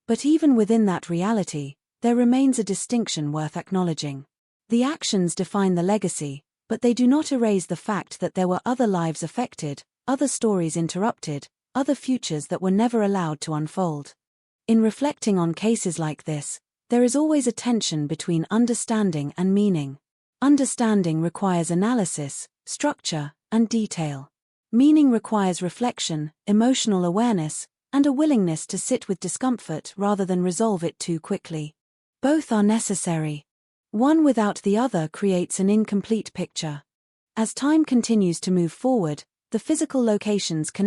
But even within that reality, there remains a distinction worth acknowledging. The actions define the legacy, but they do not erase the fact that there were other lives affected, other stories interrupted, other futures that were never allowed to unfold. In reflecting on cases like this, there is always a tension between understanding and meaning. Understanding requires analysis, structure, and detail. Meaning requires reflection, emotional awareness, and a willingness to sit with discomfort rather than resolve it too quickly. Both are necessary. One without the other creates an incomplete picture. As time continues to move forward, the physical locations connected